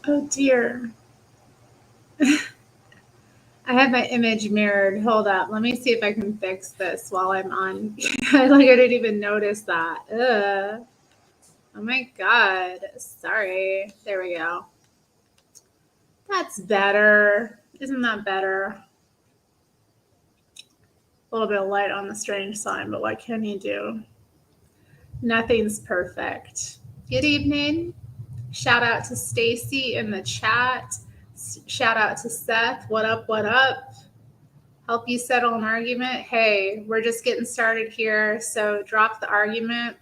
Oh dear. I have my image mirrored. Hold up. Let me see if I can fix this while I'm on. Like I didn't even notice that. Ugh. Oh my God. Sorry. There we go. That's better. Isn't that better? A little bit of light on the strange sign, but what can you do? Nothing's perfect. Good evening. Shout out to Stacy in the chat. Shout out to Seth. What up? What up? Help you settle an argument. Hey, we're just getting started here, so drop the argument.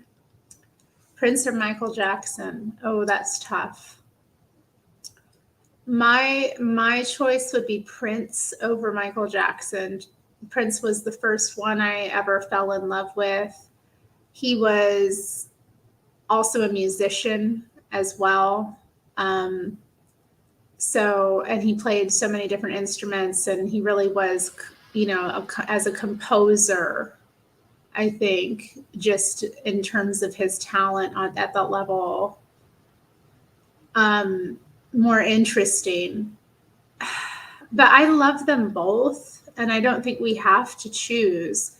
Prince or Michael Jackson? Oh, that's tough. My choice would be Prince over Michael Jackson. Prince was the first one I ever fell in love with. He was also a musician as well. And he played so many different instruments, and he really was, as a composer, I think, just in terms of his talent at that level, more interesting. But I love them both, and I don't think we have to choose.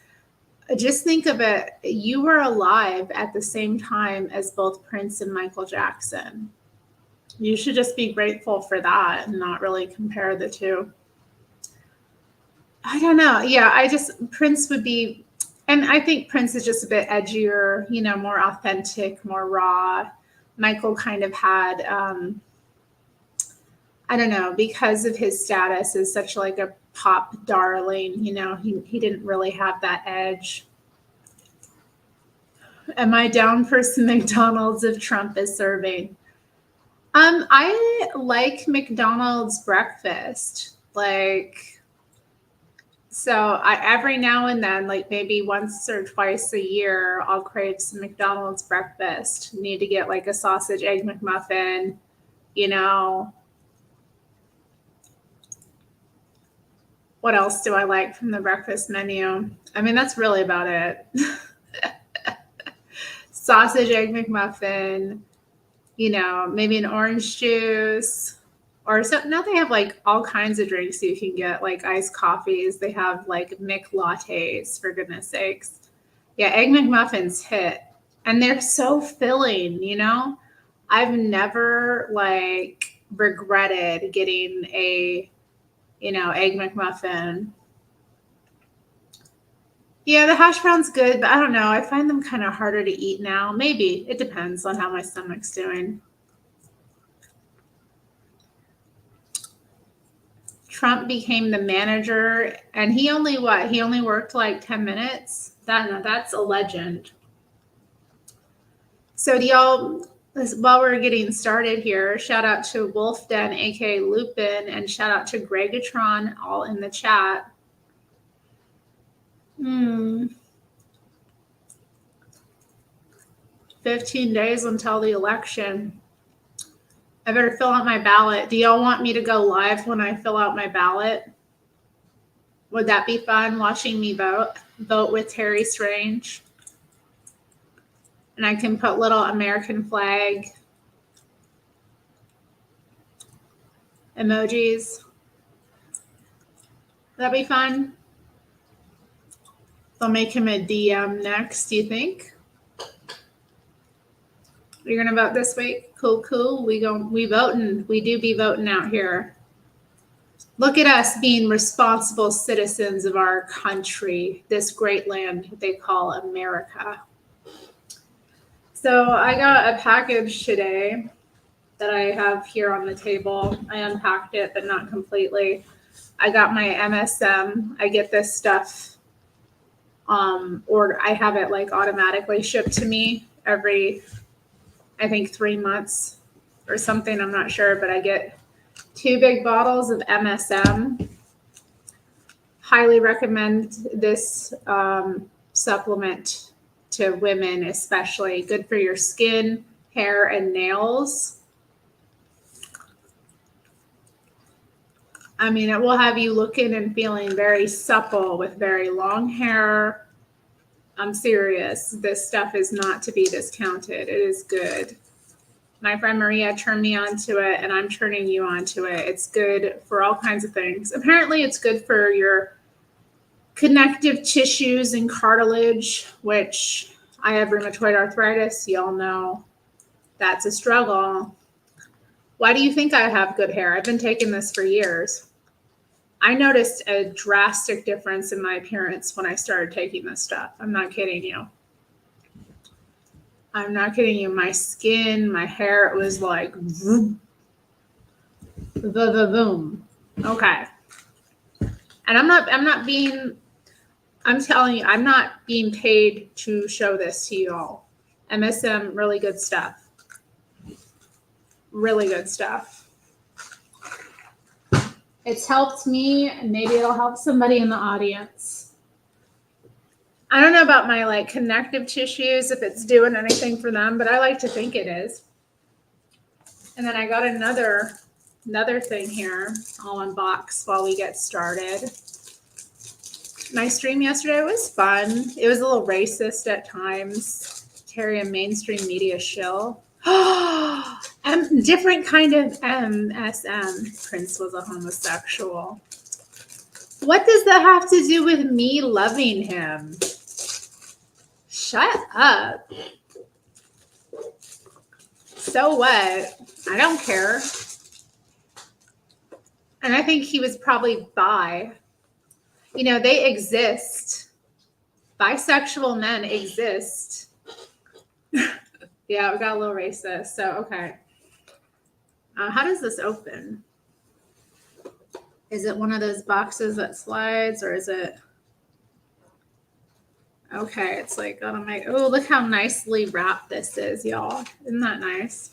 Just think of it. You were alive at the same time as both Prince and Michael Jackson. You should just be grateful for that and not really compare the two. I don't know. Yeah, Prince would be, and I think Prince is just a bit edgier, more authentic, more raw. Michael kind of had, I don't know, because of his status as such like a pop darling, he didn't really have that edge. Am I down for some McDonald's if Trump is serving? I like McDonald's breakfast. Every now and then, like maybe once or twice a year, I'll crave some McDonald's breakfast. Need to get like a sausage egg McMuffin, What else do I like from the breakfast menu? I mean, that's really about it. Sausage egg McMuffin, maybe an orange juice or something. Now they have like all kinds of drinks you can get, like iced coffees. They have like Mc lattes, for goodness sakes. Yeah, egg McMuffins hit. And they're so filling, I've never like regretted getting a, egg McMuffin. Yeah, the hash brown's good, but I don't know. I find them kind of harder to eat now. Maybe. It depends on how my stomach's doing. Trump became the manager, and he only worked like 10 minutes. That's a legend. So do y'all, while we're getting started here, shout out to Wolf Den, aka Lupin, and shout out to Gregatron, all in the chat. 15 days until the election. I better fill out my ballot. Do y'all want me to go live when I fill out my ballot? Would that be fun, watching me vote with Terri Strange? And I can put little American flag emojis. That'd be fun. They'll make him a DM next, do you think? You're gonna vote this week? Cool. We voting. We do be voting out here. Look at us being responsible citizens of our country, this great land they call America. So I got a package today that I have here on the table. I unpacked it, but not completely. I got my MSM. I get this stuff, or I have it like automatically shipped to me every, I think 3 months or something. I'm not sure, but I get 2 big bottles of MSM. Highly recommend this supplement to women, especially. Good for your skin, hair, and nails. I mean, it will have you looking and feeling very supple with very long hair. I'm serious. This stuff is not to be discounted. It is good. My friend Maria turned me onto it, and I'm turning you onto it. It's good for all kinds of things. Apparently, it's good for your connective tissues and cartilage, which I have rheumatoid arthritis. Y'all know that's a struggle. Why do you think I have good hair? I've been taking this for years. I noticed a drastic difference in my appearance when I started taking this stuff. I'm not kidding you. I'm not kidding you. My skin, my hair, it was like vroom, boom. Okay. And I'm telling you, I'm not being paid to show this to you all. MSM, really good stuff. Really good stuff. It's helped me, and maybe it'll help somebody in the audience. I don't know about my like connective tissues, if it's doing anything for them, but I like to think it is. And then I got another thing here. I'll unbox while we get started. My stream yesterday was fun. It was a little racist at times. Terri, a mainstream media shill. Different kind of MSM. Prince was a homosexual. What does that have to do with me loving him? Shut up. So what? I don't care. And I think he was probably bi. You know, they exist. Bisexual men exist. Yeah, we got a little racist. So, okay. How does this open? Is it one of those boxes that slides, or is it? Okay, it's like on my, oh, look how nicely wrapped this is, y'all. Isn't that nice?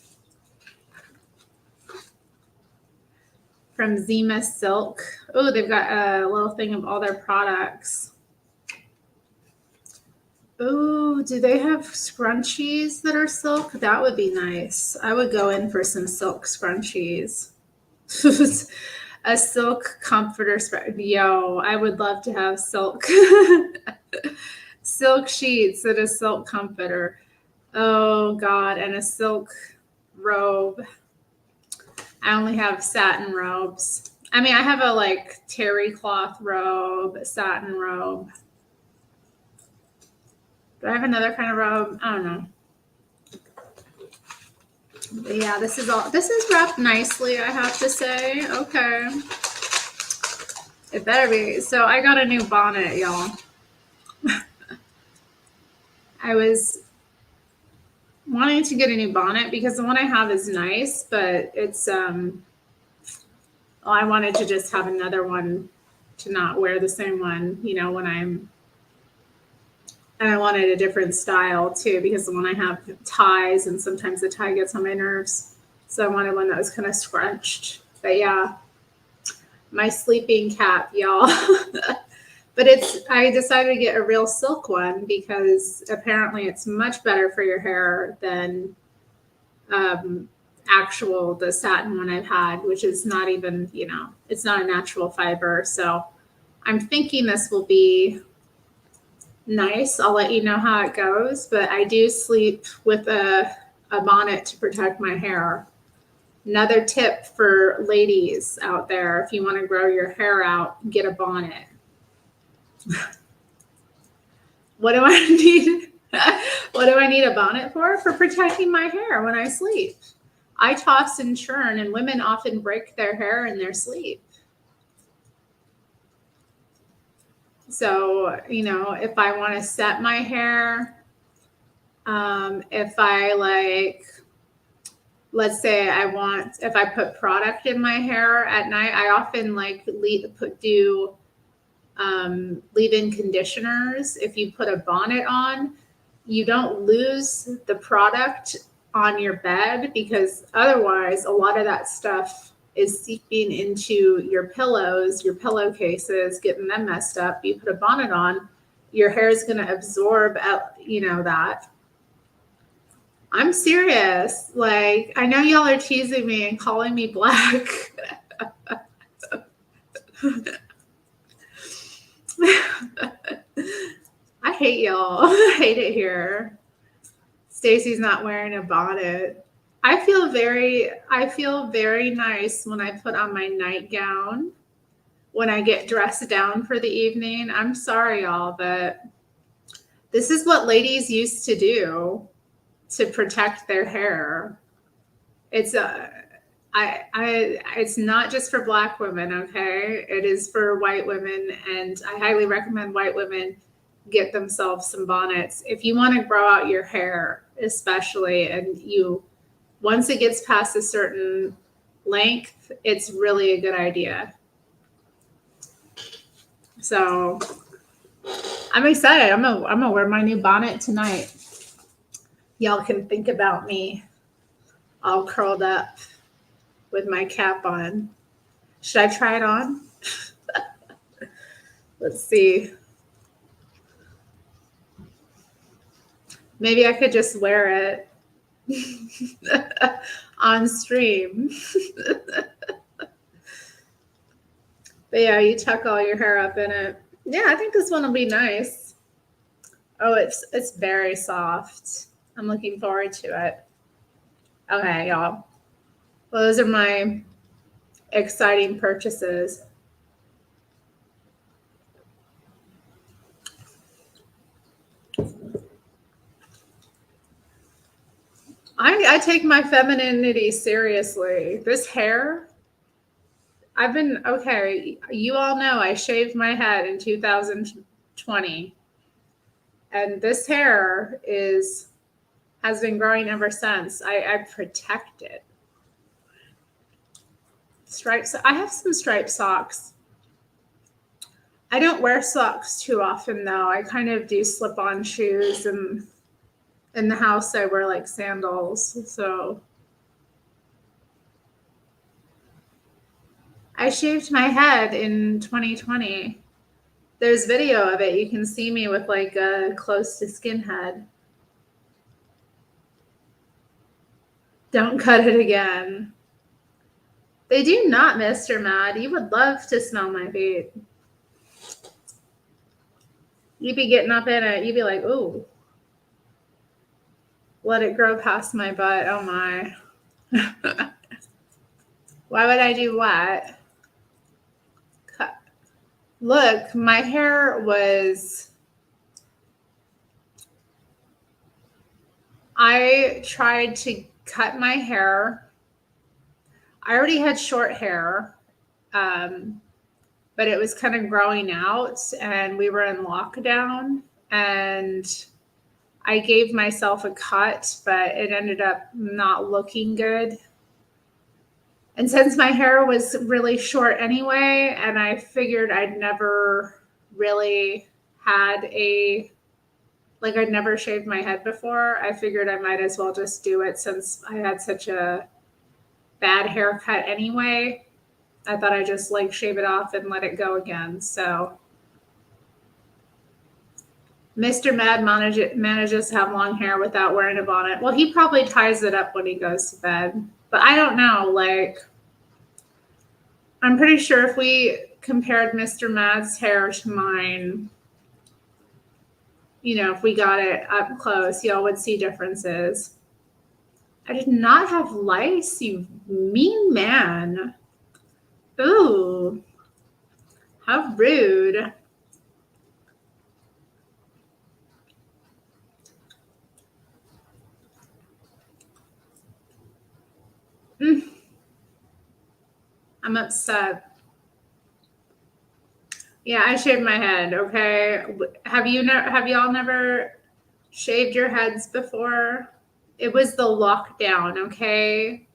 From Zima Silk. Oh, they've got a little thing of all their products. Oh, do they have scrunchies that are silk? That would be nice. I would go in for some silk scrunchies. A silk comforter spread. Yo, I would love to have silk. Silk sheets and a silk comforter. Oh, God, and a silk robe. I only have satin robes. I mean, I have a like terry cloth robe, a satin robe. Do I have another kind of robe? I don't know. But yeah, this is wrapped nicely, I have to say. Okay. It better be. So I got a new bonnet, y'all. I was wanting to get a new bonnet because the one I have is nice, but it's I wanted to just have another one to not wear the same one, you know, and I wanted a different style too, because the one I have ties and sometimes the tie gets on my nerves. So I wanted one that was kind of scrunched. But yeah, my sleeping cap, y'all. But I decided to get a real silk one because apparently it's much better for your hair than the satin one I've had, which is not even, you know, it's not a natural fiber. So I'm thinking this will be nice. I'll let you know how it goes, but I do sleep with a bonnet to protect my hair. Another tip for ladies out there, if you want to grow your hair out, get a bonnet. What do I need? What do I need a bonnet for? For protecting my hair when I sleep. I toss and churn, and women often break their hair in their sleep. So, you know, if I want to set my hair, if I like, let's say if I put product in my hair at night, I often like leave-in conditioners. If you put a bonnet on, you don't lose the product on your bed, because otherwise a lot of that stuff is seeping into your pillows, your pillowcases, getting them messed up. You put a bonnet on, your hair is going to absorb, that. I'm serious. Like, I know y'all are teasing me and calling me black. I hate y'all. I hate it here. Stacy's not wearing a bonnet. I feel very nice when I put on my nightgown, when I get dressed down for the evening. I'm sorry, y'all, but this is what ladies used to do to protect their hair. It's it's not just for Black women, okay? It is for white women, and I highly recommend white women get themselves some bonnets if you want to grow out your hair, especially, and you once it gets past a certain length, it's really a good idea. So I'm excited. I'm gonna wear my new bonnet tonight. Y'all can think about me all curled up with my cap on. Should I try it on? Let's see. Maybe I could just wear it on stream. But yeah, you tuck all your hair up in it. Yeah, I think this one will be nice. Oh, it's very soft. I'm looking forward to it. Okay, y'all. Well, those are my exciting purchases. I take my femininity seriously. This hair, I've been okay. You all know I shaved my head in 2020, and this hair has been growing ever since. I protect it. Stripes. I have some striped socks. I don't wear socks too often though. I kind of do slip-on shoes, and in the house I wear like sandals. So I shaved my head in 2020. There's video of it. You can see me with like a close to skin head. Don't cut it again. They do not, Mr. Mad. You would love to smell my feet. You'd be getting up in it. You'd be like, ooh. Let it grow past my butt. Oh my. Why would I do what? Cut. Look, my hair was... I tried to cut my hair. I already had short hair, but it was kind of growing out, and we were in lockdown, and I gave myself a cut, but it ended up not looking good. And since my hair was really short anyway, and I figured I'd never really had I'd never shaved my head before, I figured I might as well just do it since I had such a bad haircut anyway. I thought I'd just shave it off and let it go again. So Mr. Mad manages to have long hair without wearing a bonnet. Well, he probably ties it up when he goes to bed. But I don't know. I'm pretty sure if we compared Mr. Mad's hair to mine, if we got it up close, y'all would see differences. I did not have lice, you mean man. Ooh, how rude. I'm upset. Yeah, I shaved my head, okay? Have y'all never shaved your heads before? It was the lockdown, okay?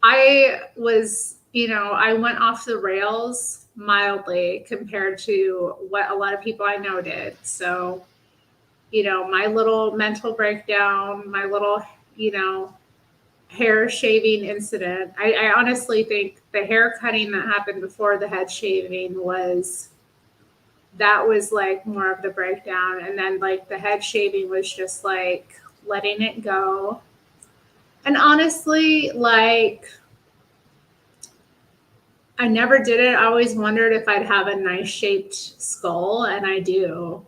I was, I went off the rails mildly compared to what a lot of people I know did. So, my little mental breakdown, my little, hair shaving incident. I honestly think the hair cutting that happened before the head shaving was more of the breakdown. And then the head shaving was just letting it go. And honestly, I never did it. I always wondered if I'd have a nice shaped skull, and I do.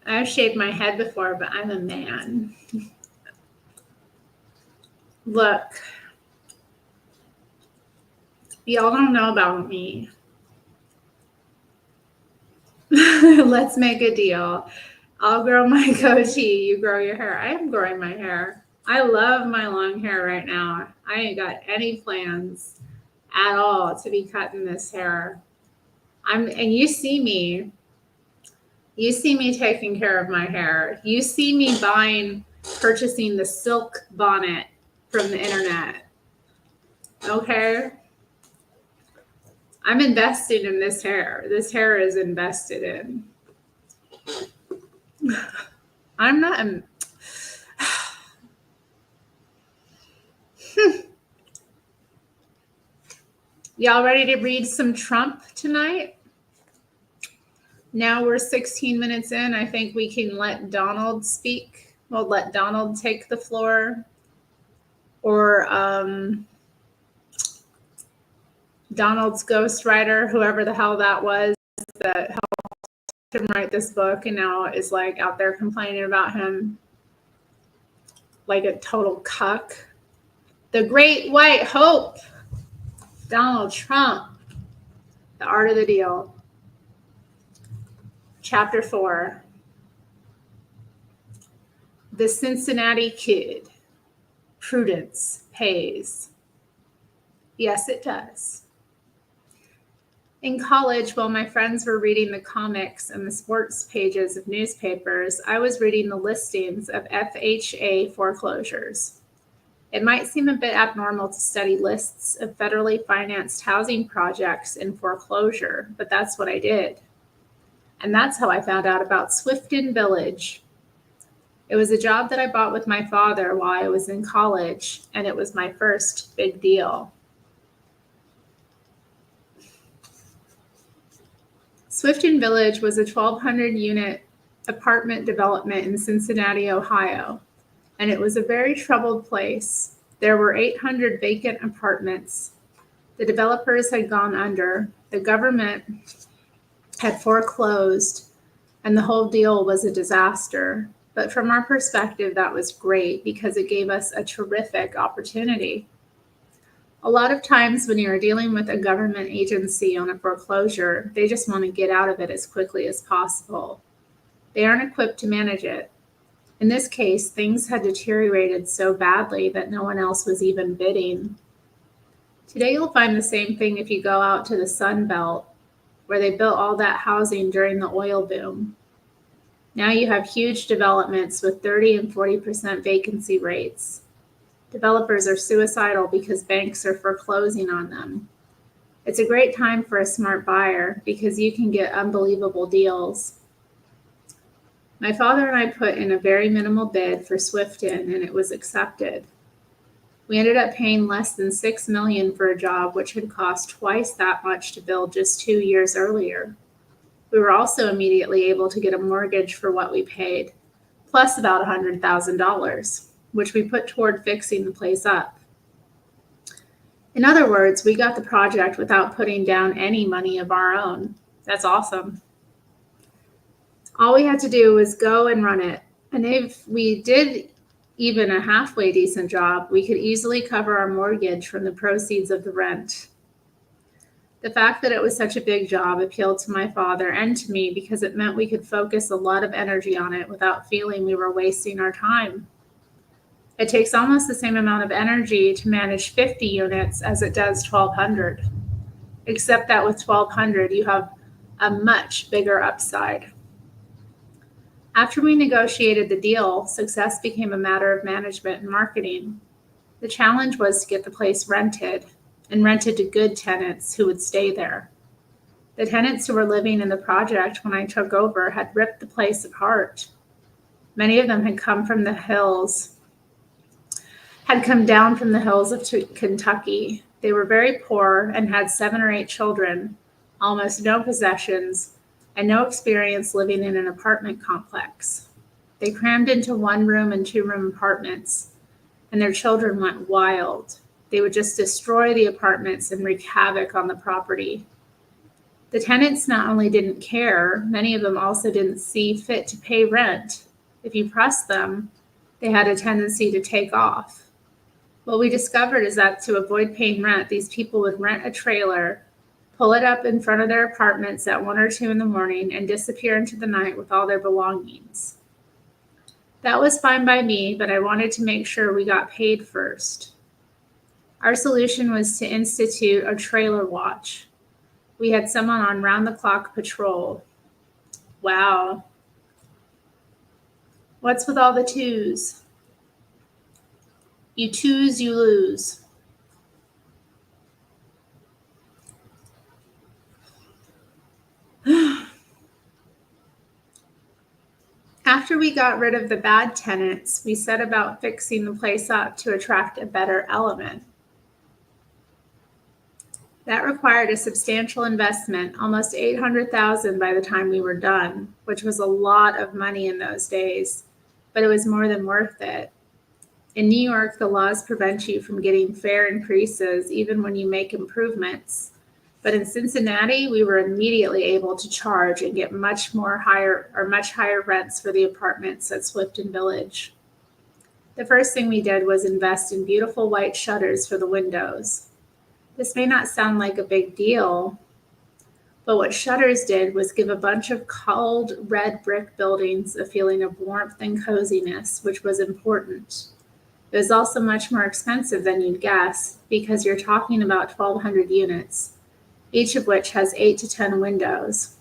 I've shaved my head before, but I'm a man. Look, y'all don't know about me. Let's make a deal. I'll grow my goatee, you grow your hair. I am growing my hair. I love my long hair right now. I ain't got any plans at all to be cutting this hair. And you see me taking care of my hair. You see me purchasing the silk bonnet from the internet. Okay? I'm invested in this hair. This hair is invested in. I'm not. Y'all ready to read some Trump tonight? Now we're 16 minutes in. I think we can let Donald speak. We'll let Donald take the floor. Or Donald's ghostwriter, whoever the hell that was that helped him write this book and now is like out there complaining about him like a total cuck. The Great White Hope, Donald Trump, The Art of the Deal. Chapter 4, The Cincinnati Kid. Prudence pays. Yes, it does. In college, while my friends were reading the comics and the sports pages of newspapers, I was reading the listings of FHA foreclosures. It might seem a bit abnormal to study lists of federally financed housing projects in foreclosure, but that's what I did. And that's how I found out about Swifton Village. It was a job that I bought with my father while I was in college, and it was my first big deal. Swifton Village was a 1,200-unit apartment development in Cincinnati, Ohio, and it was a very troubled place. There were 800 vacant apartments. The developers had gone under, the government had foreclosed, and the whole deal was a disaster. But from our perspective, that was great because it gave us a terrific opportunity. A lot of times when you're dealing with a government agency on a foreclosure, they just want to get out of it as quickly as possible. They aren't equipped to manage it. In this case, things had deteriorated so badly that no one else was even bidding. Today, you'll find the same thing if you go out to the Sun Belt, where they built all that housing during the oil boom. Now you have huge developments with 30 and 40% vacancy rates. Developers are suicidal because banks are foreclosing on them. It's a great time for a smart buyer because you can get unbelievable deals. My father and I put in a very minimal bid for Swifton and it was accepted. We ended up paying less than $6 million for a job which had cost twice that much to build just 2 years earlier. We were also immediately able to get a mortgage for what we paid, plus about $100,000. Which we put toward fixing the place up. In other words, we got the project without putting down any money of our own. That's awesome. All we had to do was go and run it. And if we did even a halfway decent job, we could easily cover our mortgage from the proceeds of the rent. The fact that it was such a big job appealed to my father and to me because it meant we could focus a lot of energy on it without feeling we were wasting our time. It takes almost the same amount of energy to manage 50 units as it does 1,200, except that with 1,200, you have a much bigger upside. After we negotiated the deal, success became a matter of management and marketing. The challenge was to get the place rented, and rented to good tenants who would stay there. The tenants who were living in the project when I took over had ripped the place apart. Many of them had come down from the hills of Kentucky. They were very poor and had 7 or 8 children, almost no possessions, and no experience living in an apartment complex. They crammed into 1-room and 2-room apartments, and their children went wild. They would just destroy the apartments and wreak havoc on the property. The tenants not only didn't care, many of them also didn't see fit to pay rent. If you pressed them, they had a tendency to take off. What we discovered is that to avoid paying rent, these people would rent a trailer, pull it up in front of their apartments at 1 or 2 in the morning, and disappear into the night with all their belongings. That was fine by me, but I wanted to make sure we got paid first. Our solution was to institute a trailer watch. We had someone on round-the-clock patrol. Wow. What's with all the twos? You twos, you lose. After we got rid of the bad tenants, we set about fixing the place up to attract a better element. That required a substantial investment, almost $800,000 by the time we were done, which was a lot of money in those days, but it was more than worth it. In New York, the laws prevent you from getting fair increases even when you make improvements. But in Cincinnati, we were immediately able to charge and get much higher rents for the apartments at Swifton Village. The first thing we did was invest in beautiful white shutters for the windows. This may not sound like a big deal, but what shutters did was give a bunch of cold red brick buildings a feeling of warmth and coziness, which was important. It was also much more expensive than you'd guess because you're talking about 1,200 units, each of which has 8 to 10 windows.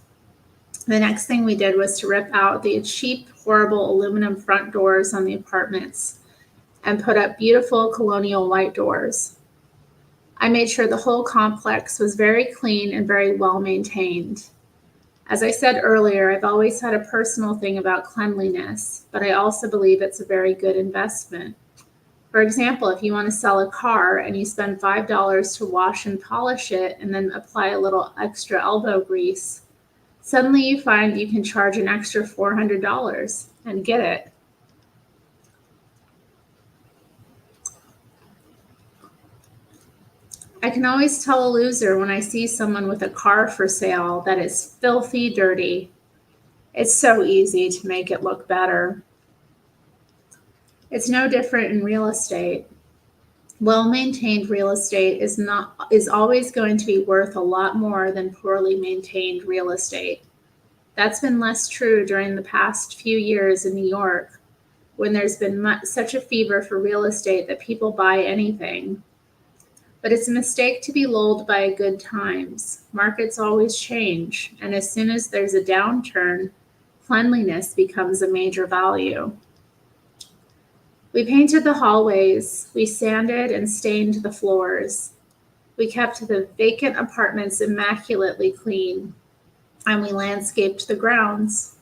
The next thing we did was to rip out the cheap, horrible aluminum front doors on the apartments and put up beautiful colonial white doors. I made sure the whole complex was very clean and very well maintained. As I said earlier, I've always had a personal thing about cleanliness, but I also believe it's a very good investment. For example, if you want to sell a car and you spend $5 to wash and polish it and then apply a little extra elbow grease, suddenly you find you can charge an extra $400 and get it. I can always tell a loser when I see someone with a car for sale that is filthy dirty. It's so easy to make it look better. It's no different in real estate. Well-maintained real estate is always going to be worth a lot more than poorly maintained real estate. That's been less true during the past few years in New York, when there's been such a fever for real estate that people buy anything. But it's a mistake to be lulled by good times. Markets always change, and as soon as there's a downturn, cleanliness becomes a major value. We painted the hallways, we sanded and stained the floors. We kept the vacant apartments immaculately clean, and we landscaped the grounds.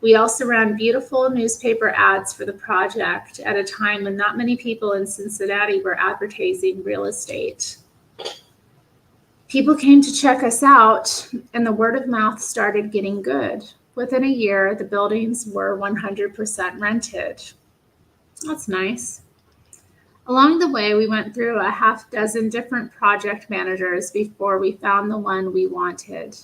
We also ran beautiful newspaper ads for the project at a time when not many people in Cincinnati were advertising real estate. People came to check us out, and the word of mouth started getting good. Within a year, the buildings were 100% rented. That's nice. Along the way, we went through a half dozen different project managers before we found the one we wanted.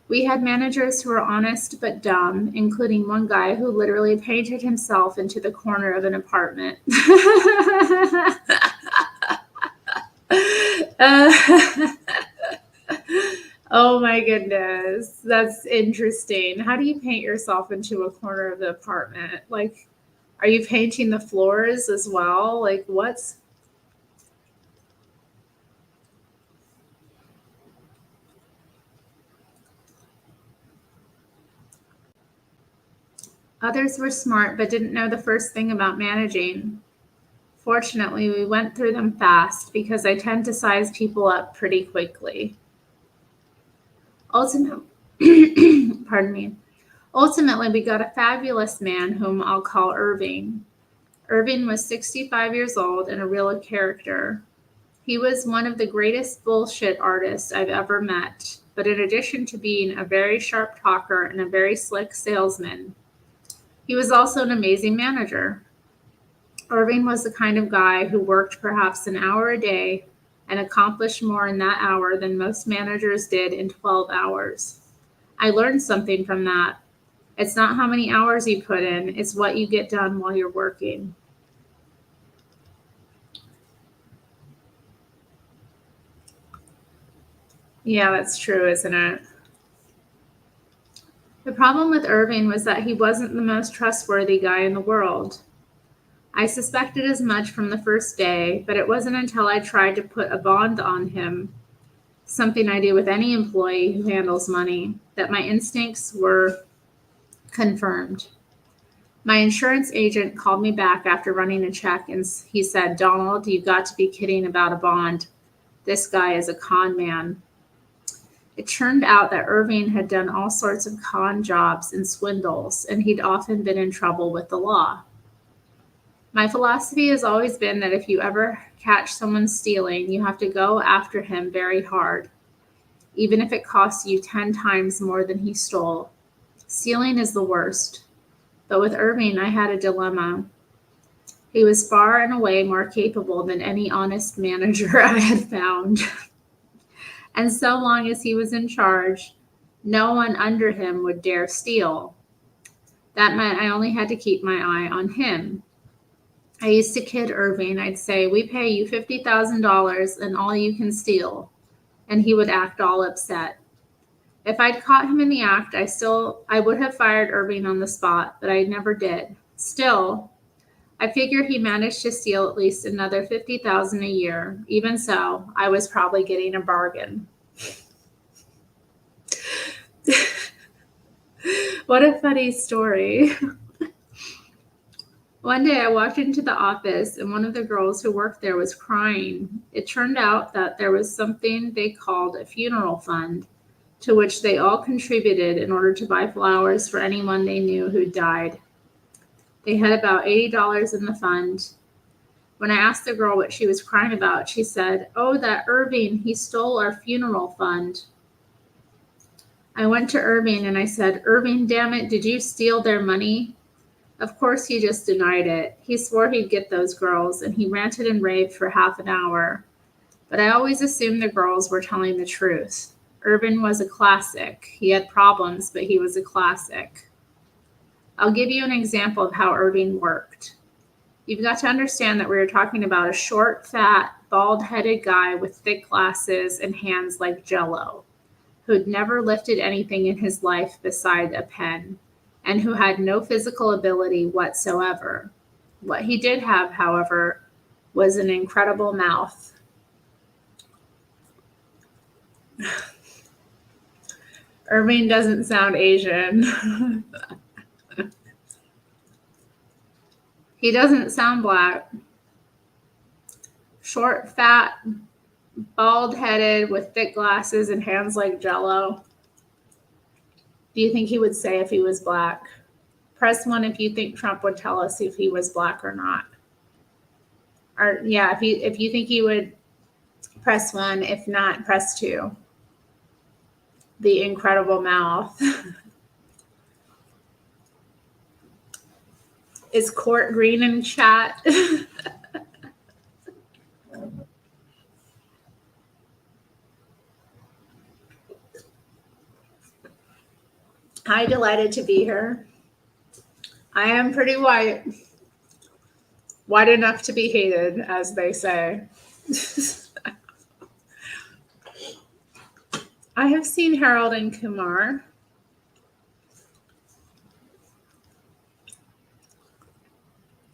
We had managers who were honest but dumb, including one guy who literally painted himself into the corner of an apartment. Oh my goodness, that's interesting. How do you paint yourself into a corner of the apartment? Like, are you painting the floors as well? Like, what's... Others were smart but didn't know the first thing about managing. Fortunately, we went through them fast because I tend to size people up pretty quickly. Ultimately, Ultimately, we got a fabulous man whom I'll call Irving. Irving was 65 years old and a real character. He was one of the greatest bullshit artists I've ever met, but in addition to being a very sharp talker and a very slick salesman, he was also an amazing manager. Irving was the kind of guy who worked perhaps an hour a day, and accomplished more in that hour than most managers did in 12 hours. I learned something from that. It's not how many hours you put in, it's what you get done while you're working. Yeah, that's true, isn't it? The problem with Irving was that he wasn't the most trustworthy guy in the world. I suspected as much from the first day, but it wasn't until I tried to put a bond on him, something I do with any employee who handles money, that my instincts were confirmed. My insurance agent called me back after running a check and he said, "Donald, you've got to be kidding about a bond. This guy is a con man." It turned out that Irving had done all sorts of con jobs and swindles, and he'd often been in trouble with the law. My philosophy has always been that if you ever catch someone stealing, you have to go after him very hard, even if it costs you 10 times more than he stole. Stealing is the worst. But with Irving, I had a dilemma. He was far and away more capable than any honest manager I had found. And so long as he was in charge, no one under him would dare steal. That meant I only had to keep my eye on him. I used to kid Irving. I'd say, "We pay you $50,000 and all you can steal." And he would act all upset. If I'd caught him in the act, I would have fired Irving on the spot, but I never did. Still, I figure he managed to steal at least another $50,000 a year. Even so, I was probably getting a bargain. What a funny story. One day I walked into the office and one of the girls who worked there was crying. It turned out that there was something they called a funeral fund, to which they all contributed in order to buy flowers for anyone they knew who died. They had about $80 in the fund. When I asked the girl what she was crying about, she said, "Oh, that Irving, he stole our funeral fund." I went to Irving and I said, "Irving, damn it, did you steal their money?" Of course, he just denied it. He swore he'd get those girls, and he ranted and raved for half an hour. But I always assumed the girls were telling the truth. Irving was a classic. He had problems, but he was a classic. I'll give you an example of how Irving worked. You've got to understand that we are talking about a short, fat, bald-headed guy with thick glasses and hands like Jell-O, who'd never lifted anything in his life beside a pen, and who had no physical ability whatsoever. What he did have, however, was an incredible mouth. Irving doesn't sound Asian. He doesn't sound black. Short, fat, bald-headed with thick glasses and hands like Jell-O. Do you think he would say if he was black? Press 1 if you think Trump would tell us if he was black or not. Or yeah, if you think he would, press 1. If not, press 2. The incredible mouth. Is Court Green in chat? Hi, delighted to be here. I am pretty white. White enough to be hated, as they say. I have seen Harold and Kumar.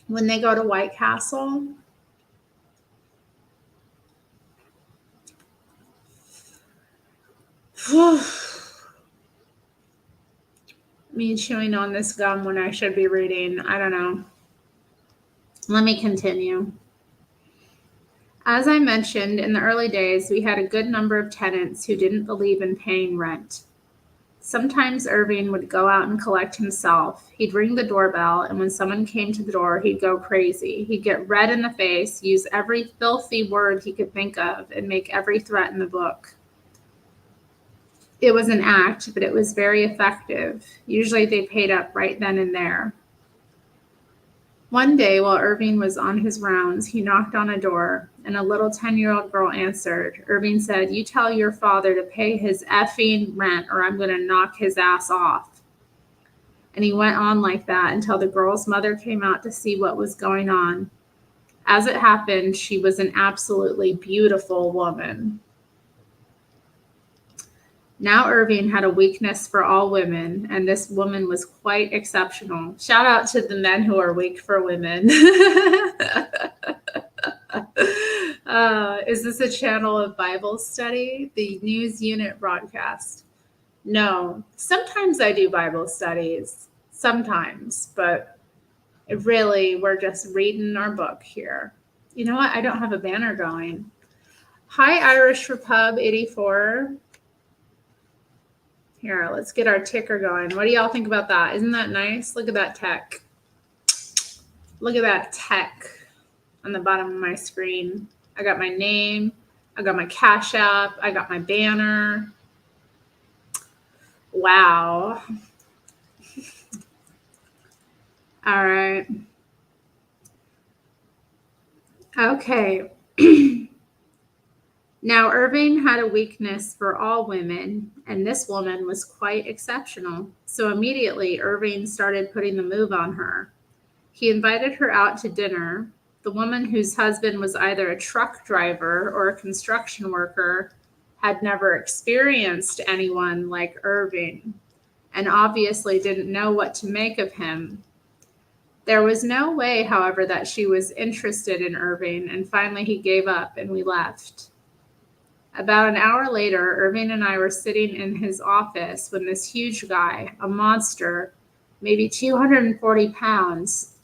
When they go to White Castle. Me chewing on this gum when I should be reading. I don't know. Let me continue. As I mentioned, in the early days, we had a good number of tenants who didn't believe in paying rent. Sometimes Irving would go out and collect himself. He'd ring the doorbell, and when someone came to the door, he'd go crazy. He'd get red in the face, use every filthy word he could think of, and make every threat in the book. It was an act, but it was very effective. Usually they paid up right then and there. One day, while Irving was on his rounds, he knocked on a door, and a little 10-year-old girl answered. Irving said, "You tell your father to pay his effing rent, or I'm going to knock his ass off." And he went on like that until the girl's mother came out to see what was going on. As it happened, she was an absolutely beautiful woman. Now Irving had a weakness for all women, and this woman was quite exceptional. Shout out to the men who are weak for women. Is this a channel of Bible study? The news unit broadcast? No. Sometimes I do Bible studies. Sometimes, but really, we're just reading our book here. You know what? I don't have a banner going. Hi, Irish Repub 84. Here, let's get our ticker going. What do y'all think about that? Isn't that nice? Look at that tech. Look at that tech on the bottom of my screen. I got my name. I got my Cash App. I got my banner. Wow. All right. Okay. Now, Irving had a weakness for all women, and this woman was quite exceptional. So immediately, Irving started putting the move on her. He invited her out to dinner. The woman whose husband was either a truck driver or a construction worker had never experienced anyone like Irving, and obviously didn't know what to make of him. There was no way, however, that she was interested in Irving, and finally he gave up and we left. About an hour later, Irving and I were sitting in his office when this huge guy, a monster, maybe 240 pounds,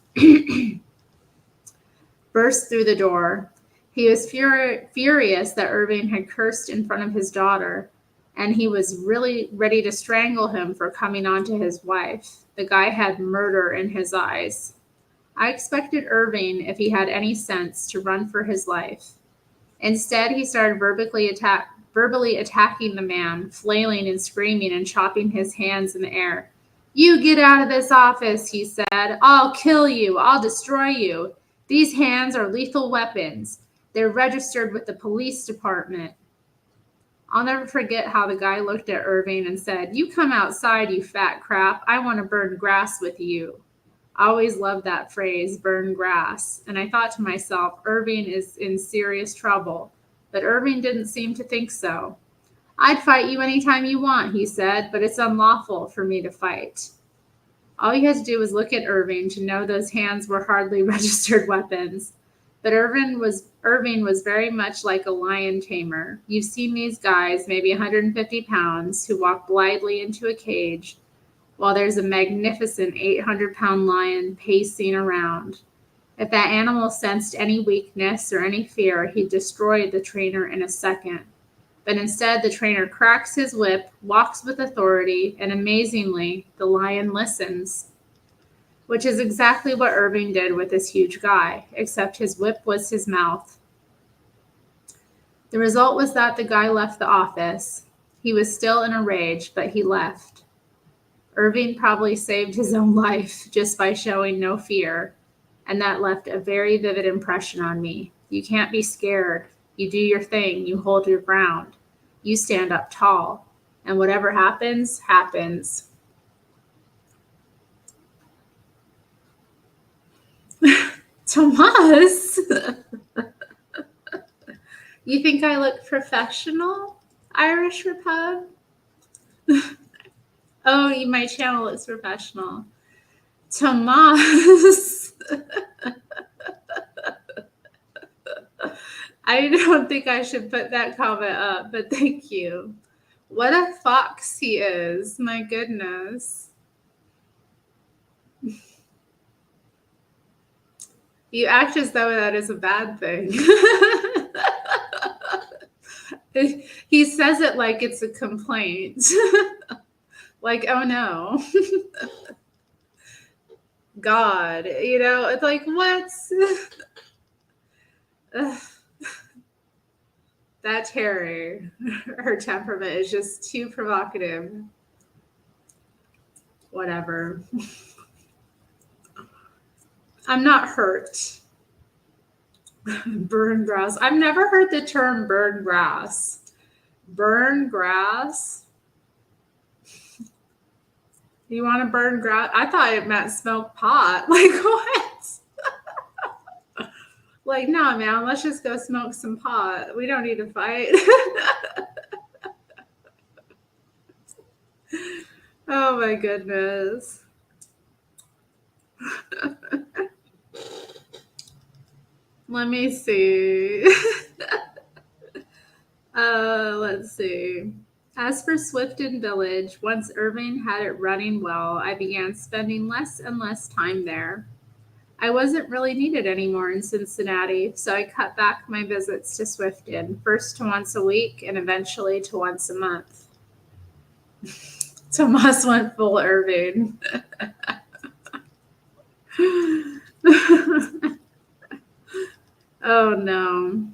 burst through the door. He was furious that Irving had cursed in front of his daughter, and he was really ready to strangle him for coming on to his wife. The guy had murder in his eyes. I expected Irving, if he had any sense, to run for his life. Instead, he started verbally attacking the man, flailing and screaming and chopping his hands in the air. "You get out of this office," he said. "I'll kill you. I'll destroy you. These hands are lethal weapons. They're registered with the police department." I'll never forget how the guy looked at Irving and said, "You come outside, you fat crap. I want to burn grass with you." I always loved that phrase, burn grass. And I thought to myself, Irving is in serious trouble. But Irving didn't seem to think so. "I'd fight you anytime you want," he said, "but it's unlawful for me to fight." All you had to do was look at Irving to know those hands were hardly registered weapons. But Irving was very much like a lion tamer. You've seen these guys, maybe 150 pounds, who walk blithely into a cage, while there's a magnificent 800-pound lion pacing around. If that animal sensed any weakness or any fear, he'd destroy the trainer in a second. But instead, the trainer cracks his whip, walks with authority, and amazingly, the lion listens. Which is exactly what Irving did with this huge guy, except his whip was his mouth. The result was that the guy left the office. He was still in a rage, but he left. Irving probably saved his own life just by showing no fear, and that left a very vivid impression on me. You can't be scared. You do your thing. You hold your ground. You stand up tall, and whatever happens, happens. Tomas, you think I look professional, Irish Repub? Oh, my channel looks professional. Tomas. I don't think I should put that comment up, but thank you. What a fox he is. My goodness. You act as though that is a bad thing. He says it like it's a complaint. Like, oh no. God, it's like, what? That Terri, her temperament is just too provocative. Whatever. I'm not hurt. Burn grass. I've never heard the term burn grass. Burn grass? You want to burn grass? I thought it meant smoke pot. Like, what? Like, no, man, let's just go smoke some pot. We don't need to fight. Oh, my goodness. Let me see. Let's see. As for Swifton Village, once Irving had it running well, I began spending less and less time there. I wasn't really needed anymore in Cincinnati, so I cut back my visits to Swifton, first to once a week and eventually to once a month. Tomas went full Irving. Oh no.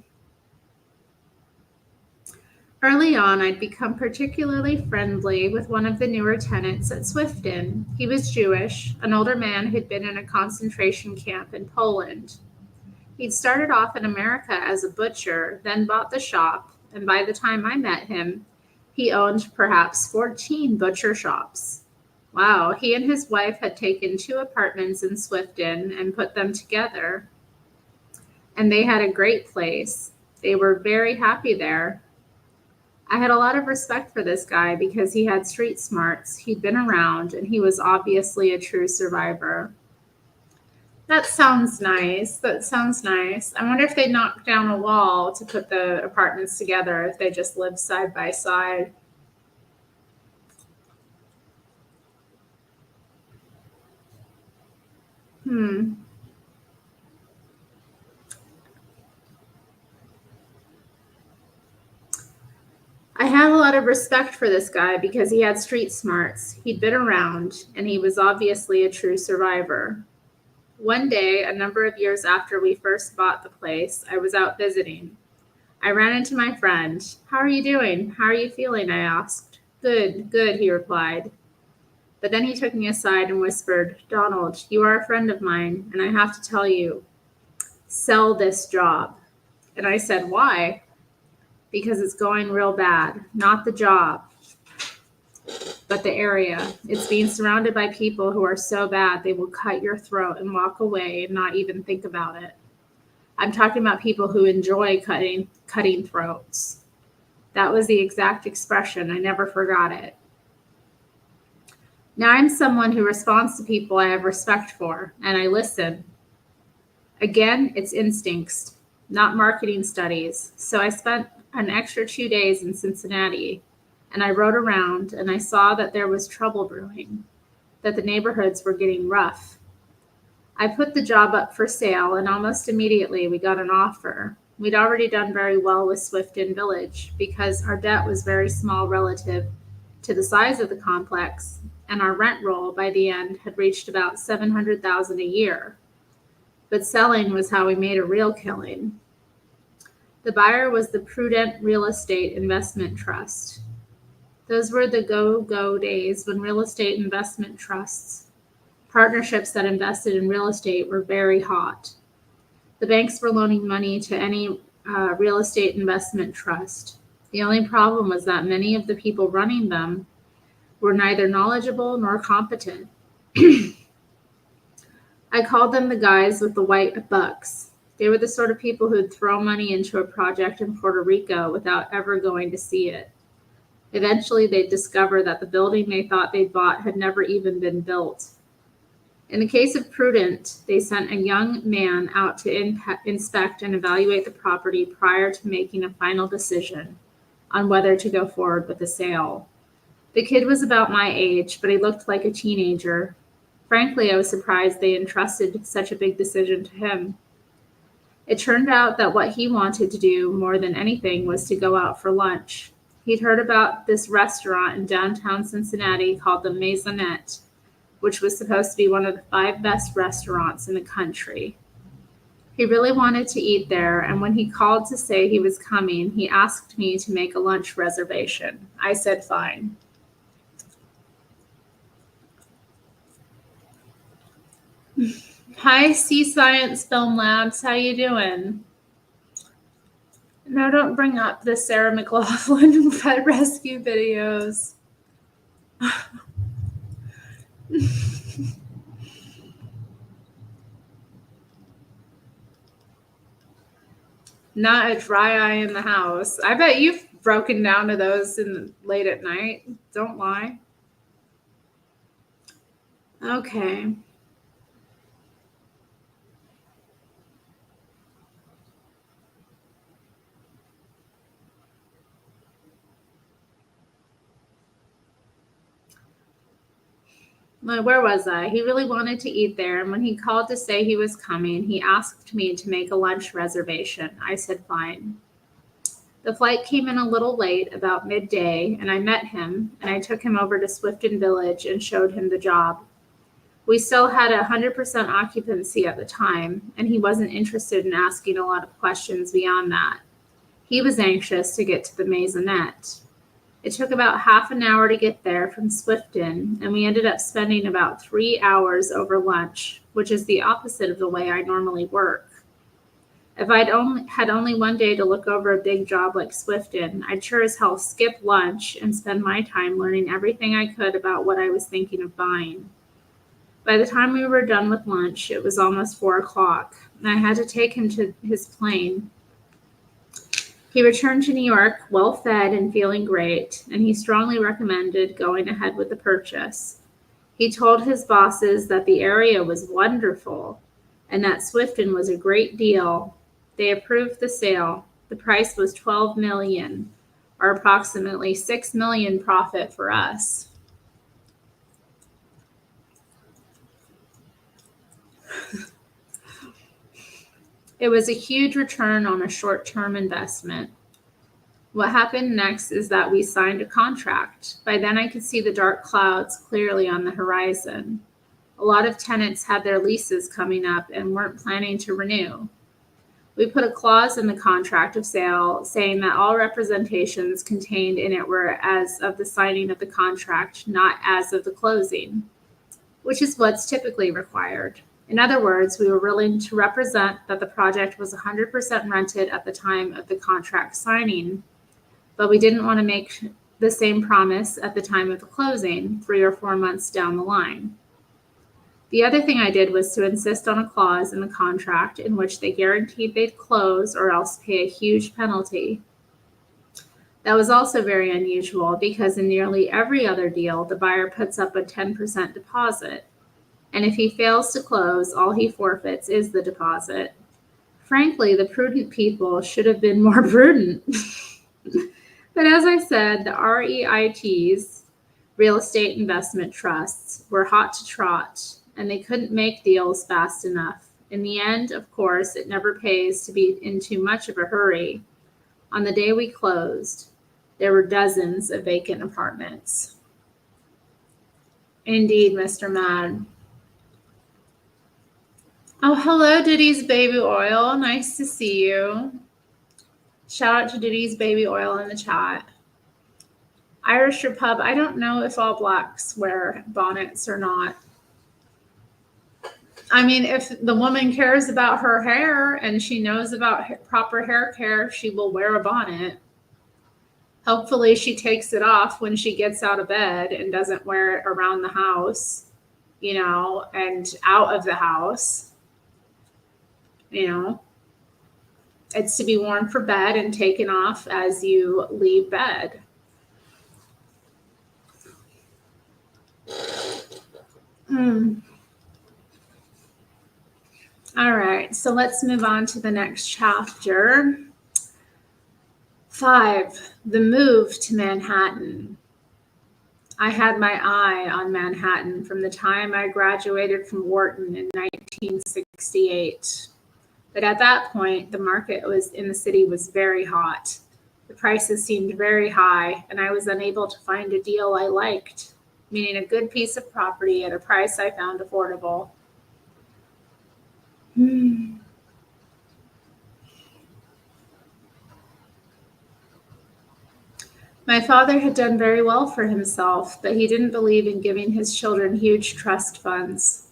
Early on, I'd become particularly friendly with one of the newer tenants at Swifton. He was Jewish, an older man who'd been in a concentration camp in Poland. He'd started off in America as a butcher, then bought the shop, and by the time I met him, he owned perhaps 14 butcher shops. Wow, he and his wife had taken 2 apartments in Swifton and put them together, and they had a great place. They were very happy there. I had a lot of respect for this guy because he had street smarts, he'd been around, and he was obviously a true survivor. That sounds nice. That sounds nice. I wonder if they knocked down a wall to put the apartments together, if they just lived side by side. I had a lot of respect for this guy because he had street smarts, he'd been around, and he was obviously a true survivor. One day, a number of years after we first bought the place, I was out visiting. I ran into my friend. How are you doing? How are you feeling? I asked. Good, good, he replied. But then he took me aside and whispered, Donald, you are a friend of mine, and I have to tell you, sell this job. And I said, why? Because it's going real bad. Not the job, but the area. It's being surrounded by people who are so bad they will cut your throat and walk away and not even think about it. I'm talking about people who enjoy cutting throats. That was the exact expression. I never forgot it. Now I'm someone who responds to people I have respect for, and I listen. Again, it's instincts, not marketing studies. So I spent an extra 2 days in Cincinnati, and I rode around and I saw that there was trouble brewing, that the neighborhoods were getting rough. I put the job up for sale, and almost immediately we got an offer. We'd already done very well with Swifton Village because our debt was very small relative to the size of the complex, and our rent roll by the end had reached about $700,000 a year. But selling was how we made a real killing. The buyer was the Prudent Real Estate Investment Trust. Those were the go days when real estate investment trusts, partnerships that invested in real estate, were very hot. The banks were loaning money to any real estate investment trust. The only problem was that many of the people running them were neither knowledgeable nor competent. I called them the guys with the white bucks. They were the sort of people who'd throw money into a project in Puerto Rico without ever going to see it. Eventually, they'd discover that the building they thought they'd bought had never even been built. In the case of Prudent, they sent a young man out to inspect and evaluate the property prior to making a final decision on whether to go forward with the sale. The kid was about my age, but he looked like a teenager. Frankly, I was surprised they entrusted such a big decision to him. It turned out that what he wanted to do more than anything was to go out for lunch. He'd heard about this restaurant in downtown Cincinnati called the Maisonette, which was supposed to be one of the 5 best restaurants in the country. He really wanted to eat there, and when he called to say he was coming, he asked me to make a lunch reservation. I said fine. Hi, Sea Science Film Labs. How you doing? No, don't bring up the Sarah McLaughlin pet rescue videos. Not a dry eye in the house. I bet you've broken down to those late at night. Don't lie. Okay. Well, where was I? He really wanted to eat there, and when he called to say he was coming, he asked me to make a lunch reservation. I said fine. The flight came in a little late, about midday, and I met him, and I took him over to Swifton Village and showed him the job. We still had 100% occupancy at the time, and he wasn't interested in asking a lot of questions beyond that. He was anxious to get to the maisonette. It took about half an hour to get there from Swifton, and we ended up spending about 3 hours over lunch, which is the opposite of the way I normally work. If I'd only had only one day to look over a big job like Swifton, I'd sure as hell skip lunch and spend my time learning everything I could about what I was thinking of buying. By the time we were done with lunch, it was almost 4 o'clock, and I had to take him to his plane. He returned to New York well fed and feeling great, and he strongly recommended going ahead with the purchase. He told his bosses that the area was wonderful and that Swifton was a great deal. They approved the sale. The price was $12 million, or approximately $6 million profit for us. It was a huge return on a short-term investment. What happened next is that we signed a contract. By then I could see the dark clouds clearly on the horizon. A lot of tenants had their leases coming up and weren't planning to renew. We put a clause in the contract of sale saying that all representations contained in it were as of the signing of the contract, not as of the closing, which is what's typically required. In other words, we were willing to represent that the project was 100% rented at the time of the contract signing, but we didn't want to make the same promise at the time of the closing, 3 or 4 months down the line. The other thing I did was to insist on a clause in the contract in which they guaranteed they'd close or else pay a huge penalty. That was also very unusual because in nearly every other deal, the buyer puts up a 10% deposit. And if he fails to close, all he forfeits is the deposit. Frankly, the prudent people should have been more prudent. But as I said, the REITs, real estate investment trusts, were hot to trot, and they couldn't make deals fast enough. In the end, of course, it never pays to be in too much of a hurry. On the day we closed, there were dozens of vacant apartments. Indeed, Mr. Mad. Oh, hello, Diddy's Baby Oil. Nice to see you. Shout out to Diddy's Baby Oil in the chat. Irish Repub, I don't know if all blacks wear bonnets or not. I mean, if the woman cares about her hair and she knows about proper hair care, she will wear a bonnet. Hopefully she takes it off when she gets out of bed and doesn't wear it around the house, and out of the house. It's to be worn for bed and taken off as you leave bed. All right, so let's move on to the next chapter. 5, the move to Manhattan. I had my eye on Manhattan from the time I graduated from Wharton in 1968. But at that point, the market in the city was very hot. The prices seemed very high, and I was unable to find a deal I liked, meaning a good piece of property at a price I found affordable. My father had done very well for himself, but he didn't believe in giving his children huge trust funds.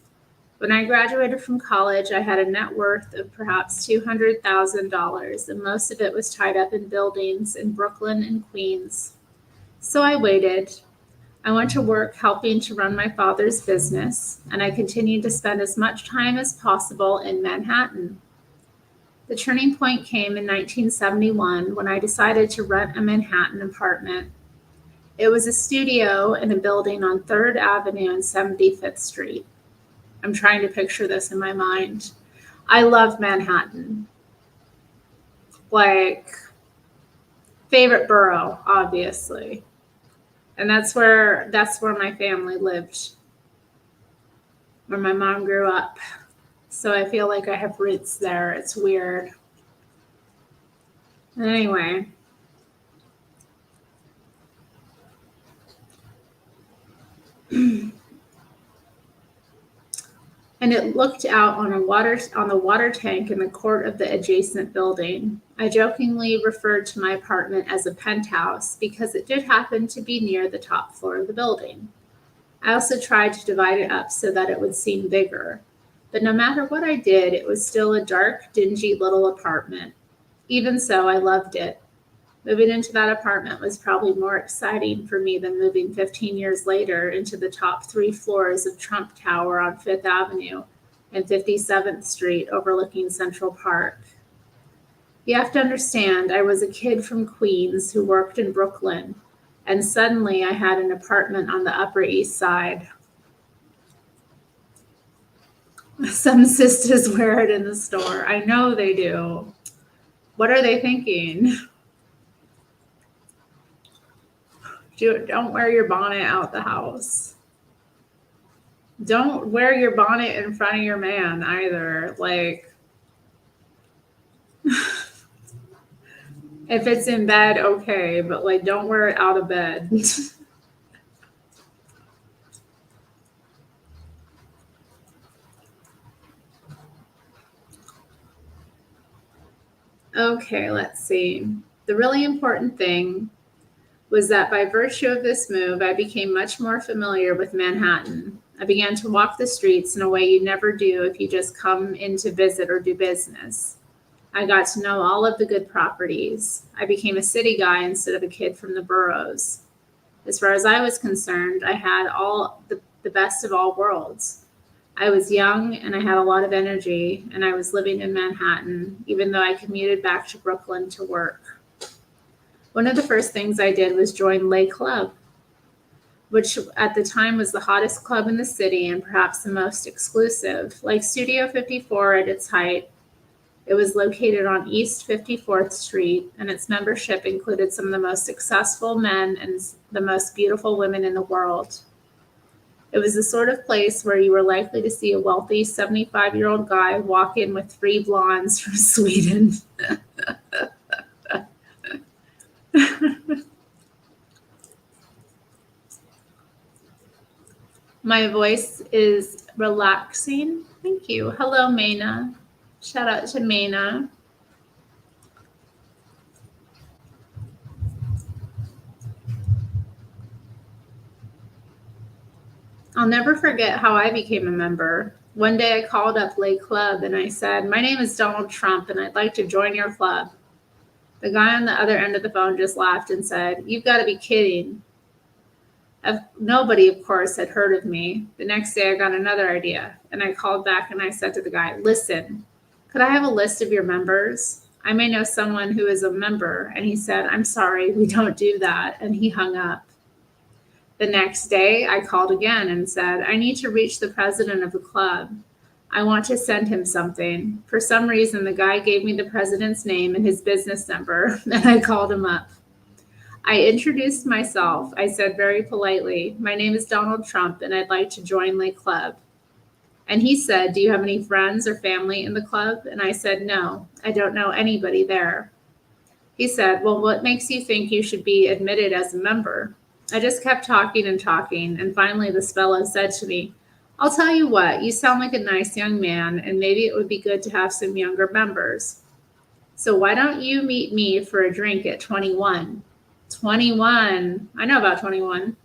When I graduated from college, I had a net worth of perhaps $200,000, and most of it was tied up in buildings in Brooklyn and Queens. So I waited. I went to work helping to run my father's business, and I continued to spend as much time as possible in Manhattan. The turning point came in 1971 when I decided to rent a Manhattan apartment. It was a studio in a building on 3rd Avenue and 75th Street. I'm trying to picture this in my mind. I love Manhattan. Like, favorite borough, obviously. And that's where my family lived, where my mom grew up. So I feel like I have roots there. It's weird. Anyway, and it looked out on the water tank in the court of the adjacent building. I jokingly referred to my apartment as a penthouse because it did happen to be near the top floor of the building. I also tried to divide it up so that it would seem bigger. But no matter what I did, it was still a dark, dingy little apartment. Even so, I loved it. Moving into that apartment was probably more exciting for me than moving 15 years later into the top 3 floors of Trump Tower on 5th Avenue and 57th Street overlooking Central Park. You have to understand, I was a kid from Queens who worked in Brooklyn, and suddenly I had an apartment on the Upper East Side. Some sisters wear it in the store. I know they do. What are they thinking? Don't wear your bonnet out the house. Don't wear your bonnet in front of your man either. Like, if it's in bed, okay, but like, don't wear it out of bed. Okay, let's see. The really important thing was that by virtue of this move, I became much more familiar with Manhattan. I began to walk the streets in a way you never do if you just come in to visit or do business. I got to know all of the good properties. I became a city guy instead of a kid from the boroughs. As far as I was concerned, I had all the best of all worlds. I was young and I had a lot of energy, and I was living in Manhattan, even though I commuted back to Brooklyn to work. One of the first things I did was join Les Club, which at the time was the hottest club in the city and perhaps the most exclusive. Like Studio 54 at its height, it was located on East 54th Street, and its membership included some of the most successful men and the most beautiful women in the world. It was the sort of place where you were likely to see a wealthy 75-year-old guy walk in with 3 blondes from Sweden. My voice is relaxing. Thank you. Hello, Maina. Shout out to Maina. I'll never forget how I became a member. One day I called up Les Club and I said, "My name is Donald Trump and I'd like to join your club." The guy on the other end of the phone just laughed and said, "You've got to be kidding." Nobody, of course, had heard of me. The next day I got another idea and I called back and I said to the guy, "Listen, could I have a list of your members? I may know someone who is a member." And he said, "I'm sorry, we don't do that." And he hung up. The next day, I called again and said, "I need to reach the president of the club. I want to send him something." For some reason, the guy gave me the president's name and his business number, and I called him up. I introduced myself. I said very politely, "My name is Donald Trump, and I'd like to join the club." And he said, "Do you have any friends or family in the club?" And I said, "No, I don't know anybody there." He said, "Well, what makes you think you should be admitted as a member?" I just kept talking, and finally this fellow said to me, "I'll tell you what, you sound like a nice young man, and maybe it would be good to have some younger members. So why don't you meet me for a drink at 21? 21. I know about 21.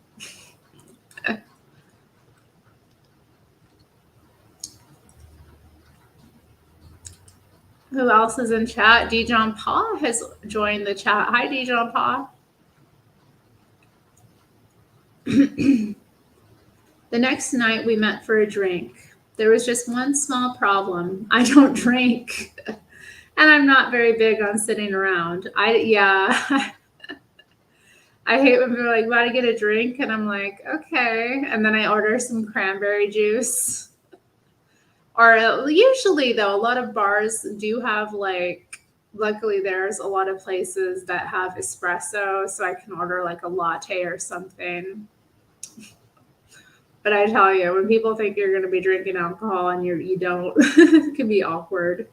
Who else is in chat? Dijon Pa has joined the chat. Hi, Dijon Pa. The next night we met for a drink. There was just one small problem. I don't drink. And I'm not very big on sitting around. I hate when people are like, "Want to get a drink?" And I'm like, "Okay." And then I order some cranberry juice. Or usually, though, a lot of bars do have like, luckily, there's a lot of places that have espresso, so I can order like a latte or something. But I tell you, when people think you're going to be drinking alcohol and you don't, it can be awkward.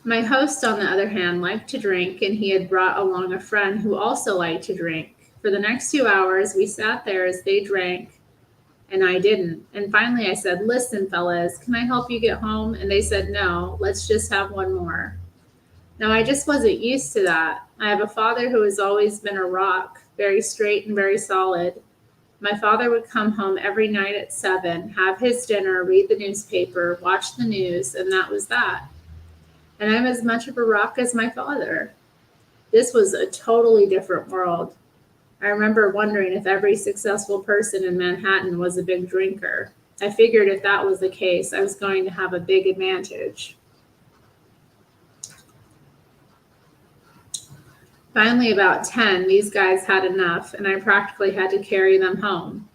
My host, on the other hand, liked to drink, and he had brought along a friend who also liked to drink. For the next 2 hours, we sat there as they drank, and I didn't. And finally, I said, "Listen, fellas, can I help you get home?" And they said, "No, let's just have one more." Now, I just wasn't used to that. I have a father who has always been a rock, very straight and very solid. My father would come home every night at 7, have his dinner, read the newspaper, watch the news, and that was that. And I'm as much of a rock as my father. This was a totally different world. I remember wondering if every successful person in Manhattan was a big drinker. I figured if that was the case, I was going to have a big advantage. Finally, about 10, these guys had enough, and I practically had to carry them home.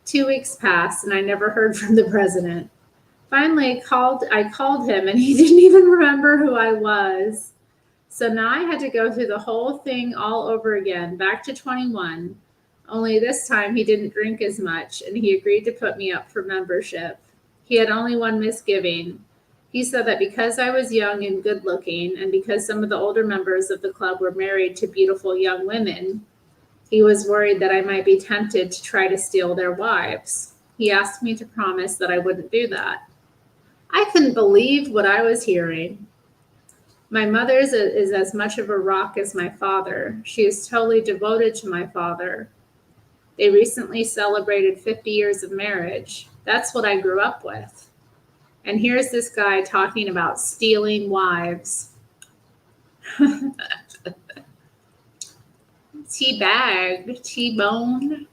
2 weeks passed, and I never heard from the president. Finally, I called him, and he didn't even remember who I was. So now I had to go through the whole thing all over again, back to 21. Only this time he didn't drink as much, and he agreed to put me up for membership. He had only one misgiving. He said that because I was young and good looking, and because some of the older members of the club were married to beautiful young women, he was worried that I might be tempted to try to steal their wives. He asked me to promise that I wouldn't do that. I couldn't believe what I was hearing. My mother is as much of a rock as my father. She is totally devoted to my father. They recently celebrated 50 years of marriage. That's what I grew up with. And here's this guy talking about stealing wives. Teabag, T-Bone.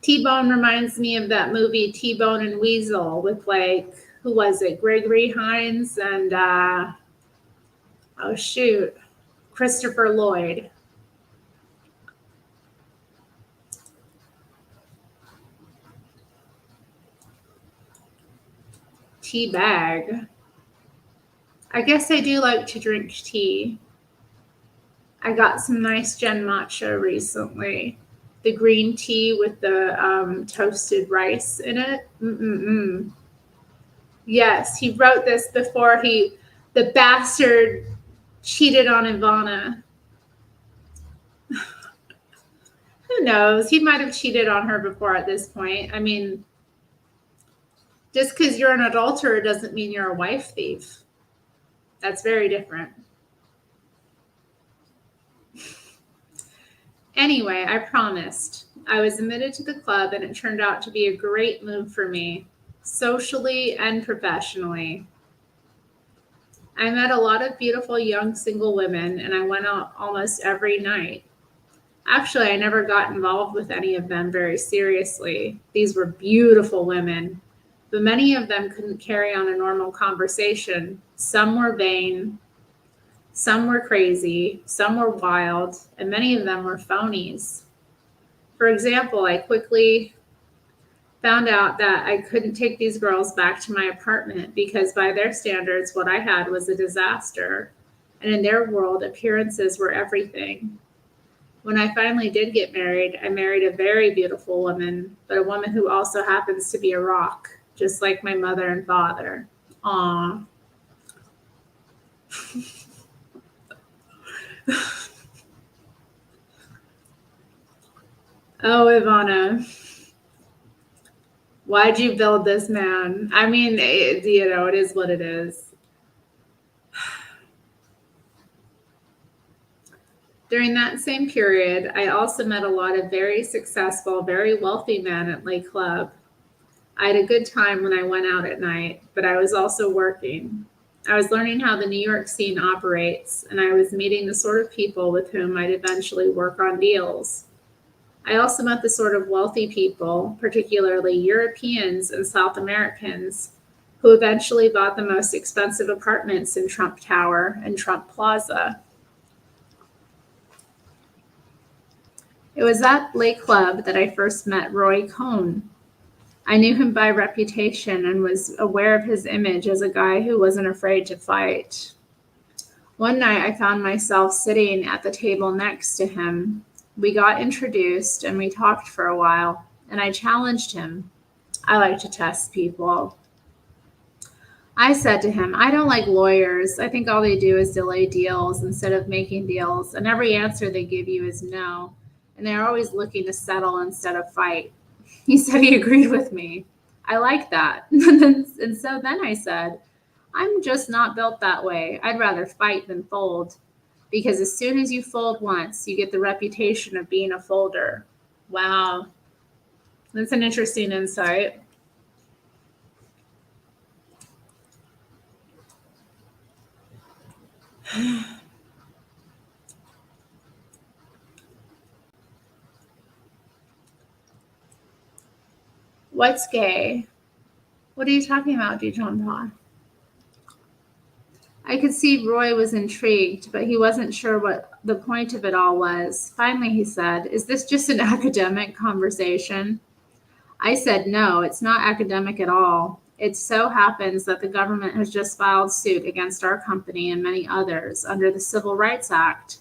T-Bone reminds me of that movie T-Bone and Weasel with, like, who was it? Gregory Hines and, Christopher Lloyd. Teabag. I guess I do like to drink tea. I got some nice Gen matcha recently. The green tea with the toasted rice in it. Yes, he wrote this before the bastard, cheated on Ivana. Who knows? He might have cheated on her before at this point. I mean, just because you're an adulterer doesn't mean you're a wife thief. That's very different. Anyway, I promised. I was admitted to the club, and it turned out to be a great move for me, socially and professionally. I met a lot of beautiful young single women, and I went out almost every night. Actually, I never got involved with any of them very seriously. These were beautiful women, but many of them couldn't carry on a normal conversation. Some were vain, some were crazy, some were wild, and many of them were phonies. For example, I quickly found out that I couldn't take these girls back to my apartment because by their standards, what I had was a disaster. And in their world, appearances were everything. When I finally did get married, I married a very beautiful woman, but a woman who also happens to be a rock, just like my mother and father. Aww. Oh, Ivana, why'd you build this man? I mean, it is what it is. During that same period, I also met a lot of very successful, very wealthy men at Lake Club. I had a good time when I went out at night, but I was also working. I was learning how the New York scene operates, and I was meeting the sort of people with whom I'd eventually work on deals. I also met the sort of wealthy people, particularly Europeans and South Americans, who eventually bought the most expensive apartments in Trump Tower and Trump Plaza. It was at Lake Club that I first met Roy Cohn. I knew him by reputation and was aware of his image as a guy who wasn't afraid to fight. One night I found myself sitting at the table next to him. We got introduced and we talked for a while, and I challenged him. I like to test people. I said to him, I don't like lawyers. I think all they do is delay deals instead of making deals, and every answer they give you is no, and they're always looking to settle instead of fight. He said he agreed with me. I like that. And so then I said, I'm just not built that way. I'd rather fight than fold, because as soon as you fold once, you get the reputation of being a folder. Wow. That's an interesting insight. What's gay? What are you talking about, Dijon? I could see Roy was intrigued, but he wasn't sure what the point of it all was. Finally, he said, Is this just an academic conversation? I said, No, it's not academic at all. It so happens that the government has just filed suit against our company and many others under the Civil Rights Act,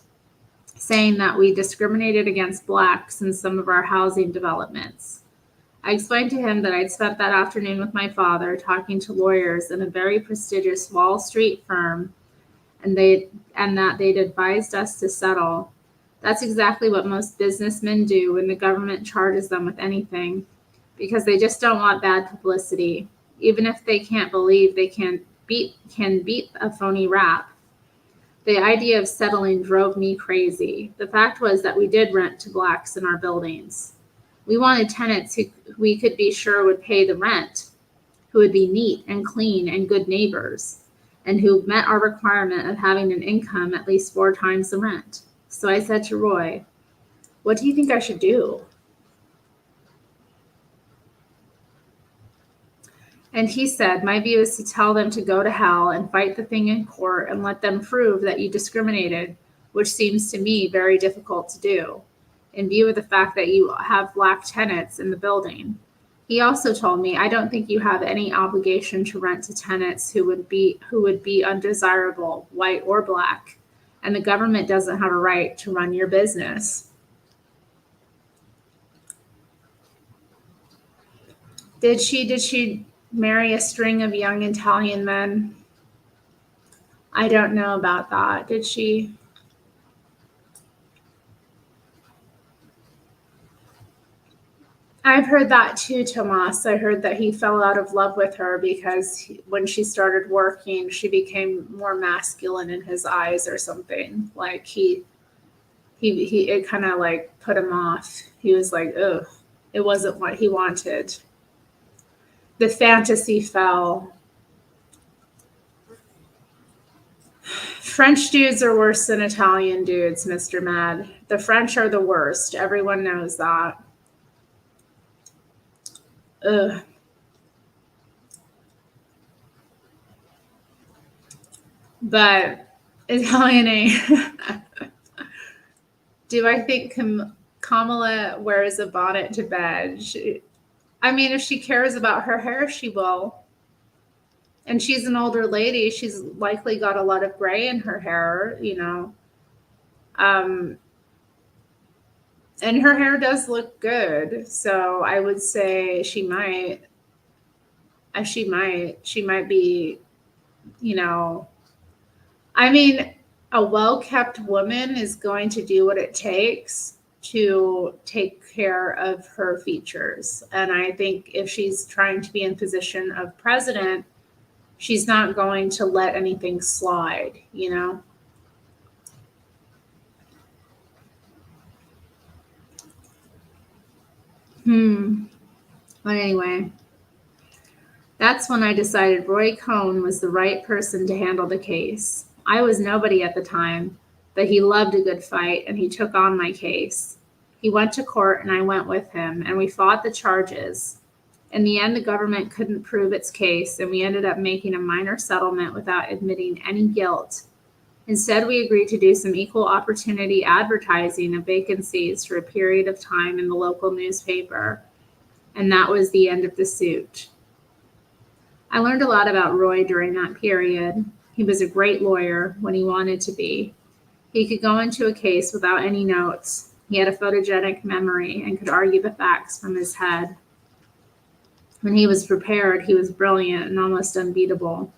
saying that we discriminated against blacks in some of our housing developments. I explained to him that I'd spent that afternoon with my father talking to lawyers in a very prestigious Wall Street firm, and that they'd advised us to settle. That's exactly what most businessmen do when the government charges them with anything, because they just don't want bad publicity, even if they can't believe they can beat a phony rap. The idea of settling drove me crazy. The fact was that we did rent to blacks in our buildings. We wanted tenants who we could be sure would pay the rent, who would be neat and clean and good neighbors, and who met our requirement of having an income at least 4 times the rent. So I said to Roy, What do you think I should do? And he said, My view is to tell them to go to hell and fight the thing in court and let them prove that you discriminated, which seems to me very difficult to do, in view of the fact that you have black tenants in the building. He also told me, I don't think you have any obligation to rent to tenants who would be undesirable, white or black, and the government doesn't have a right to run your business. Did she marry a string of young Italian men? I don't know about that. Did she? I've heard that too, Tomas. I heard that he fell out of love with her because when she started working, she became more masculine in his eyes or something. Like he it kind of like put him off. He was like, ugh, it wasn't what he wanted. The fantasy fell. French dudes are worse than Italian dudes, Mr. Mad. The French are the worst. Everyone knows that. Ugh. But Italian ain't. Do I think Kamala wears a bonnet to bed? I mean, if she cares about her hair, she will. And she's an older lady. She's likely got a lot of gray in her hair, you know. And her hair does look good. So I would say she might be, you know, I mean, a well-kept woman is going to do what it takes to take care of her features. And I think if she's trying to be in position of president, she's not going to let anything slide, you know? But anyway, that's when I decided Roy Cohn was the right person to handle the case. I was nobody at the time, but he loved a good fight and he took on my case. He went to court and I went with him and we fought the charges. In the end, the government couldn't prove its case and we ended up making a minor settlement without admitting any guilt. Instead, we agreed to do some equal opportunity advertising of vacancies for a period of time in the local newspaper, and that was the end of the suit. I learned a lot about Roy during that period. He was a great lawyer when he wanted to be. He could go into a case without any notes. He had a photogenic memory and could argue the facts from his head. When he was prepared, he was brilliant and almost unbeatable.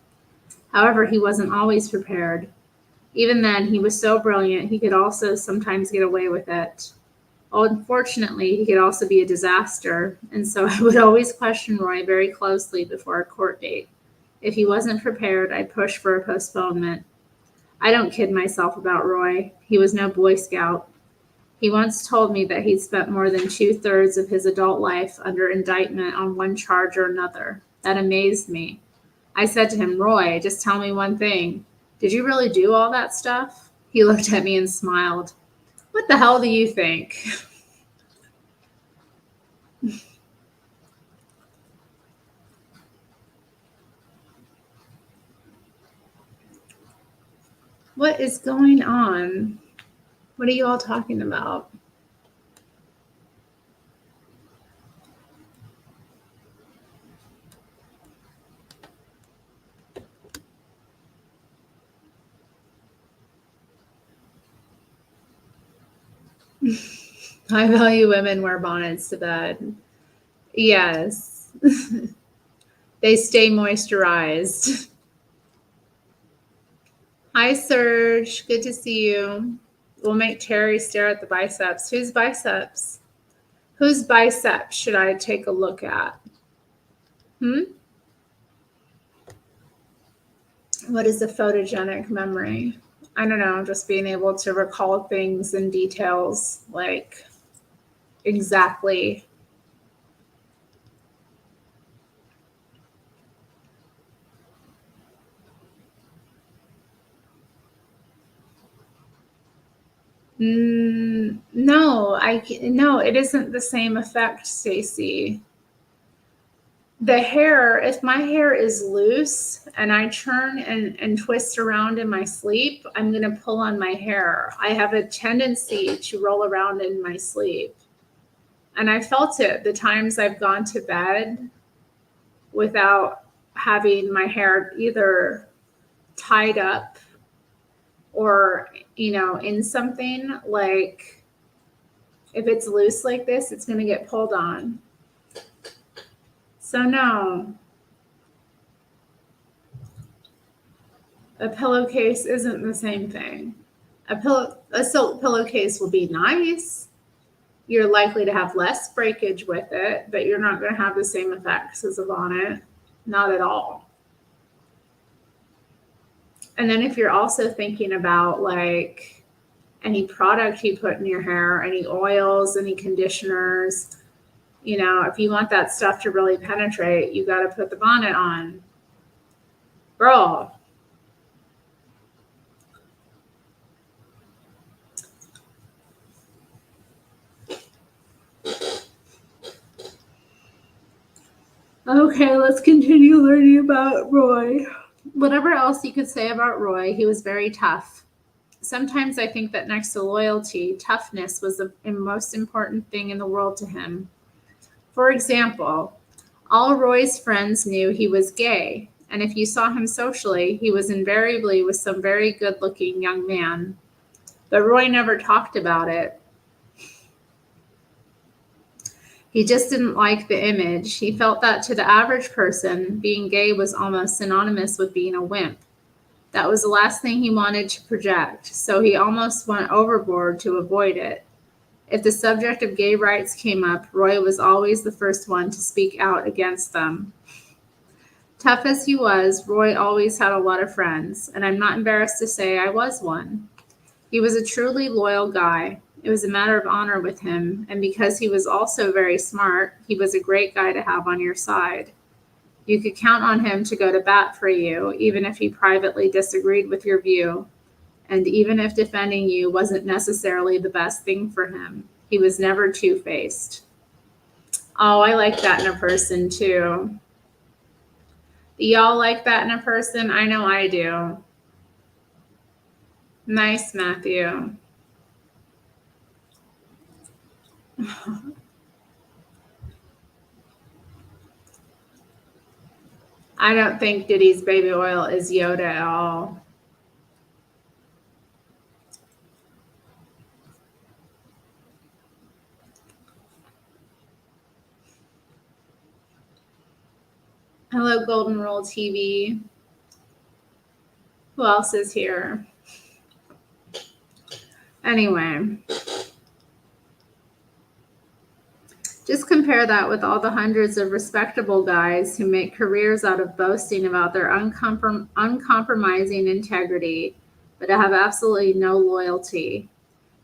However, he wasn't always prepared. Even then, he was so brilliant, he could also sometimes get away with it. Unfortunately, he could also be a disaster, and so I would always question Roy very closely before a court date. If he wasn't prepared, I'd push for a postponement. I don't kid myself about Roy. He was no Boy Scout. He once told me that he'd spent more than 2/3 of his adult life under indictment on one charge or another. That amazed me. I said to him, Roy, just tell me one thing. Did you really do all that stuff? He looked at me and smiled. What the hell do you think? What is going on? What are you all talking about? High value women wear bonnets to bed. Yes. They stay moisturized. Hi, Serge. Good to see you. We'll make Terry stare at the biceps. Whose biceps? Whose biceps should I take a look at? What is a photogenic memory? I don't know, just being able to recall things in details, like exactly. No, no, it isn't the same effect, Stacey. The hair, if my hair is loose and I turn and twist around in my sleep, I'm going to pull on my hair. I have a tendency to roll around in my sleep. And I felt it the times I've gone to bed without having my hair either tied up or, in something. Like if it's loose like this, it's going to get pulled on. So no, a pillowcase isn't the same thing. A silk pillowcase will be nice. You're likely to have less breakage with it, but you're not going to have the same effects as a bonnet. Not at all. And then if you're also thinking about like any product you put in your hair, any oils, any conditioners, if you want that stuff to really penetrate, you got to put the bonnet on. Girl. Okay, let's continue learning about Roy. Whatever else you could say about Roy, he was very tough. Sometimes I think that next to loyalty, toughness was the most important thing in the world to him. For example, all Roy's friends knew he was gay, and if you saw him socially, he was invariably with some very good-looking young man. But Roy never talked about it. He just didn't like the image. He felt that to the average person, being gay was almost synonymous with being a wimp. That was the last thing he wanted to project, so he almost went overboard to avoid it. If the subject of gay rights came up, Roy was always the first one to speak out against them. Tough as he was, Roy always had a lot of friends, and I'm not embarrassed to say I was one. He was a truly loyal guy. It was a matter of honor with him, and because he was also very smart, he was a great guy to have on your side. You could count on him to go to bat for you, even if he privately disagreed with your view, and even if defending you wasn't necessarily the best thing for him. He was never two-faced. Oh, I like that in a person too. Do y'all like that in a person? I know I do. Nice, Matthew. I don't think Diddy's baby oil is Yoda at all. Hello, Golden Rule TV. Who else is here? Anyway, just compare that with all the hundreds of respectable guys who make careers out of boasting about their uncompromising integrity, but have absolutely no loyalty.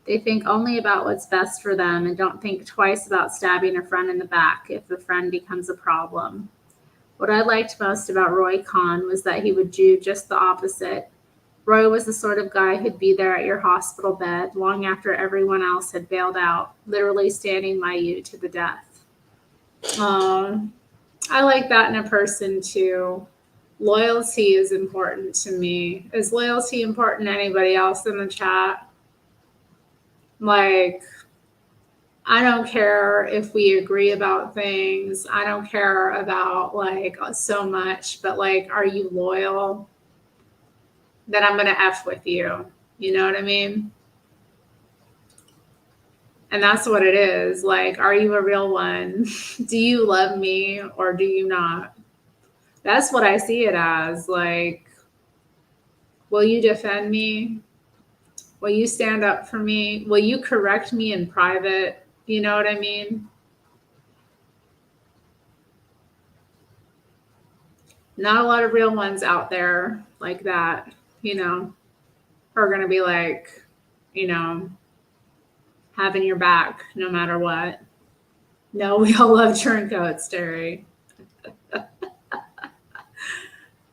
They think only about what's best for them and don't think twice about stabbing a friend in the back if the friend becomes a problem. What I liked most about Roy Khan was that he would do just the opposite. Roy was the sort of guy who'd be there at your hospital bed long after everyone else had bailed out, literally standing by you to the death. I like that in a person too. Loyalty is important to me. Is loyalty important to anybody else in the chat? Like, I don't care if we agree about things. I don't care about like so much, but like, are you loyal? Then I'm going to F with you. You know what I mean? And that's what it is. Like, are you a real one? Do you love me or do you not? That's what I see it as. Like, will you defend me? Will you stand up for me? Will you correct me in private? You know what I mean? Not a lot of real ones out there like that, you know, are going to be like, you know, having your back no matter what. No, we all love turncoats, Terry.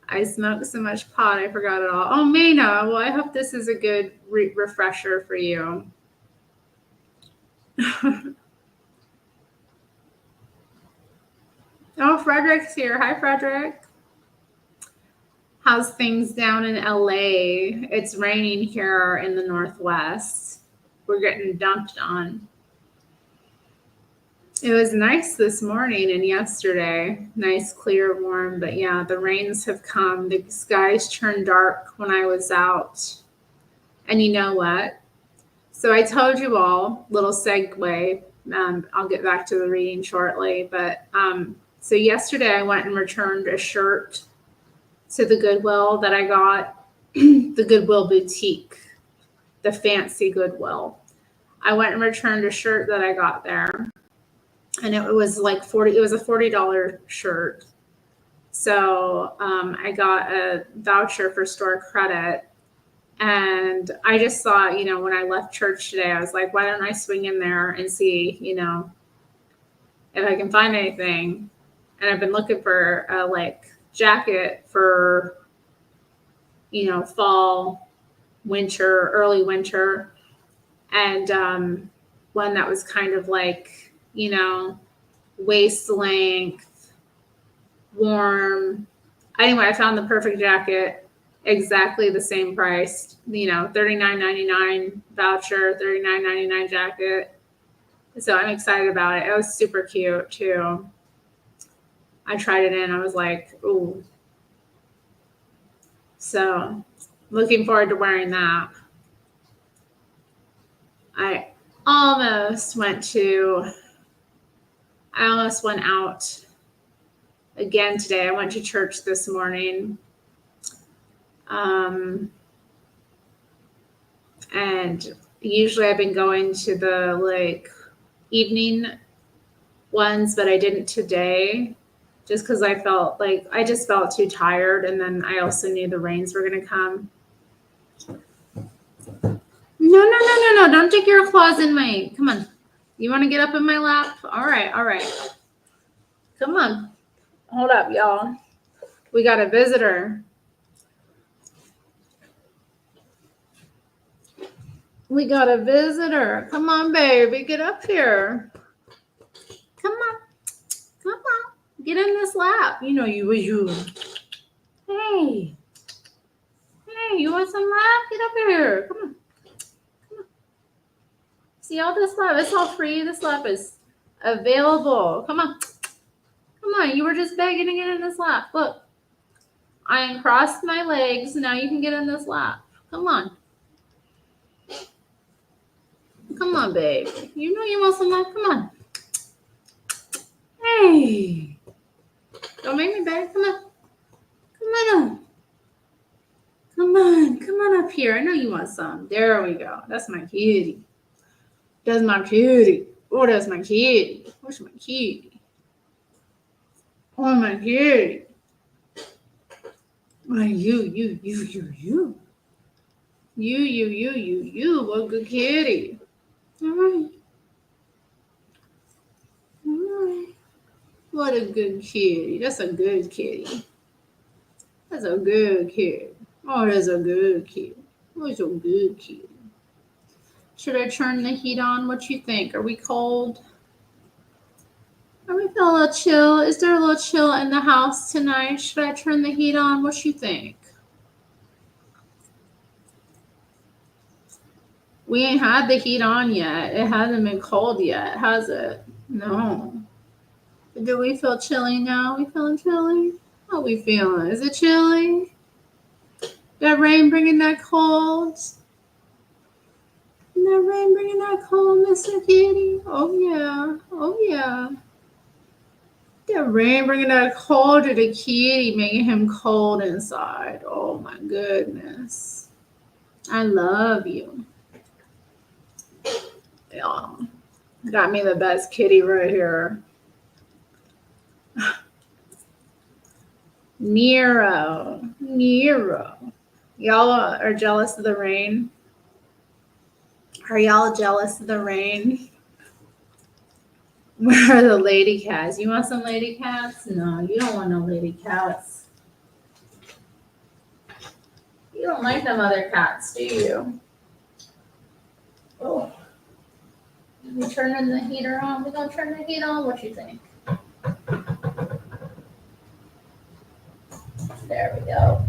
I smoked so much pot, I forgot it all. Oh, Mayna, well, I hope this is a good refresher for you. Oh, Frederick's here. Hi, Frederick. How's things down in LA? It's raining here in the Northwest. We're getting dumped on. It was nice this morning and yesterday. Nice, clear, warm. But yeah, the rains have come. The skies turned dark when I was out. And you know what? So I told you all, little segue. I'll get back to the reading shortly. But so yesterday I went and returned a shirt to the Goodwill that I got, the Goodwill boutique, the fancy Goodwill. I went and returned a shirt that I got there. And it was like it was a $40 shirt. So I got a voucher for store credit. And I just thought, you know, when I left church today, I was like, why don't I swing in there and see, you know, if I can find anything. And I've been looking for a like jacket for, you know, fall, winter, early winter. And one that was kind of like, you know, waist length, warm. Anyway, I found the perfect jacket, exactly the same price, you know, $39.99 voucher, $39.99 jacket. So I'm excited about it. It was super cute too. I tried it in. I was like, ooh. So looking forward to wearing that. I almost went out again today. I went to church this morning. And usually I've been going to the like evening ones, but I didn't today just because I just felt too tired. And then I also knew the rains were going to come. No, No. Don't stick your claws in my. Come on. You want to get up in my lap? All right. Come on. Hold up, y'all. We got a visitor. We got a visitor. Come on, baby. Get up here. Come on. Get in this lap. You know you. Hey, you want some lap? Get up here. Come on. See all this lap? It's all free. This lap is available. Come on. You were just begging to get in this lap. Look, I uncrossed my legs. Now you can get in this lap. Come on. Come on, babe. You know you want some lap. Come on. Hey. Don't make me beg. Come on. Come on up here. I know you want some. There we go. That's my kitty. Oh, that's my kitty. Where's my kitty? Oh, my kitty. Oh, you. You. What good kitty. All right. What a good kitty. That's a good kitty. That's a good kid. Oh, that's a good kid. What's a good kid? Should I turn the heat on? What you think? Are we cold? Are we feeling a little chill? Is there a little chill in the house tonight? Should I turn the heat on? What you think? We ain't had the heat on yet. It hasn't been cold yet, has it? No. Do we feel chilly now? We feeling chilly? How we feeling? Is it chilly? That rain bringing that cold? That rain bringing that cold, Mr. Kitty? Oh yeah. That rain bringing that cold to the kitty, making him cold inside. Oh my goodness. I love you. Yeah. Got me the best kitty right here. Nero. Y'all are jealous of the rain? Are y'all jealous of the rain? Where are the lady cats? You want some lady cats? No, you don't want no lady cats. You don't like them other cats, do you? Oh. We turning the heater on? We gonna turn the heat on? What you think? There we go.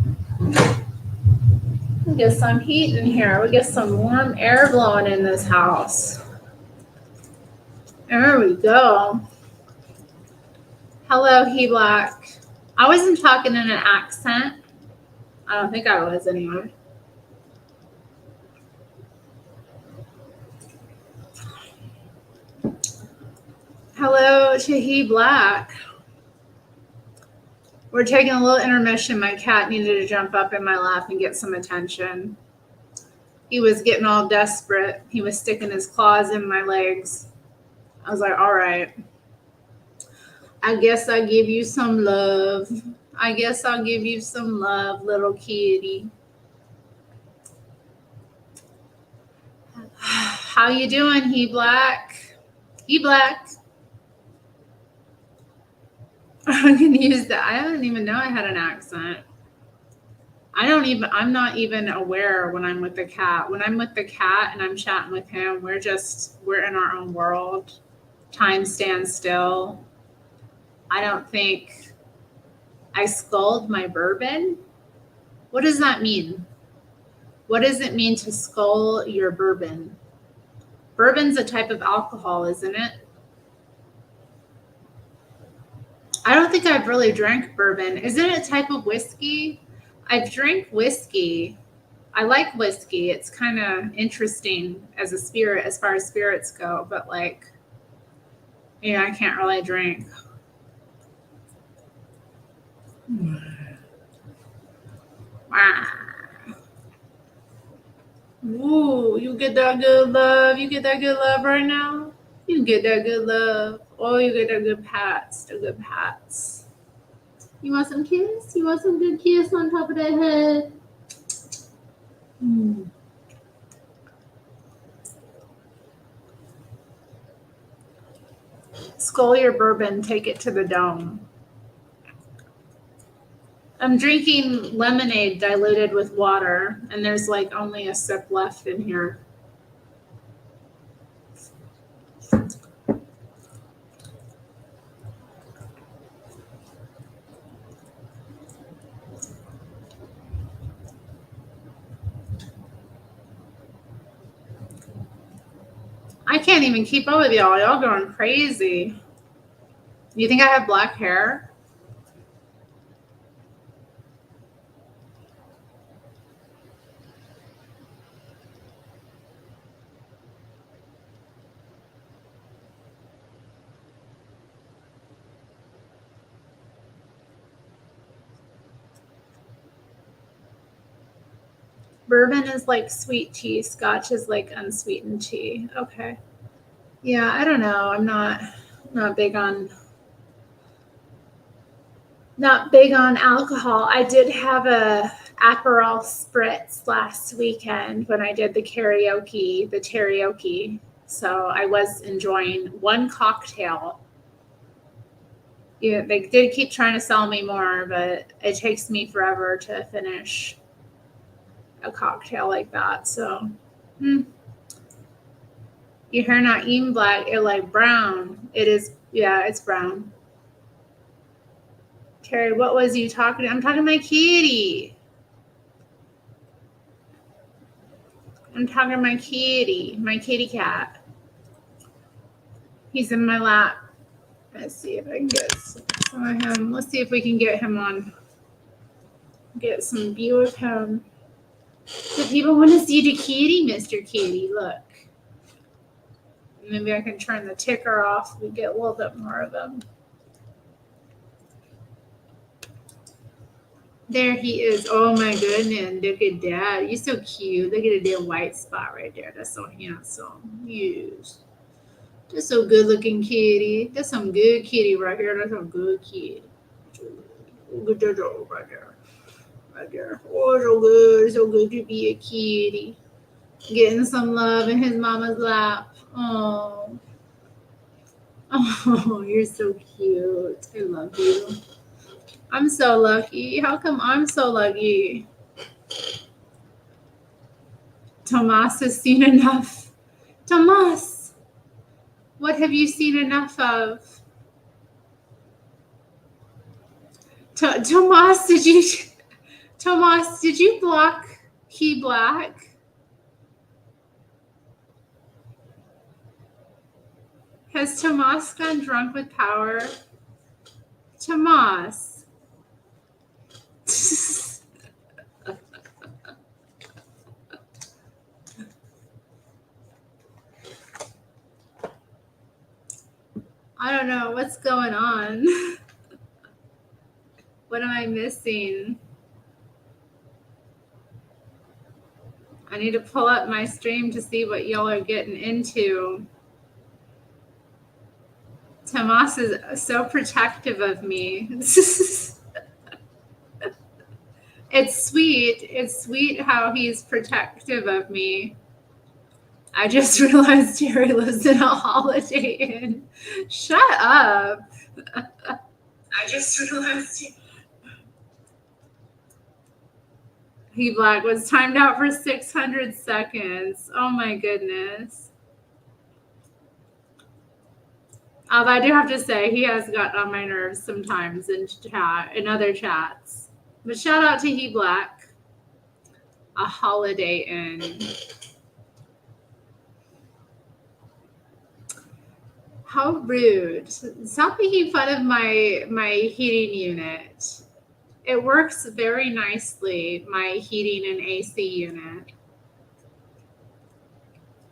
We get some heat in here. We get some warm air blowing in this house. There we go. Hello, He Black. I wasn't talking in an accent. I don't think I was anyway. Hello to He Black. We're taking a little intermission. My cat needed to jump up in my lap and get some attention. He was getting all desperate. He was sticking his claws in my legs. I was like, all right. I guess I'll give you some love. Little kitty. How you doing, He Black? He Black. I can use that. I didn't even know I had an accent. I'm not even aware when I'm with the cat. When I'm with the cat and I'm chatting with him, we're in our own world. Time stands still. I don't think I sculled my bourbon. What does that mean? What does it mean to scull your bourbon? Bourbon's a type of alcohol, isn't it? I don't think I've really drank bourbon. Is it a type of whiskey? I've drank whiskey. I like whiskey. It's kind of interesting as a spirit, as far as spirits go. But I can't really drink. Ooh, you get that good love. You get that good love right now. You get that good love. Oh, you get that good pats. The good pats. You want some kiss? You want some good kiss on top of that head? Skull your bourbon, take it to the dome. I'm drinking lemonade diluted with water, and there's like only a sip left in here. I can't even keep up with y'all. Y'all going crazy. You think I have black hair? Bourbon is like sweet tea. Scotch is like unsweetened tea. Okay. Yeah, I don't know. I'm not big on alcohol. I did have a Aperol spritz last weekend when I did the karaoke. So I was enjoying one cocktail. Yeah, they did keep trying to sell me more, but it takes me forever to finish a cocktail like that. So, your hair not even black, it like brown. It is, yeah, it's brown. Terry, what was you talking to? I'm talking to my kitty. I'm talking to my kitty cat. He's in my lap. Let's see if I can get some of him. Let's see if we can get him on. Get some view of him. Do people want to see the kitty, Mr. Kitty? Look. Maybe I can turn the ticker off. We get a little bit more of him. There he is. Oh my goodness. Look at that. You're so cute. Look at that white spot right there. That's so handsome. Yes. That's so good looking kitty. That's some good kitty right here. That's some good kitty. Look at that dog right there. Right there. Oh, so good. So good to be a kitty. Getting some love in his mama's lap. Oh. Oh, you're so cute. I love you. I'm so lucky. How come I'm so lucky? Tomas has seen enough. Tomas, what have you seen enough of? Tomas, did you block Key Black? Has Tomas gone drunk with power? Tomas. I don't know what's going on. What am I missing? I need to pull up my stream to see what y'all are getting into. Tomas is so protective of me. It's sweet. It's sweet how he's protective of me. I just realized Terry lives in a Holiday Inn. Shut up. I just realized he Black was timed out for 600 seconds. Oh my goodness. Although I do have to say, he has gotten on my nerves sometimes in other chats. But shout out to He Black, a Holiday Inn. How rude. Stop making fun of my heating unit. It works very nicely, my heating and AC unit.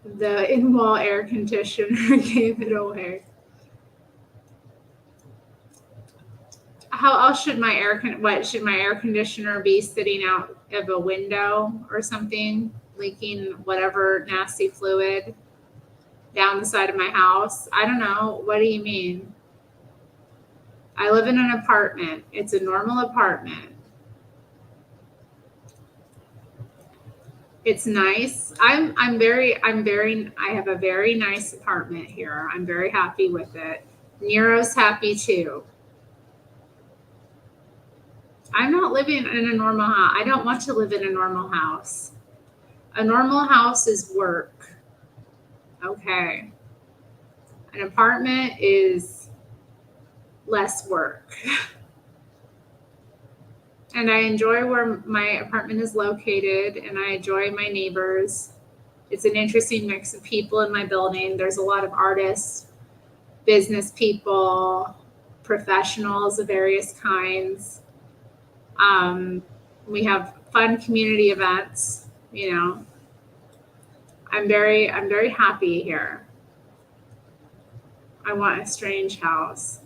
The in-wall air conditioner gave it away. How else should my air conditioner be sitting out of a window or something, leaking whatever nasty fluid down the side of my house? I don't know. What do you mean? I live in an apartment. It's a normal apartment. It's nice. I have a very nice apartment here. I'm very happy with it. Nero's happy too. I'm not living in a normal house. I don't want to live in a normal house. A normal house is work. Okay. An apartment is less work. And I enjoy where my apartment is located, and I enjoy my neighbors. It's an interesting mix of people in my building. There's a lot of artists, business people, professionals of various kinds. Um, we have fun community events. You know, I'm very happy here. I want a strange house.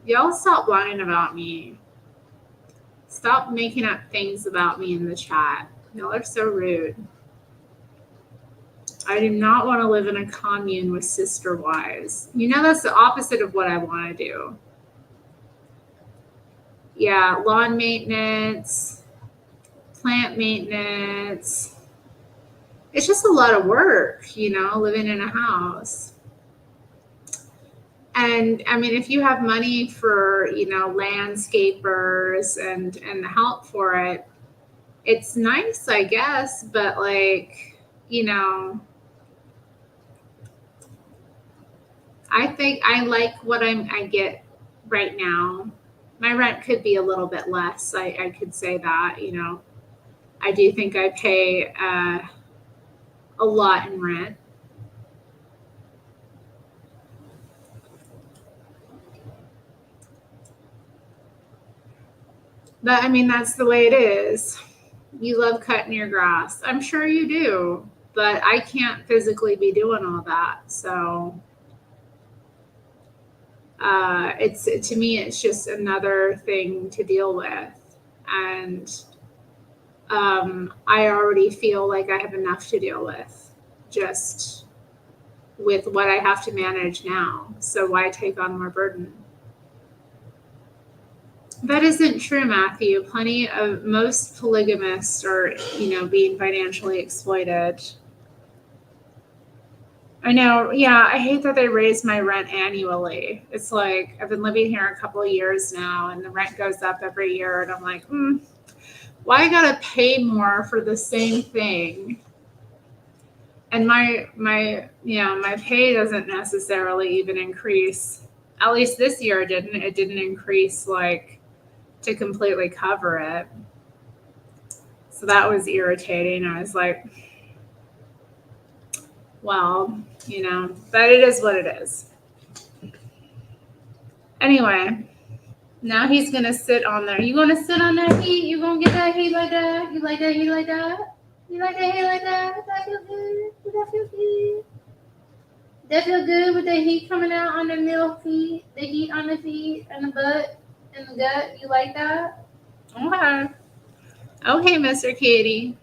Y'all stop lying about me. Stop making up things about me in the chat. Y'all are so rude. I do not want to live in a commune with sister wives. You know, that's the opposite of what I want to do. Yeah, lawn maintenance, plant maintenance. It's just a lot of work, you know, living in a house. And I mean, if you have money for, you know, landscapers and the help for it, it's nice, I guess, but like, you know, I think I like what I get right now. My rent could be a little bit less. I could say that, you know. I do think I pay a lot in rent. But I mean, that's the way it is. You love cutting your grass. I'm sure you do, but I can't physically be doing all that. So it's to me, it's just another thing to deal with. And I already feel like I have enough to deal with just with what I have to manage now. So why take on more burden? That isn't true, Matthew. Plenty of most polygamists are, you know, being financially exploited. I know. Yeah, I hate that they raise my rent annually. It's like I've been living here a couple of years now, and the rent goes up every year, and I'm like, why I gotta pay more for the same thing? And my pay doesn't necessarily even increase. At least this year it didn't. It didn't increase like to completely cover it. So that was irritating. I was like, well, you know, but it is what it is. Anyway, now he's gonna sit on there. You gonna sit on that heat? You gonna get that heat like that? You like that heat like that? You like that heat like that? Does that feel good? Does that feel good? That feel good with the heat coming out on the middle feet, the heat on the feet and the butt and the gut. You like that? Okay. Okay, Mr. Kitty.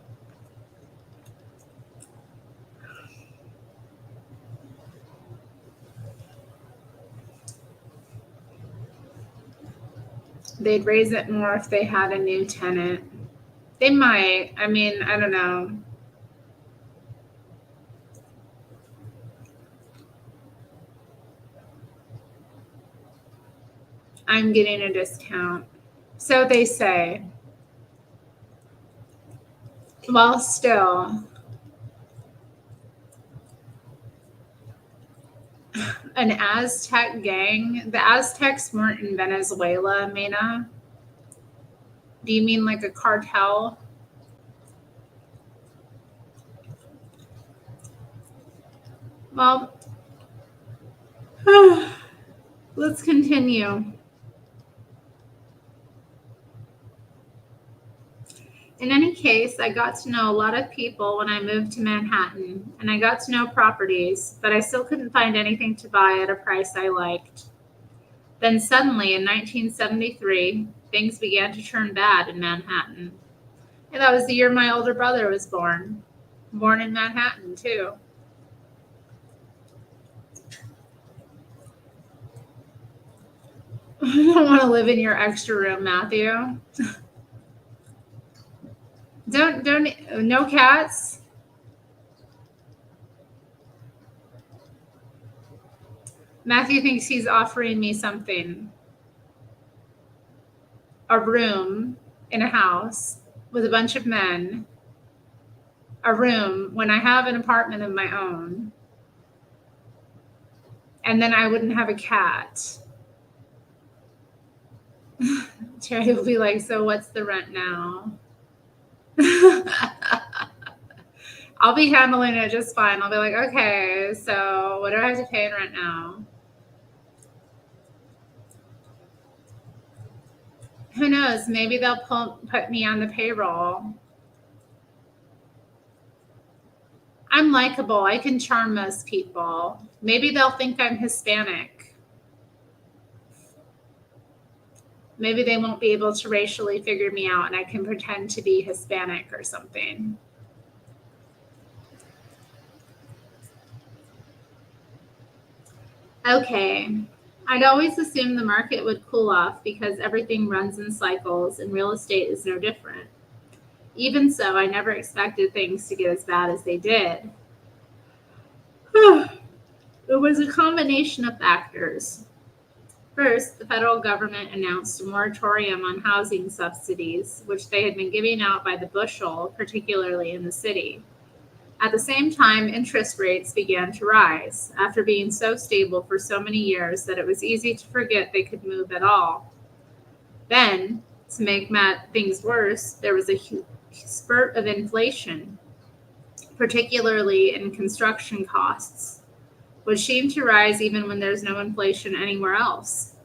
They'd raise it more if they had a new tenant. They might. I mean, I don't know. I'm getting a discount. So they say. Well, still, an Aztec gang. The Aztecs weren't in Venezuela, Mena. Do you mean like a cartel? Well, let's continue. In any case, I got to know a lot of people when I moved to Manhattan, and I got to know properties, but I still couldn't find anything to buy at a price I liked. Then suddenly, in 1973, things began to turn bad in Manhattan. And that was the year my older brother was born. Born in Manhattan, too. I don't want to live in your extra room, Matthew. Don't, no cats. Matthew thinks he's offering me something. A room in a house with a bunch of men. A room when I have an apartment of my own. And then I wouldn't have a cat. Terry will be like, so what's the rent now? I'll be handling it just fine. I'll be like, okay, so what do I have to pay in rent now? Who knows? Maybe they'll put me on the payroll. I'm likable. I can charm most people. Maybe they'll think I'm Hispanic. Maybe they won't be able to racially figure me out and I can pretend to be Hispanic or something. Okay. I'd always assumed the market would cool off because everything runs in cycles and real estate is no different. Even so, I never expected things to get as bad as they did. It was a combination of factors. First, the federal government announced a moratorium on housing subsidies, which they had been giving out by the bushel, particularly in the city. At the same time, interest rates began to rise, after being so stable for so many years that it was easy to forget they could move at all. Then, to make things worse, there was a spurt of inflation, particularly in construction costs, which seemed to rise even when there's no inflation anywhere else.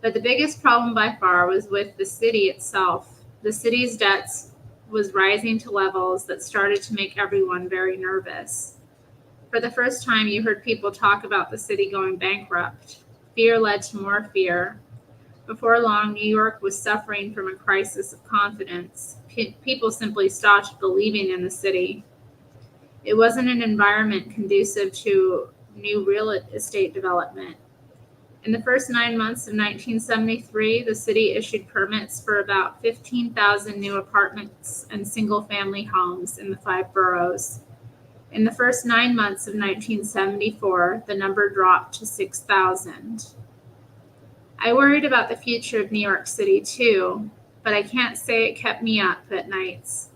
But the biggest problem by far was with the city itself. The city's debts was rising to levels that started to make everyone very nervous. For the first time, you heard people talk about the city going bankrupt. Fear led to more fear. Before long, New York was suffering from a crisis of confidence. People simply stopped believing in the city. It wasn't an environment conducive to new real estate development. In the first 9 months of 1973, the city issued permits for about 15,000 new apartments and single-family homes in the 5 boroughs. In the first 9 months of 1974, the number dropped to 6,000. I worried about the future of New York City too, but I can't say it kept me up at nights.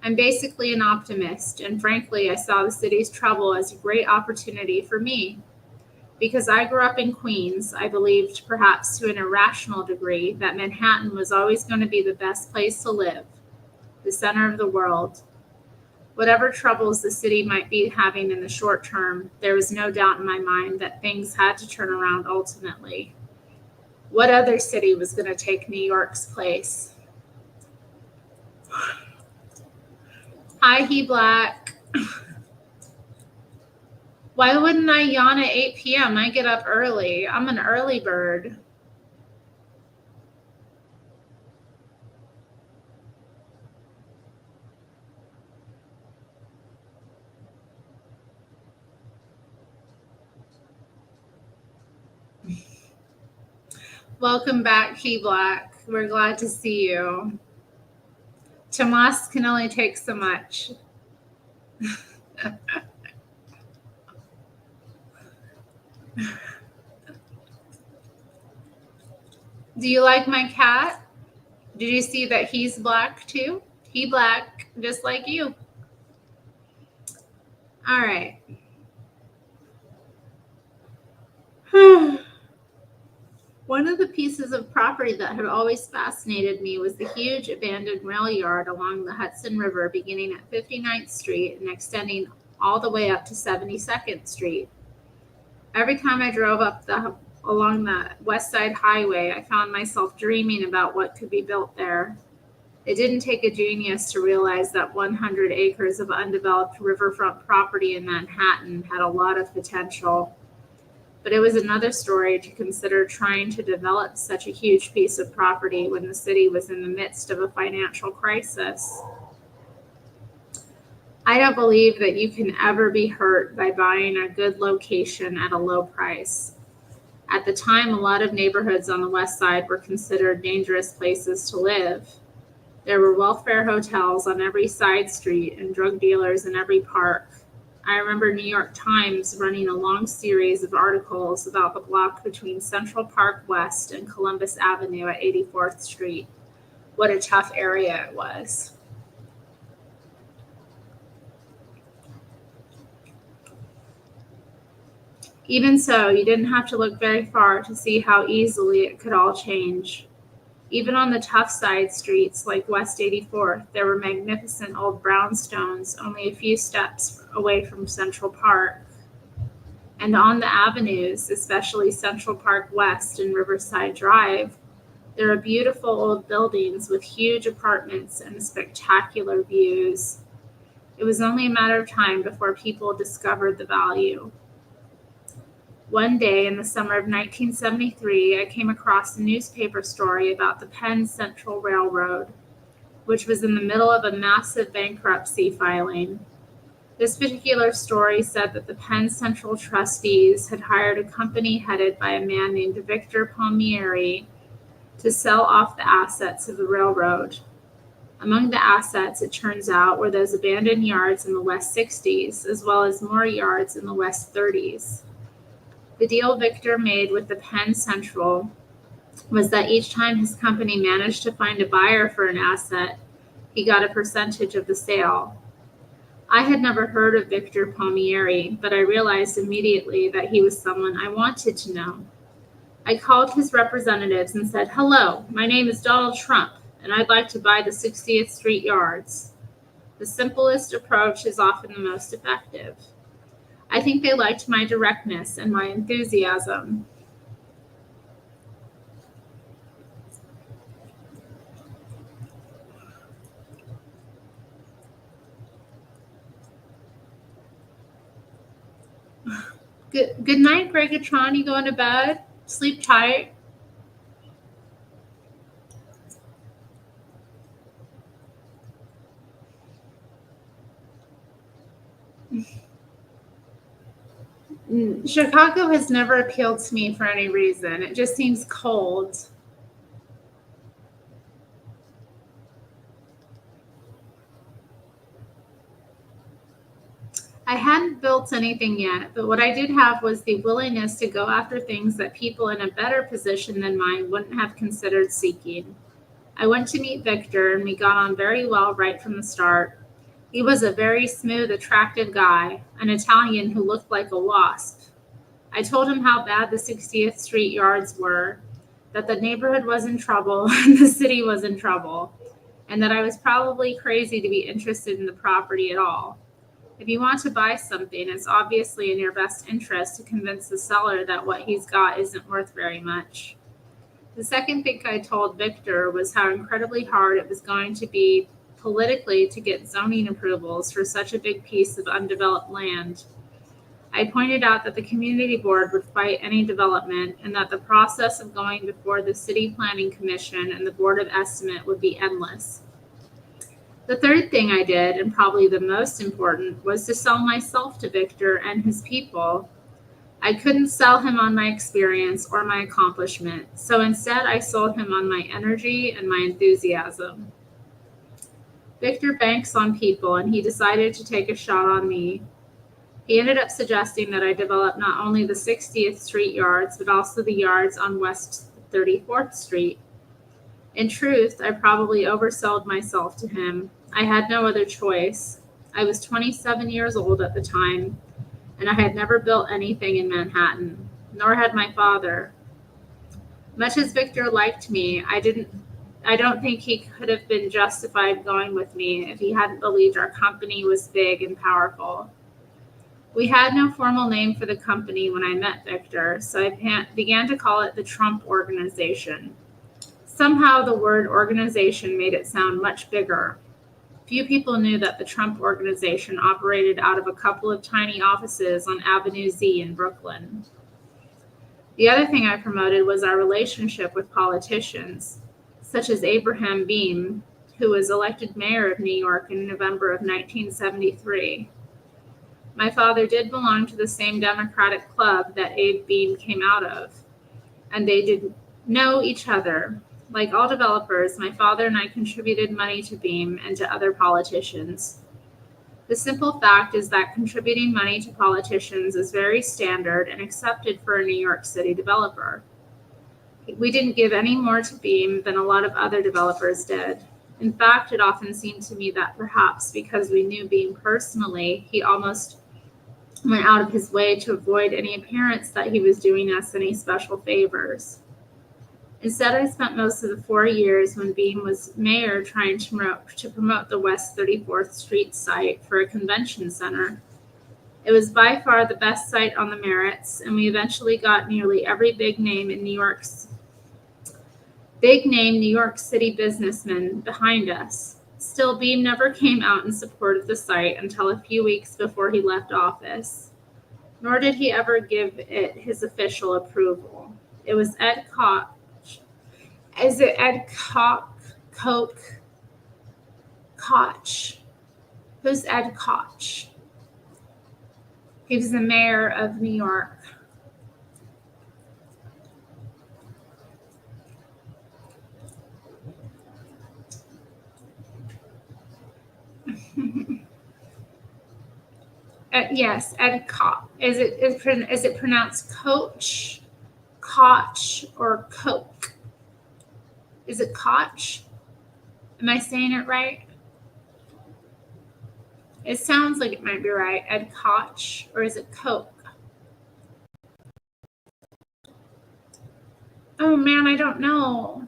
I'm basically an optimist, and frankly, I saw the city's trouble as a great opportunity for me. Because I grew up in Queens, I believed, perhaps to an irrational degree, that Manhattan was always going to be the best place to live, the center of the world. Whatever troubles the city might be having in the short term, there was no doubt in my mind that things had to turn around ultimately. What other city was going to take New York's place? Hi, He Black. Why wouldn't I yawn at 8 p.m.? I get up early. I'm an early bird. Welcome back, He Black. We're glad to see you. Tomas can only take so much. Do you like my cat? Did you see that he's black too? He black, just like you. All right. One of the pieces of property that had always fascinated me was the huge abandoned rail yard along the Hudson River, beginning at 59th Street and extending all the way up to 72nd Street. Every time I drove along the West Side Highway, I found myself dreaming about what could be built there. It didn't take a genius to realize that 100 acres of undeveloped riverfront property in Manhattan had a lot of potential. But it was another story to consider trying to develop such a huge piece of property when the city was in the midst of a financial crisis. I don't believe that you can ever be hurt by buying a good location at a low price. At the time, a lot of neighborhoods on the west side were considered dangerous places to live. There were welfare hotels on every side street and drug dealers in every park. I remember New York Times running a long series of articles about the block between Central Park West and Columbus Avenue at 84th Street. What a tough area it was. Even so, you didn't have to look very far to see how easily it could all change. Even on the tough side streets like West 84th, there were magnificent old brownstones only a few steps away from Central Park. And on the avenues, especially Central Park West and Riverside Drive, there are beautiful old buildings with huge apartments and spectacular views. It was only a matter of time before people discovered the value. One day in the summer of 1973, I came across a newspaper story about the Penn Central Railroad, which was in the middle of a massive bankruptcy filing. This particular story said that the Penn Central trustees had hired a company headed by a man named Victor Palmieri to sell off the assets of the railroad. Among the assets, it turns out, were those abandoned yards in the West 60s, as well as more yards in the West 30s. The deal Victor made with the Penn Central was that each time his company managed to find a buyer for an asset, he got a percentage of the sale. I had never heard of Victor Palmieri, but I realized immediately that he was someone I wanted to know. I called his representatives and said, "Hello, my name is Donald Trump, and I'd like to buy the 60th Street yards." The simplest approach is often the most effective. I think they liked my directness and my enthusiasm. Good night, Gregatron. You going to bed? Sleep tight. Chicago has never appealed to me for any reason. It just seems cold. I hadn't built anything yet, but what I did have was the willingness to go after things that people in a better position than mine wouldn't have considered seeking. I went to meet Victor, and we got on very well right from the start. He was a very smooth, attractive guy, an Italian who looked like a wasp. I told him how bad the 60th Street yards were, that the neighborhood was in trouble and the city was in trouble, and that I was probably crazy to be interested in the property at all. If you want to buy something, it's obviously in your best interest to convince the seller that what he's got isn't worth very much. The second thing I told Victor was how incredibly hard it was going to be politically to get zoning approvals for such a big piece of undeveloped land. I pointed out that the community board would fight any development and that the process of going before the city planning commission and the board of estimate would be endless. The third thing I did, and probably the most important, was to sell myself to Victor and his people. I couldn't sell him on my experience or my accomplishment, so instead I sold him on my energy and my enthusiasm. Victor banks on people, and he decided to take a shot on me. He ended up suggesting that I develop not only the 60th Street yards, but also the yards on West 34th Street. In truth, I probably oversold myself to him. I had no other choice. I was 27 years old at the time, and I had never built anything in Manhattan, nor had my father. Much as Victor liked me, I don't think he could have been justified going with me if he hadn't believed our company was big and powerful. We had no formal name for the company when I met Victor, so I began to call it the Trump Organization. Somehow the word organization made it sound much bigger. Few people knew that the Trump Organization operated out of a couple of tiny offices on Avenue Z in Brooklyn. The other thing I promoted was our relationship with politicians, such as Abraham Beame, who was elected mayor of New York in November of 1973. My father did belong to the same Democratic club that Abe Beame came out of. and they did know each other. Like all developers, my father and I contributed money to Beam and to other politicians. The simple fact is that contributing money to politicians is very standard and accepted for a New York City developer. We didn't give any more to Beam than a lot of other developers did. In fact, it often seemed to me that perhaps because we knew Beam personally, he almost went out of his way to avoid any appearance that he was doing us any special favors. Instead, I spent most of the 4 years when Beam was mayor trying to promote the West 34th Street site for a convention center. It was by far the best site on the merits, and we eventually got nearly every big name New York City businessman behind us. Still, Beam never came out in support of the site until a few weeks before he left office, nor did he ever give it his official approval. It was Ed Koch. Is it Ed Koch? Koch. Who's Ed Koch? He was the mayor of New York. Yes, Ed Koch. Is it pronounced Coach, Koch, or Coke? Is it Koch? Am I saying it right? It sounds like it might be right. Ed Koch, or is it Coke? Oh man, I don't know.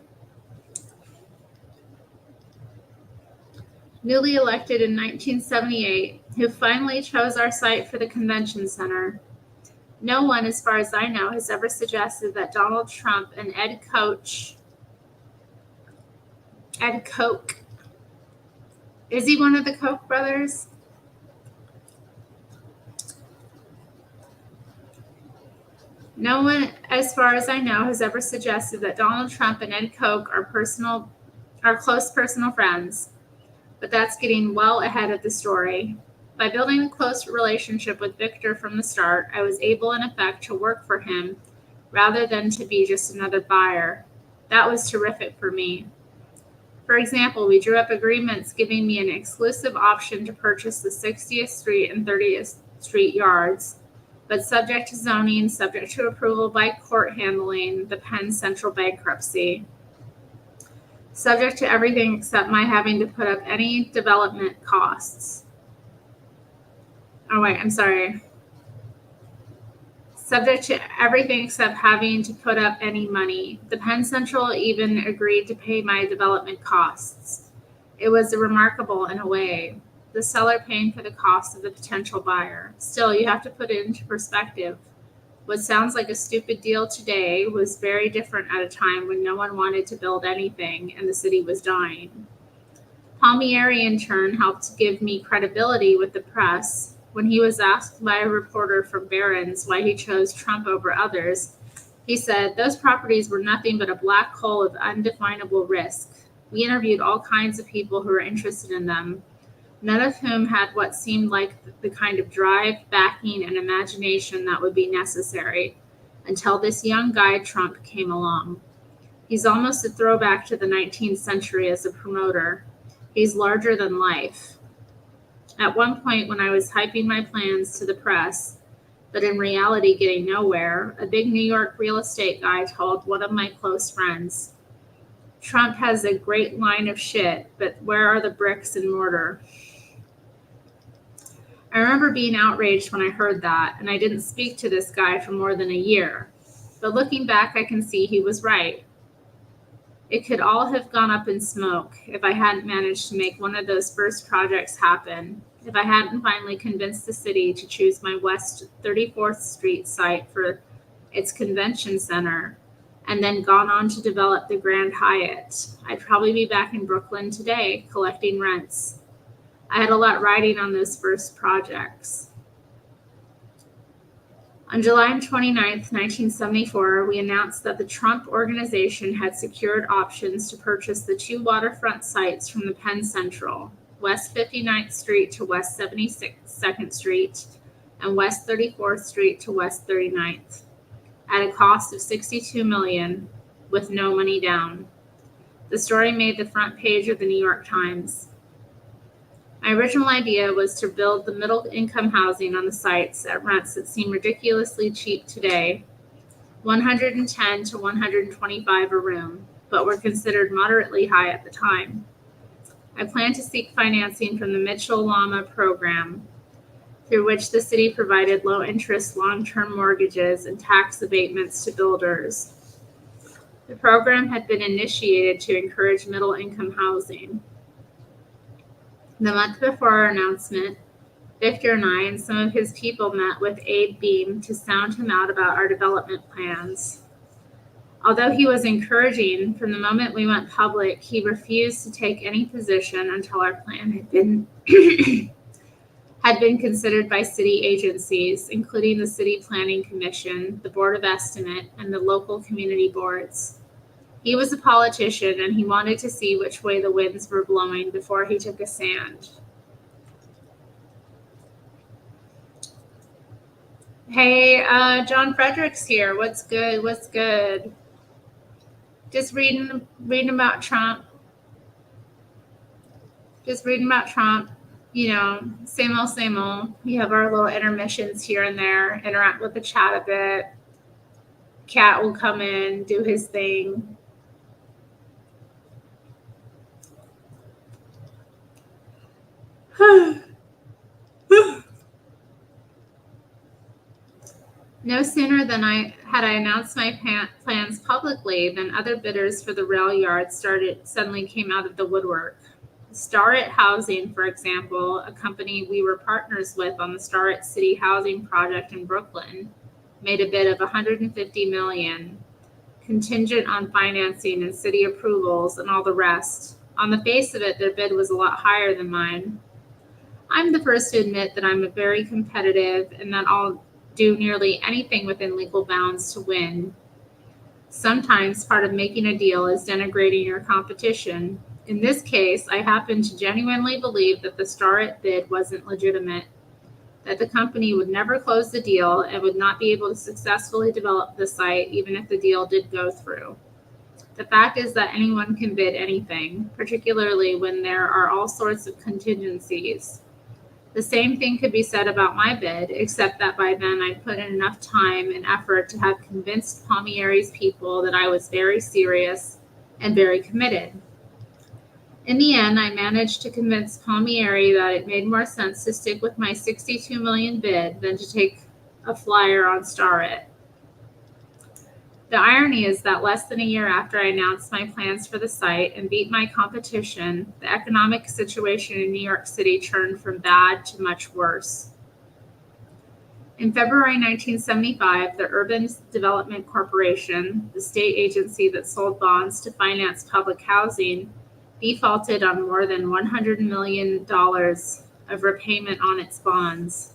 Newly elected in 1978, who finally chose our site for the convention center. No one, as far as I know, has ever suggested that Donald Trump and Ed Koch, is he one of the Koch brothers? No one, as far as I know, has ever suggested that Donald Trump and Ed Koch are close personal friends. But that's getting well ahead of the story. By building a close relationship with Victor from the start, I was able, in effect, to work for him rather than to be just another buyer. That was terrific for me. For example, we drew up agreements giving me an exclusive option to purchase the 60th Street and 30th Street yards, but subject to zoning, subject to approval by court handling the Penn Central bankruptcy. Subject to everything except my having to put up any development costs. Oh, wait, I'm sorry. Subject to everything except having to put up any money. The Penn Central even agreed to pay my development costs. It was remarkable in a way, the seller paying for the cost of the potential buyer. Still, you have to put it into perspective. What sounds like a stupid deal today was very different at a time when no one wanted to build anything and the city was dying. Palmieri, in turn, helped give me credibility with the press. When he was asked by a reporter from Barron's why he chose Trump over others, he said, "Those properties were nothing but a black hole of undefinable risk. We interviewed all kinds of people who were interested in them, none of whom had what seemed like the kind of drive, backing, and imagination that would be necessary, until this young guy Trump came along. He's almost a throwback to the 19th century as a promoter. He's larger than life. At one point, when I was hyping my plans to the press, but in reality getting nowhere, a big New York real estate guy told one of my close friends, 'Trump has a great line of shit, but where are the bricks and mortar?' I remember being outraged when I heard that, and I didn't speak to this guy for more than a year. But looking back, I can see he was right. It could all have gone up in smoke if I hadn't managed to make one of those first projects happen, if I hadn't finally convinced the city to choose my West 34th Street site for its convention center, and then gone on to develop the Grand Hyatt. I'd probably be back in Brooklyn today collecting rents. I had a lot riding on those first projects. On July 29, 1974, we announced that the Trump Organization had secured options to purchase the two waterfront sites from the Penn Central, West 59th Street to West 72nd Street, and West 34th Street to West 39th. at a cost of $62 million with no money down. The story made the front page of the New York Times. My original idea was to build the middle-income housing on the sites at rents that seem ridiculously cheap today, $110 to $125 a room, but were considered moderately high at the time. I plan to seek financing from the Mitchell-Lama program, through which the city provided low-interest long-term mortgages and tax abatements to builders. The program had been initiated to encourage middle-income housing. The month before our announcement, Victor and I and some of his people met with Abe Beam to sound him out about our development plans. Although he was encouraging, from the moment we went public, he refused to take any position until our plan had been had been considered by city agencies, including the City Planning Commission, the Board of Estimate, and the local community boards. He was a politician, and he wanted to see which way the winds were blowing before he took a stand. Hey, John Frederick's here. What's good? What's good? Just reading about Trump. Just reading about Trump. You know, same old, same old. We have our little intermissions here and there, interact with the chat a bit. Cat will come in, do his thing. No sooner than I announced my plans publicly than other bidders for the rail yard suddenly came out of the woodwork. Starrett Housing, for example, a company we were partners with on the Starrett City Housing Project in Brooklyn, made a bid of $150 million, contingent on financing and city approvals and all the rest. On the face of it, their bid was a lot higher than mine. I'm the first to admit that I'm very competitive and that I'll do nearly anything within legal bounds to win. Sometimes part of making a deal is denigrating your competition. In this case, I happen to genuinely believe that the Starrett bid wasn't legitimate, that the company would never close the deal and would not be able to successfully develop the site even if the deal did go through. The fact is that anyone can bid anything, particularly when there are all sorts of contingencies. The same thing could be said about my bid, except that by then I'd put in enough time and effort to have convinced Palmieri's people that I was very serious and very committed. In the end, I managed to convince Palmieri that it made more sense to stick with my $62 million bid than to take a flyer on Starrett. The irony is that less than a year after I announced my plans for the site and beat my competition, the economic situation in New York City turned from bad to much worse. In February 1975, the Urban Development Corporation, the state agency that sold bonds to finance public housing, defaulted on more than $100 million of repayment on its bonds.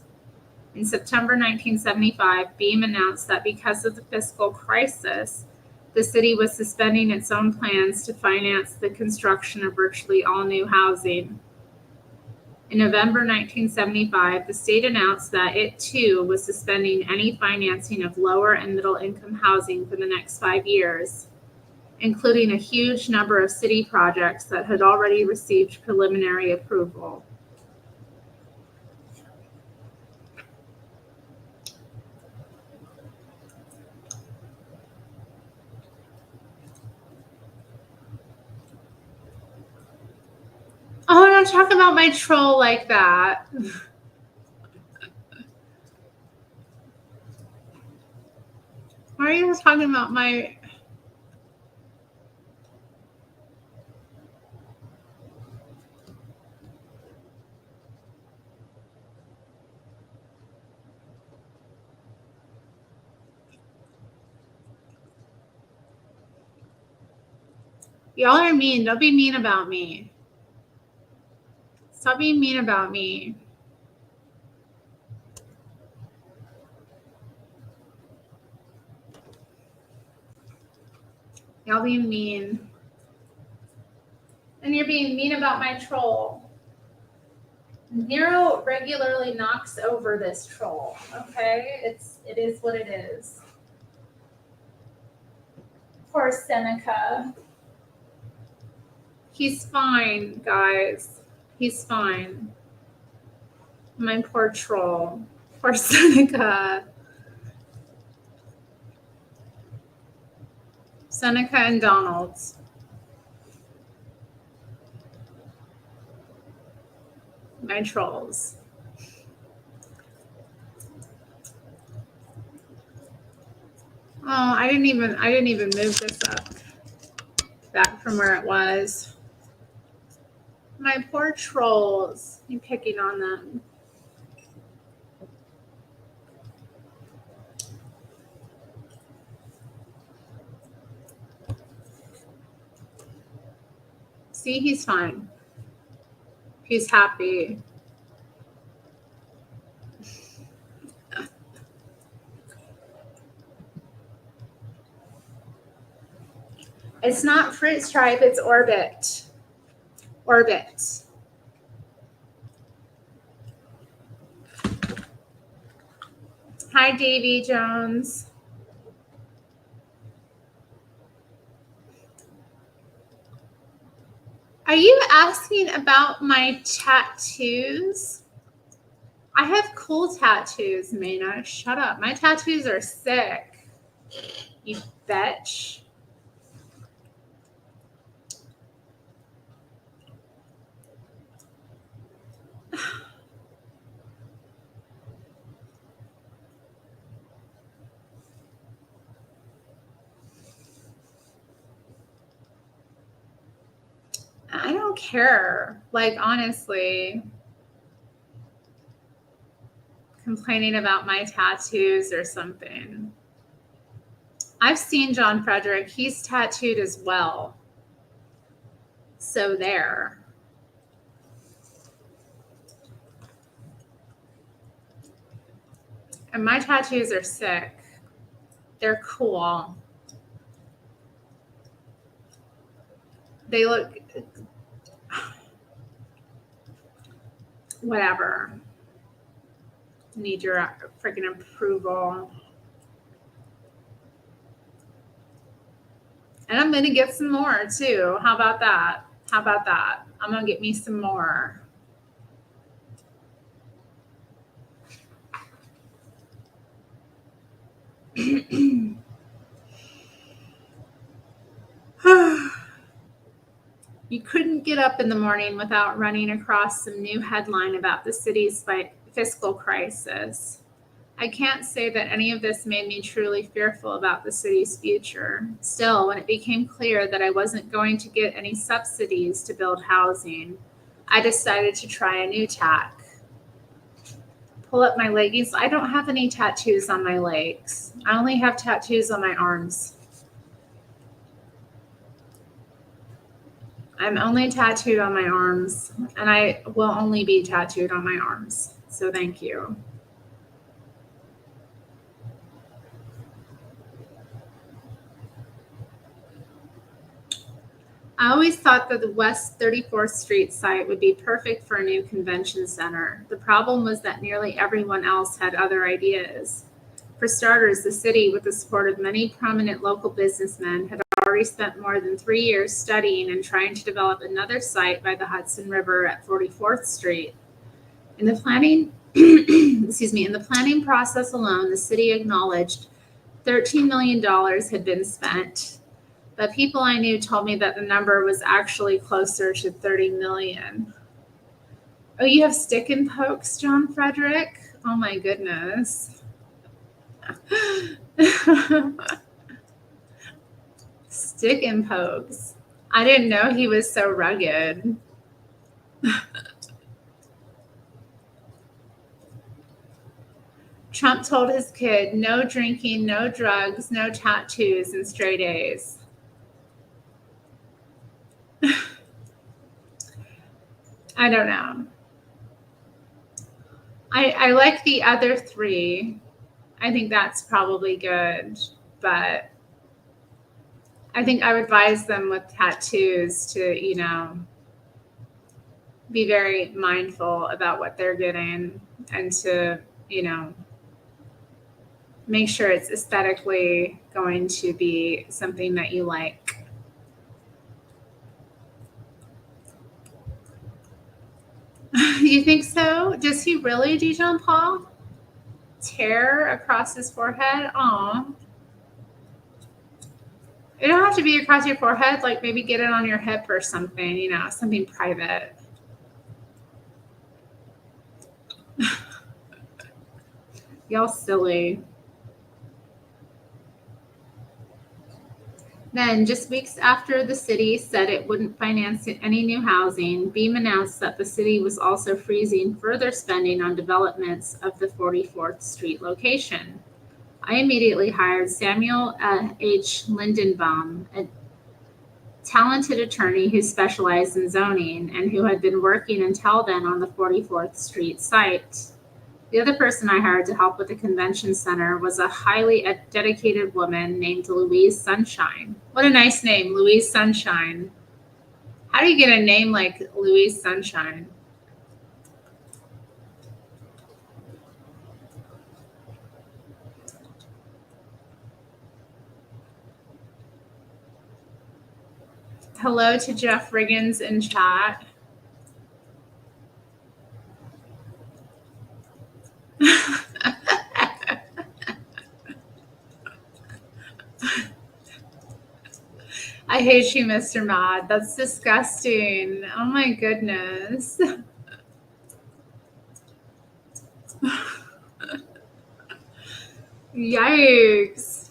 In September 1975, Beam announced that because of the fiscal crisis, the city was suspending its own plans to finance the construction of virtually all new housing. In November 1975, the state announced that it too was suspending any financing of lower and middle income housing for the next 5 years, including a huge number of city projects that had already received preliminary approval. Oh, don't talk about my troll like that. Why are you talking about my... Y'all are mean. Don't be mean about me. Stop being mean about me. Y'all being mean. And you're being mean about my troll. Nero regularly knocks over this troll, okay? It is what it is. Poor Seneca. He's fine, guys. He's fine. My poor troll. Poor Seneca. Seneca and Donald's. My trolls. Oh, I didn't even move this up back from where it was. My poor trolls. I'm picking on them. See, he's fine. He's happy. It's not Fruit Stripe, it's Orbit. Orbit. Hi, Davy Jones. Are you asking about my tattoos? I have cool tattoos, Maina. Shut up. My tattoos are sick. You bitch. I don't care. Like, honestly, complaining about my tattoos or something. I've seen John Frederick. He's tattooed as well. So there. And my tattoos are sick. They're cool. They look whatever. Need your freaking approval. And I'm going to get some more too. How about that? How about that? I'm going to get me some more. You couldn't get up in the morning without running across some new headline about the city's fiscal crisis. I can't say that any of this made me truly fearful about the city's future. Still, when it became clear that I wasn't going to get any subsidies to build housing, I decided to try a new tack. Pull up my leggings. I don't have any tattoos on my legs. I only have tattoos on my arms. I'm only tattooed on my arms, and I will only be tattooed on my arms. So thank you. I always thought that the West 34th Street site would be perfect for a new convention center. The problem was that nearly everyone else had other ideas. For starters, the city, with the support of many prominent local businessmen, had already spent more than 3 years studying and trying to develop another site by the Hudson River at 44th Street. In the planning, in the planning process alone, the city acknowledged $13 million had been spent. But people I knew told me that the number was actually closer to 30 million. Oh, you have stick and pokes, John Frederick? Oh my goodness. Stick and pokes. I didn't know he was so rugged. Trump told his kid, no drinking, no drugs, no tattoos, and straight A's. I don't know. I like the other three. I think that's probably good, but I think I would advise them with tattoos to, be very mindful about what they're getting and to, make sure it's aesthetically going to be something that you like. You think so? Does he really, Dijon Paul? Tear across his forehead? Aw. It don't have to be across your forehead, like maybe get it on your hip or something, something private. Y'all silly. Then, just weeks after the city said it wouldn't finance any new housing, Beam announced that the city was also freezing further spending on developments of the 44th Street location. I immediately hired Samuel H. Lindenbaum, a talented attorney who specialized in zoning and who had been working until then on the 44th Street site. The other person I hired to help with the convention center was a highly dedicated woman named Louise Sunshine. What a nice name, Louise Sunshine. How do you get a name like Louise Sunshine? Hello to Jeff Riggins in chat. I hate you, Mr. Mad. That's disgusting. Oh my goodness. Yikes.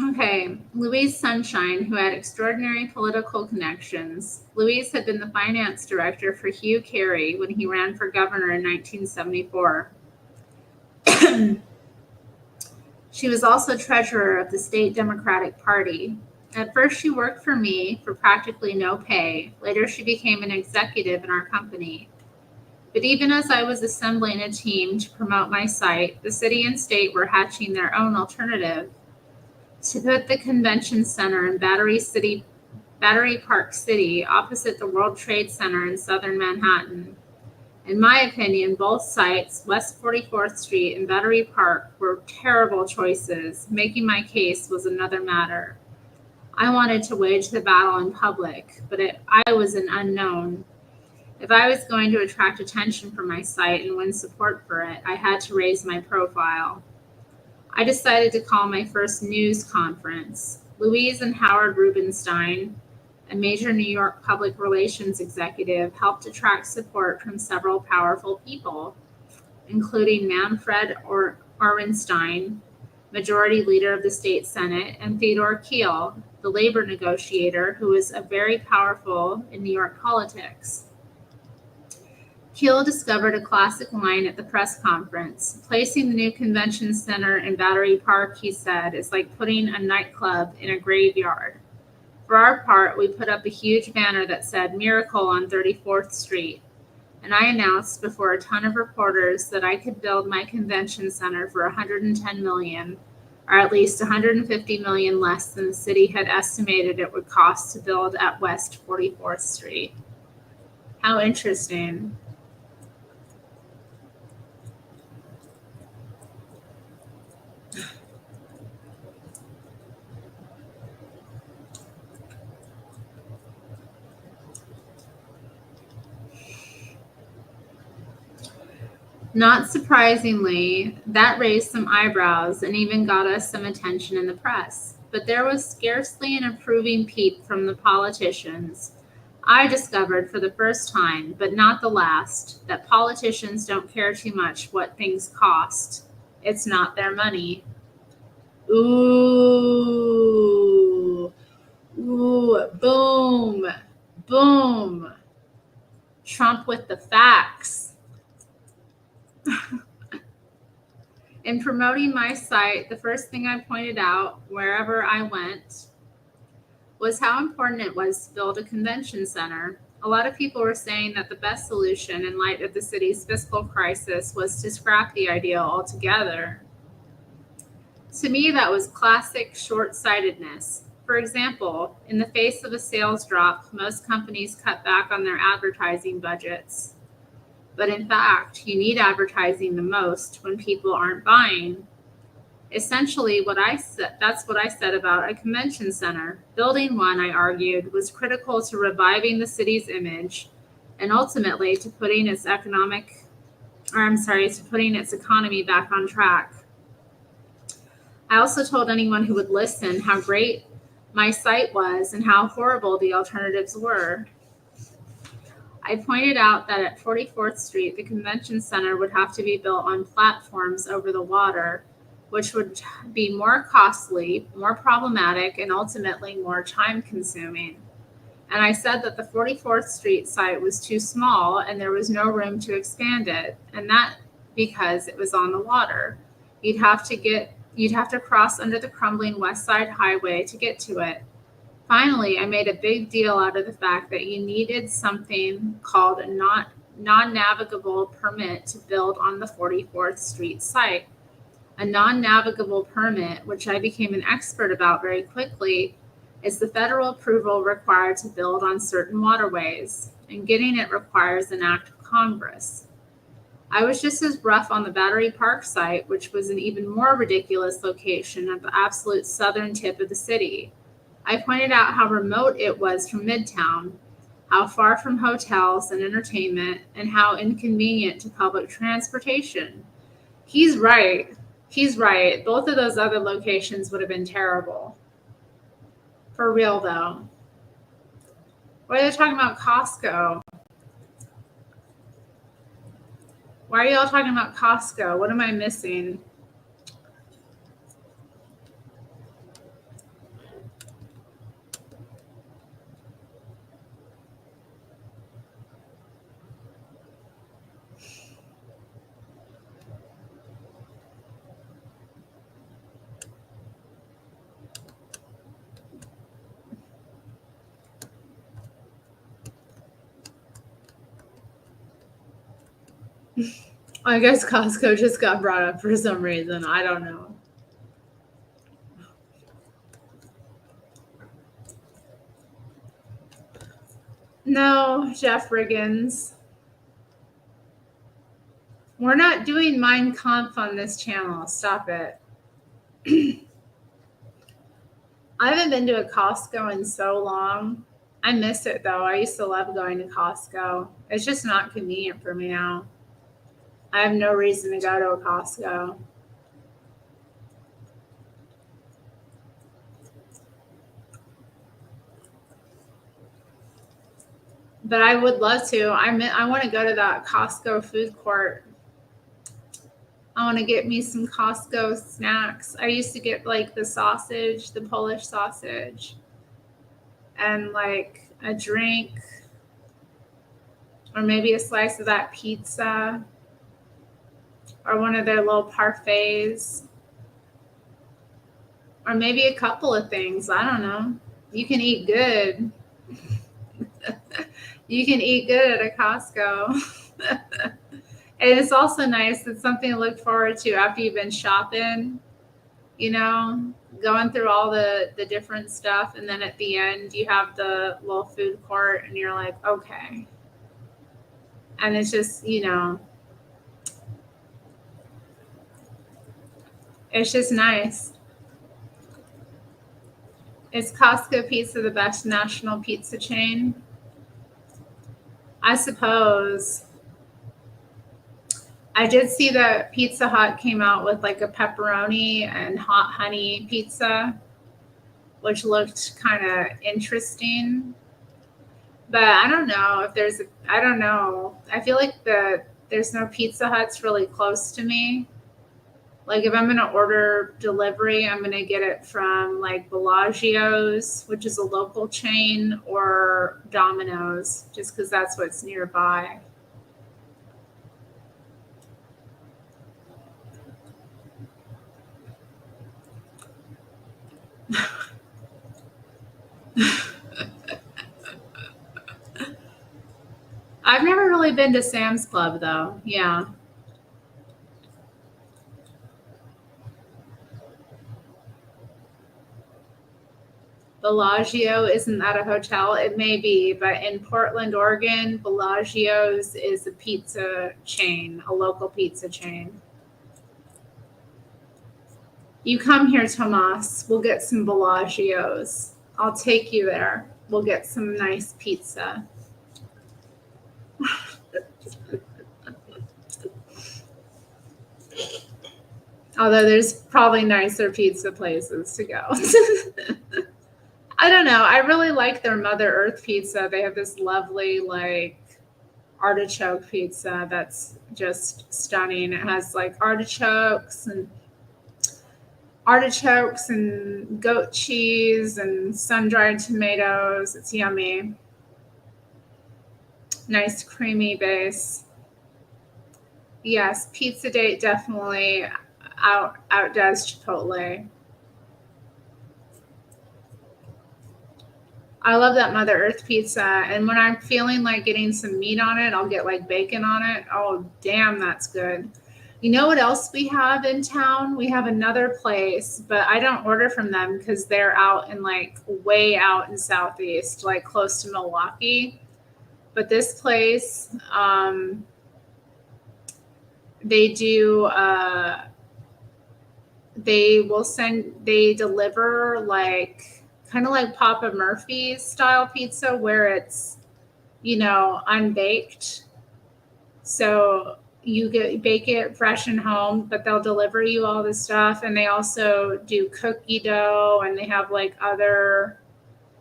Okay, Louise Sunshine, who had extraordinary political connections. Louise had been the finance director for Hugh Carey when he ran for governor in 1974. She was also treasurer of the state Democratic Party. At first, she worked for me for practically no pay. Later, she became an executive in our company. But even as I was assembling a team to promote my site, the city and state were hatching their own alternative to put the convention center in Battery Park City, opposite the World Trade Center in southern Manhattan. In my opinion, both sites, West 44th Street and Battery Park, were terrible choices. Making my case was another matter. I wanted to wage the battle in public, but I was an unknown. If I was going to attract attention for my site and win support for it, I had to raise my profile. I decided to call my first news conference. Louise and Howard Rubenstein, a major New York public relations executive, helped attract support from several powerful people, including Manfred Orenstein, majority leader of the state Senate, and Theodore Keel, the labor negotiator who was very powerful in New York politics. Keel discovered a classic line at the press conference. Placing the new convention center in Battery Park, he said, is like putting a nightclub in a graveyard. For our part, we put up a huge banner that said "Miracle on 34th Street," and I announced before a ton of reporters that I could build my convention center for $110 million, or at least $150 million less than the city had estimated it would cost to build at West 44th Street. How interesting. Not surprisingly, that raised some eyebrows and even got us some attention in the press. But there was scarcely an approving peep from the politicians. I discovered for the first time, but not the last, that politicians don't care too much what things cost. It's not their money. Ooh, boom, boom. Trump with the facts. In promoting my site, the first thing I pointed out wherever I went was how important it was to build a convention center. A lot of people were saying that the best solution in light of the city's fiscal crisis was to scrap the idea altogether. To me, that was classic short sightedness. For example, in the face of a sales drop, most companies cut back on their advertising budgets. But in fact, you need advertising the most when people aren't buying. Essentially, that's what I said about a convention center. Building one, I argued, was critical to reviving the city's image and ultimately to putting its economy back on track. I also told anyone who would listen how great my site was and how horrible the alternatives were. I pointed out that at 44th Street, the convention center would have to be built on platforms over the water, which would be more costly, more problematic, and ultimately more time consuming. And I said that the 44th Street site was too small and there was no room to expand it, and that because it was on the water. You'd have to cross under the crumbling West Side Highway to get to it. Finally, I made a big deal out of the fact that you needed something called a non-navigable permit to build on the 44th Street site. A non-navigable permit, which I became an expert about very quickly, is the federal approval required to build on certain waterways, and getting it requires an act of Congress. I was just as rough on the Battery Park site, which was an even more ridiculous location at the absolute southern tip of the city. I pointed out how remote it was from Midtown, how far from hotels and entertainment, and how inconvenient to public transportation. He's right. He's right. Both of those other locations would have been terrible. For real, though. Why are they talking about Costco? Why are y'all talking about Costco? What am I missing? I guess Costco just got brought up for some reason. I don't know. No, Jeff Riggins. We're not doing Mein Kampf on this channel. Stop it. I haven't been to a Costco in so long. I miss it though. I used to love going to Costco. It's just not convenient for me now. I have no reason to go to a Costco. But I would love to. I want to go to that Costco food court. I want to get me some Costco snacks. I used to get like the sausage, the Polish sausage, and like a drink, or maybe a slice of that pizza, or one of their little parfaits, or maybe a couple of things. I don't know. You can eat good. You can eat good at a Costco. And it's also nice. It's something to look forward to after you've been shopping, you know, going through all the different stuff. And then at the end, you have the little food court and you're like, okay. And it's just, you know, it's just nice. Is Costco Pizza the best national pizza chain? I suppose. I did see that Pizza Hut came out with like a pepperoni and hot honey pizza, which looked kind of interesting. But I don't know if I don't know. I feel like there's no Pizza Huts really close to me. Like if I'm going to order delivery, I'm going to get it from like Bellagio's, which is a local chain, or Domino's, just because that's what's nearby. I've never really been to Sam's Club though. Yeah. Bellagio, isn't that a hotel? It may be, but in Portland, Oregon, Bellagio's is a pizza chain, a local pizza chain. You come here, Tomas. We'll get some Bellagio's. I'll take you there. We'll get some nice pizza. Although there's probably nicer pizza places to go. I don't know. I really like their Mother Earth pizza. They have this lovely, like, artichoke pizza that's just stunning. It has like artichokes and goat cheese and sun-dried tomatoes. It's yummy. Nice creamy base. Yes, pizza date definitely outdoes Chipotle. I love that Mother Earth pizza. And when I'm feeling like getting some meat on it, I'll get like bacon on it. Oh, damn, that's good. You know what else we have in town? We have another place, but I don't order from them because they're out in like way out in Southeast, like close to Milwaukee. But this place, they do, they deliver like kind of like Papa Murphy's style pizza where it's, unbaked. So you bake it fresh and home, but they'll deliver you all the stuff. And they also do cookie dough and they have like other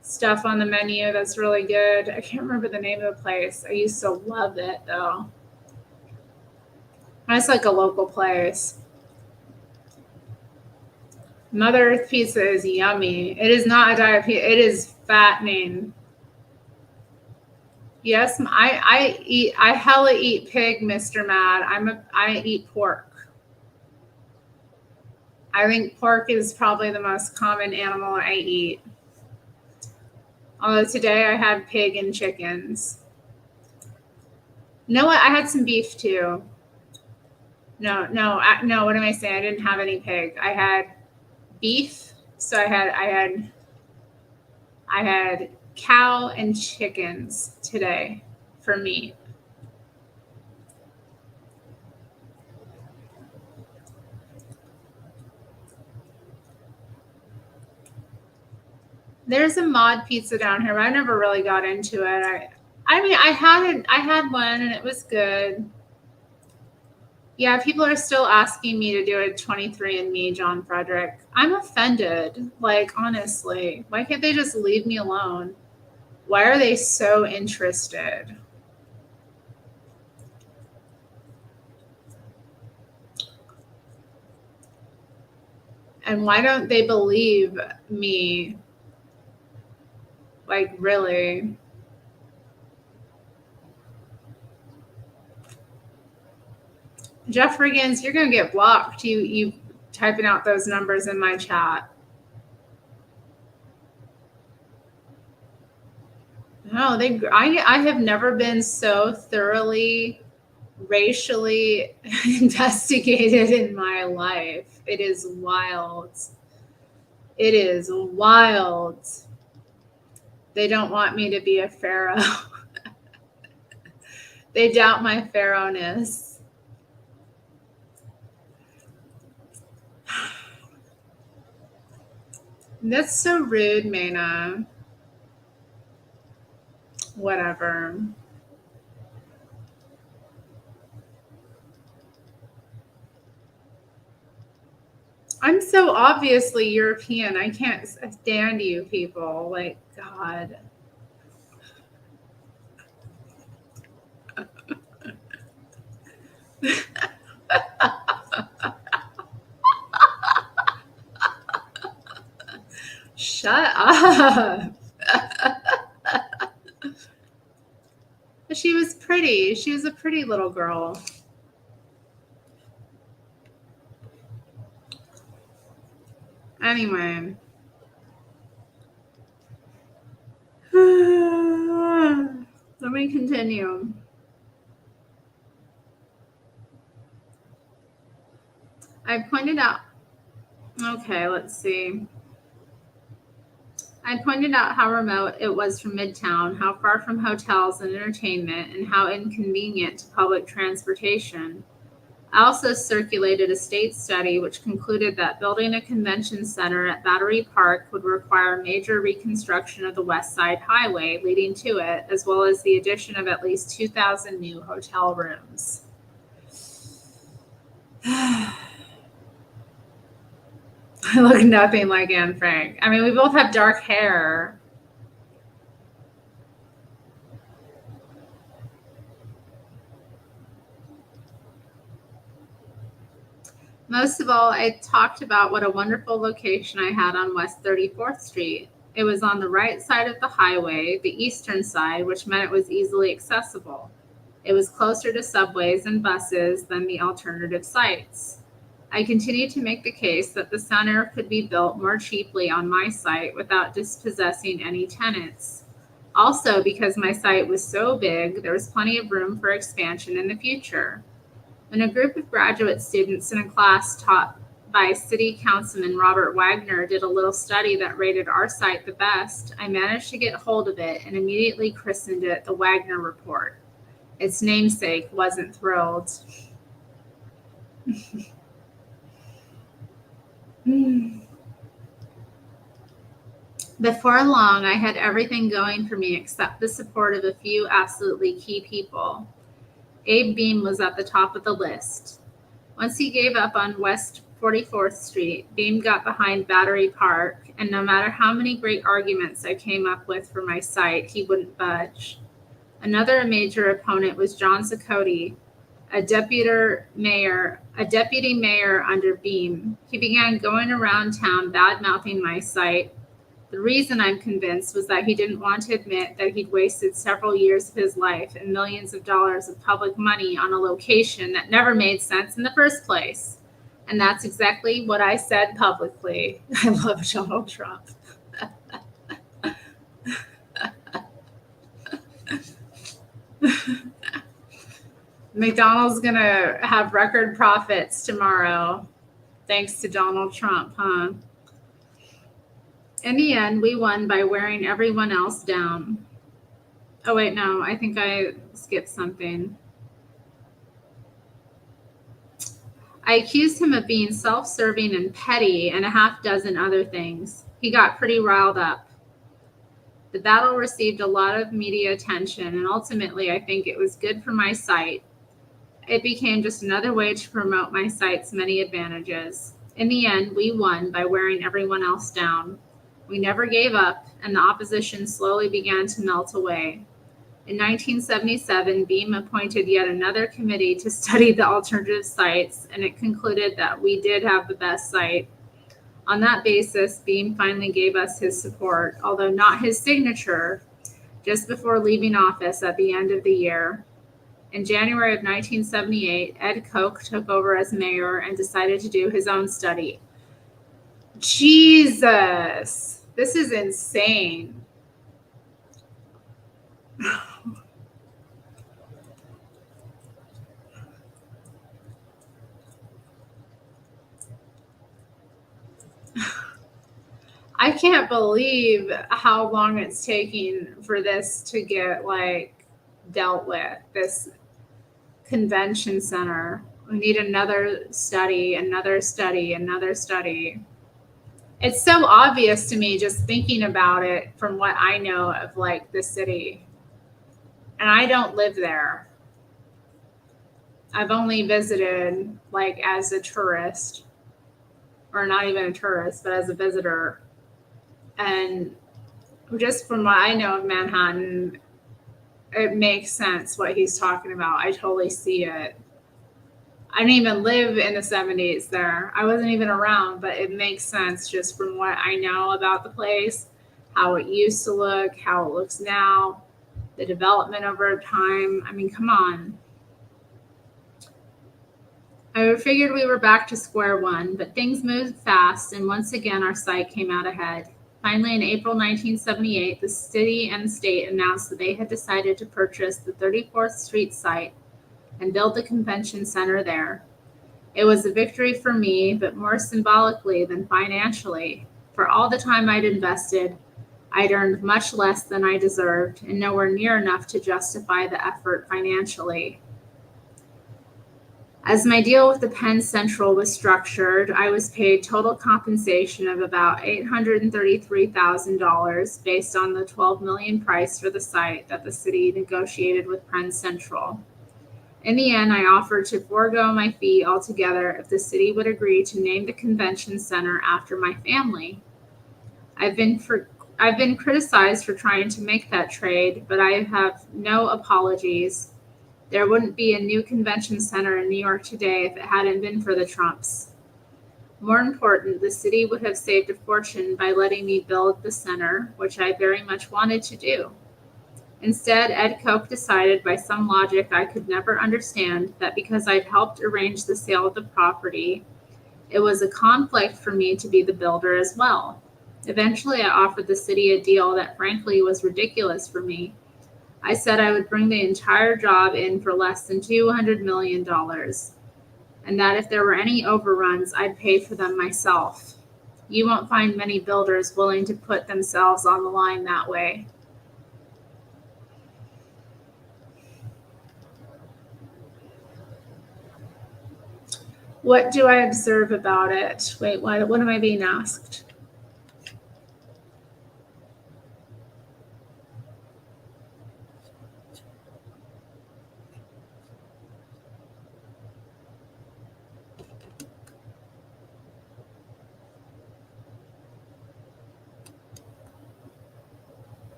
stuff on the menu that's really good. I can't remember the name of the place. I used to love it though. It's like a local place. Mother Earth pizza is yummy. It is not a diet pizza. It is fattening. Yes, I hella eat pig, Mr. Mad. I eat pork. I think pork is probably the most common animal I eat. Although today I had pig and chickens. You know what? I had some beef too. No. What am I saying? I didn't have any pig. I had beef. So I had cow and chickens today for meat. There's a mod pizza down here, but I never really got into it. I had one and it was good. Yeah, people are still asking me to do a 23andMe, John Frederick. I'm offended. Like, honestly, why can't they just leave me alone? Why are they so interested? And why don't they believe me? Like, really? Jeff Riggins, you're gonna get blocked. You typing out those numbers in my chat. No, I have never been so thoroughly racially investigated in my life. It is wild. It is wild. They don't want me to be a pharaoh. They doubt my pharaohness. That's so rude, Maina. Whatever. I'm so obviously European. I can't stand you people. Like, God. Shut up. She was pretty. She was a pretty little girl. Anyway. Let me continue. I pointed out. Okay, let's see. I pointed out how remote it was from Midtown, how far from hotels and entertainment, and how inconvenient to public transportation. I also circulated a state study which concluded that building a convention center at Battery Park would require major reconstruction of the West Side Highway leading to it, as well as the addition of at least 2,000 new hotel rooms. I look nothing like Anne Frank. I mean, we both have dark hair. Most of all, I talked about what a wonderful location I had on West 34th Street. It was on the right side of the highway, the eastern side, which meant it was easily accessible. It was closer to subways and buses than the alternative sites. I continued to make the case that the center could be built more cheaply on my site without dispossessing any tenants. Also, because my site was so big, there was plenty of room for expansion in the future. When a group of graduate students in a class taught by City Councilman Robert Wagner did a little study that rated our site the best, I managed to get hold of it and immediately christened it the Wagner Report. Its namesake wasn't thrilled. Before long, I had everything going for me except the support of a few absolutely key people. Abe Beam was at the top of the list. Once he gave up on West 44th Street, Beam got behind Battery Park, and no matter how many great arguments I came up with for my site, he wouldn't budge. Another major opponent was John Zacotti, a deputy mayor under Beam. He began going around town bad-mouthing my site. The reason I'm convinced was that he didn't want to admit that he'd wasted several years of his life and millions of dollars of public money on a location that never made sense in the first place. And that's exactly what I said publicly. I love Donald Trump. McDonald's gonna have record profits tomorrow, thanks to Donald Trump, huh? In the end, we won by wearing everyone else down. Oh, wait, no, I think I skipped something. I accused him of being self-serving and petty and a half dozen other things. He got pretty riled up. The battle received a lot of media attention, and ultimately, I think it was good for my site. It became just another way to promote my site's many advantages. In the end, we won by wearing everyone else down. We never gave up, and the opposition slowly began to melt away. In 1977, Beam appointed yet another committee to study the alternative sites, and it concluded that we did have the best site. On that basis, Beam finally gave us his support, although not his signature, just before leaving office at the end of the year. In January of 1978, Ed Koch took over as mayor and decided to do his own study. Jesus, this is insane. I can't believe how long it's taking for this to get dealt with, this convention center. We need another study, another study, another study. It's so obvious to me just thinking about it from what I know of the city. And I don't live there. I've only visited as a tourist, or not even a tourist, but as a visitor. And just from what I know of Manhattan, it makes sense what he's talking about. I totally see it. I didn't even live in the 70s there. I wasn't even around, but it makes sense just from what I know about the place, how it used to look, how it looks now, the development over time. I mean, come on. I figured we were back to square one, but things moved fast, and once again our site came out ahead. Finally, in April 1978, the city and the state announced that they had decided to purchase the 34th Street site and build the convention center there. It was a victory for me, but more symbolically than financially. For all the time I'd invested, I'd earned much less than I deserved and nowhere near enough to justify the effort financially. As my deal with the Penn Central was structured, I was paid total compensation of about $833,000 based on the $12 million price for the site that the city negotiated with Penn Central. In the end, I offered to forego my fee altogether if the city would agree to name the convention center after my family. I've been criticized for trying to make that trade, but I have no apologies. There wouldn't be a new convention center in New York today if it hadn't been for the Trumps. More important, the city would have saved a fortune by letting me build the center, which I very much wanted to do. Instead, Ed Koch decided by some logic I could never understand that because I'd helped arrange the sale of the property, it was a conflict for me to be the builder as well. Eventually, I offered the city a deal that frankly was ridiculous for me. I said I would bring the entire job in for less than $200 million, and that if there were any overruns, I'd pay for them myself. You won't find many builders willing to put themselves on the line that way. What do I observe about it? Wait, what am I being asked?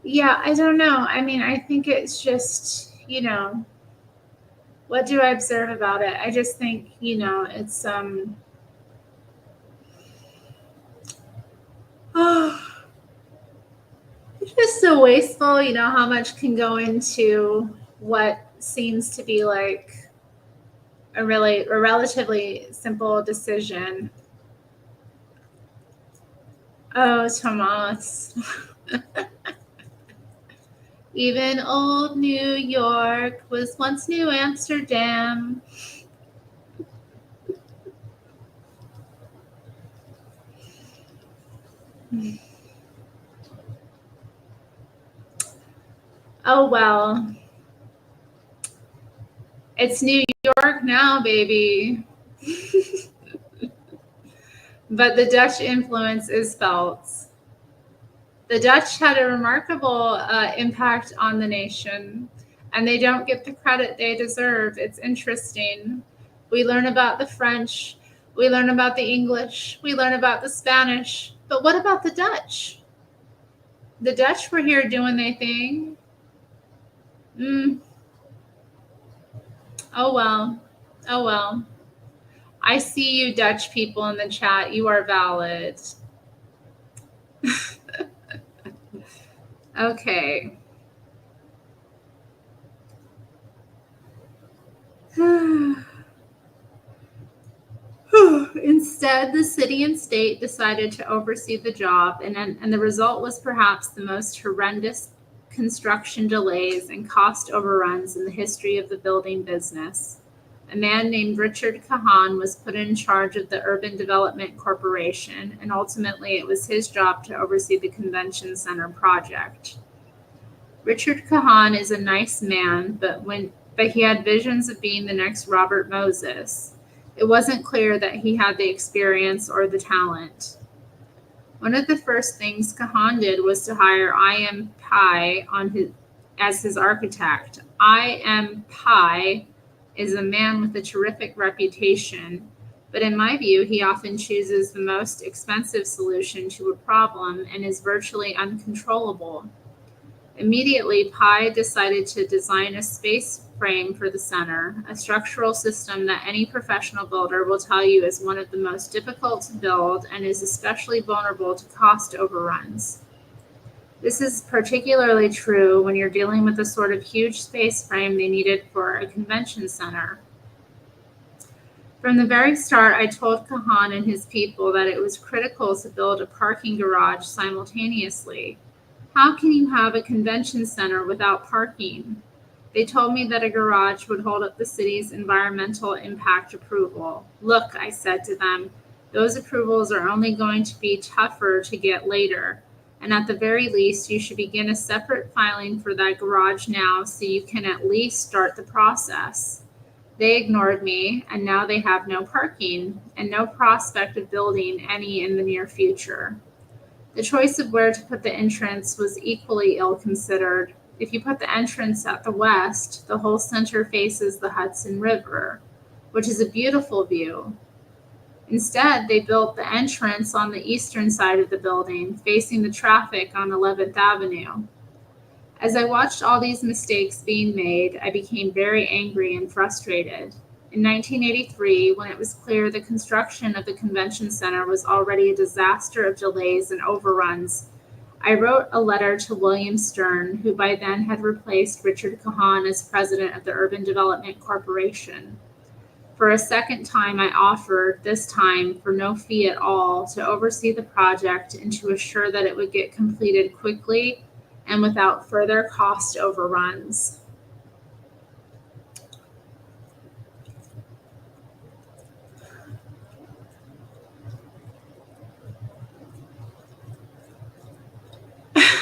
Yeah, I don't know. I mean, I think it's just, what do I observe about it? I just think, it's it's just so wasteful, how much can go into what seems to be like a relatively simple decision. Oh, Tomas. Even old New York was once New Amsterdam. Oh, well. It's New York now, baby. But the Dutch influence is felt. The Dutch had a remarkable impact on the nation, and they don't get the credit they deserve. It's interesting. We learn about the French, we learn about the English, we learn about the Spanish, but what about the Dutch? The Dutch were here doing their thing. Oh well. Oh well. I see you Dutch people in the chat. You are valid. Okay. Instead, the city and state decided to oversee the job, and the result was perhaps the most horrendous construction delays and cost overruns in the history of the building business. A man named Richard Kahan was put in charge of the Urban Development Corporation, and ultimately it was his job to oversee the convention center project. Richard Kahan is a nice man, but he had visions of being the next Robert Moses. It wasn't clear that he had the experience or the talent. One of the first things Kahan did was to hire I.M. Pye as his architect. I.M. Pye is a man with a terrific reputation, but in my view, he often chooses the most expensive solution to a problem and is virtually uncontrollable. Immediately, Pye decided to design a space frame for the center, a structural system that any professional builder will tell you is one of the most difficult to build and is especially vulnerable to cost overruns. This is particularly true when you're dealing with the sort of huge space frame they needed for a convention center. From the very start, I told Kahan and his people that it was critical to build a parking garage simultaneously. How can you have a convention center without parking? They told me that a garage would hold up the city's environmental impact approval. Look, I said to them, those approvals are only going to be tougher to get later. And at the very least, you should begin a separate filing for that garage now so you can at least start the process. They ignored me, and now they have no parking and no prospect of building any in the near future. The choice of where to put the entrance was equally ill considered. If you put the entrance at the west, the whole center faces the Hudson River, which is a beautiful view. Instead, they built the entrance on the eastern side of the building, facing the traffic on 11th Avenue. As I watched all these mistakes being made, I became very angry and frustrated. In 1983, when it was clear the construction of the convention center was already a disaster of delays and overruns, I wrote a letter to William Stern, who by then had replaced Richard Kahan as president of the Urban Development Corporation. For a second time, I offered, this time for no fee at all, to oversee the project and to assure that it would get completed quickly and without further cost overruns.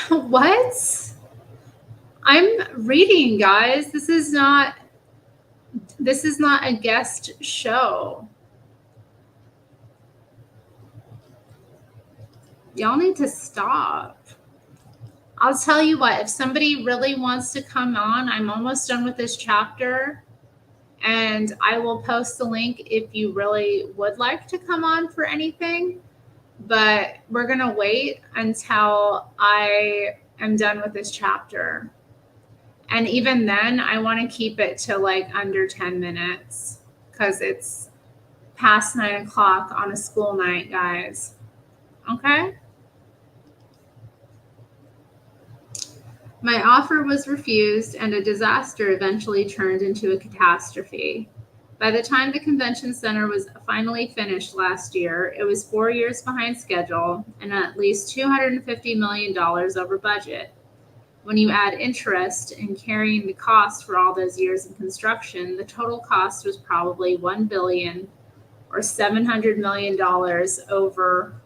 What? I'm reading, guys. This is not a guest show. Y'all need to stop. I'll tell you what, if somebody really wants to come on, I'm almost done with this chapter, and I will post the link if you really would like to come on for anything. But we're going to wait until I am done with this chapter. And even then, I want to keep it to like under 10 minutes because it's past 9 o'clock on a school night, guys. Okay? My offer was refused, and a disaster eventually turned into a catastrophe. By the time the convention center was finally finished last year, it was 4 years behind schedule and at least $250 million over budget. When you add interest and carrying the cost for all those years in construction, the total cost was probably $1 billion or $700 million over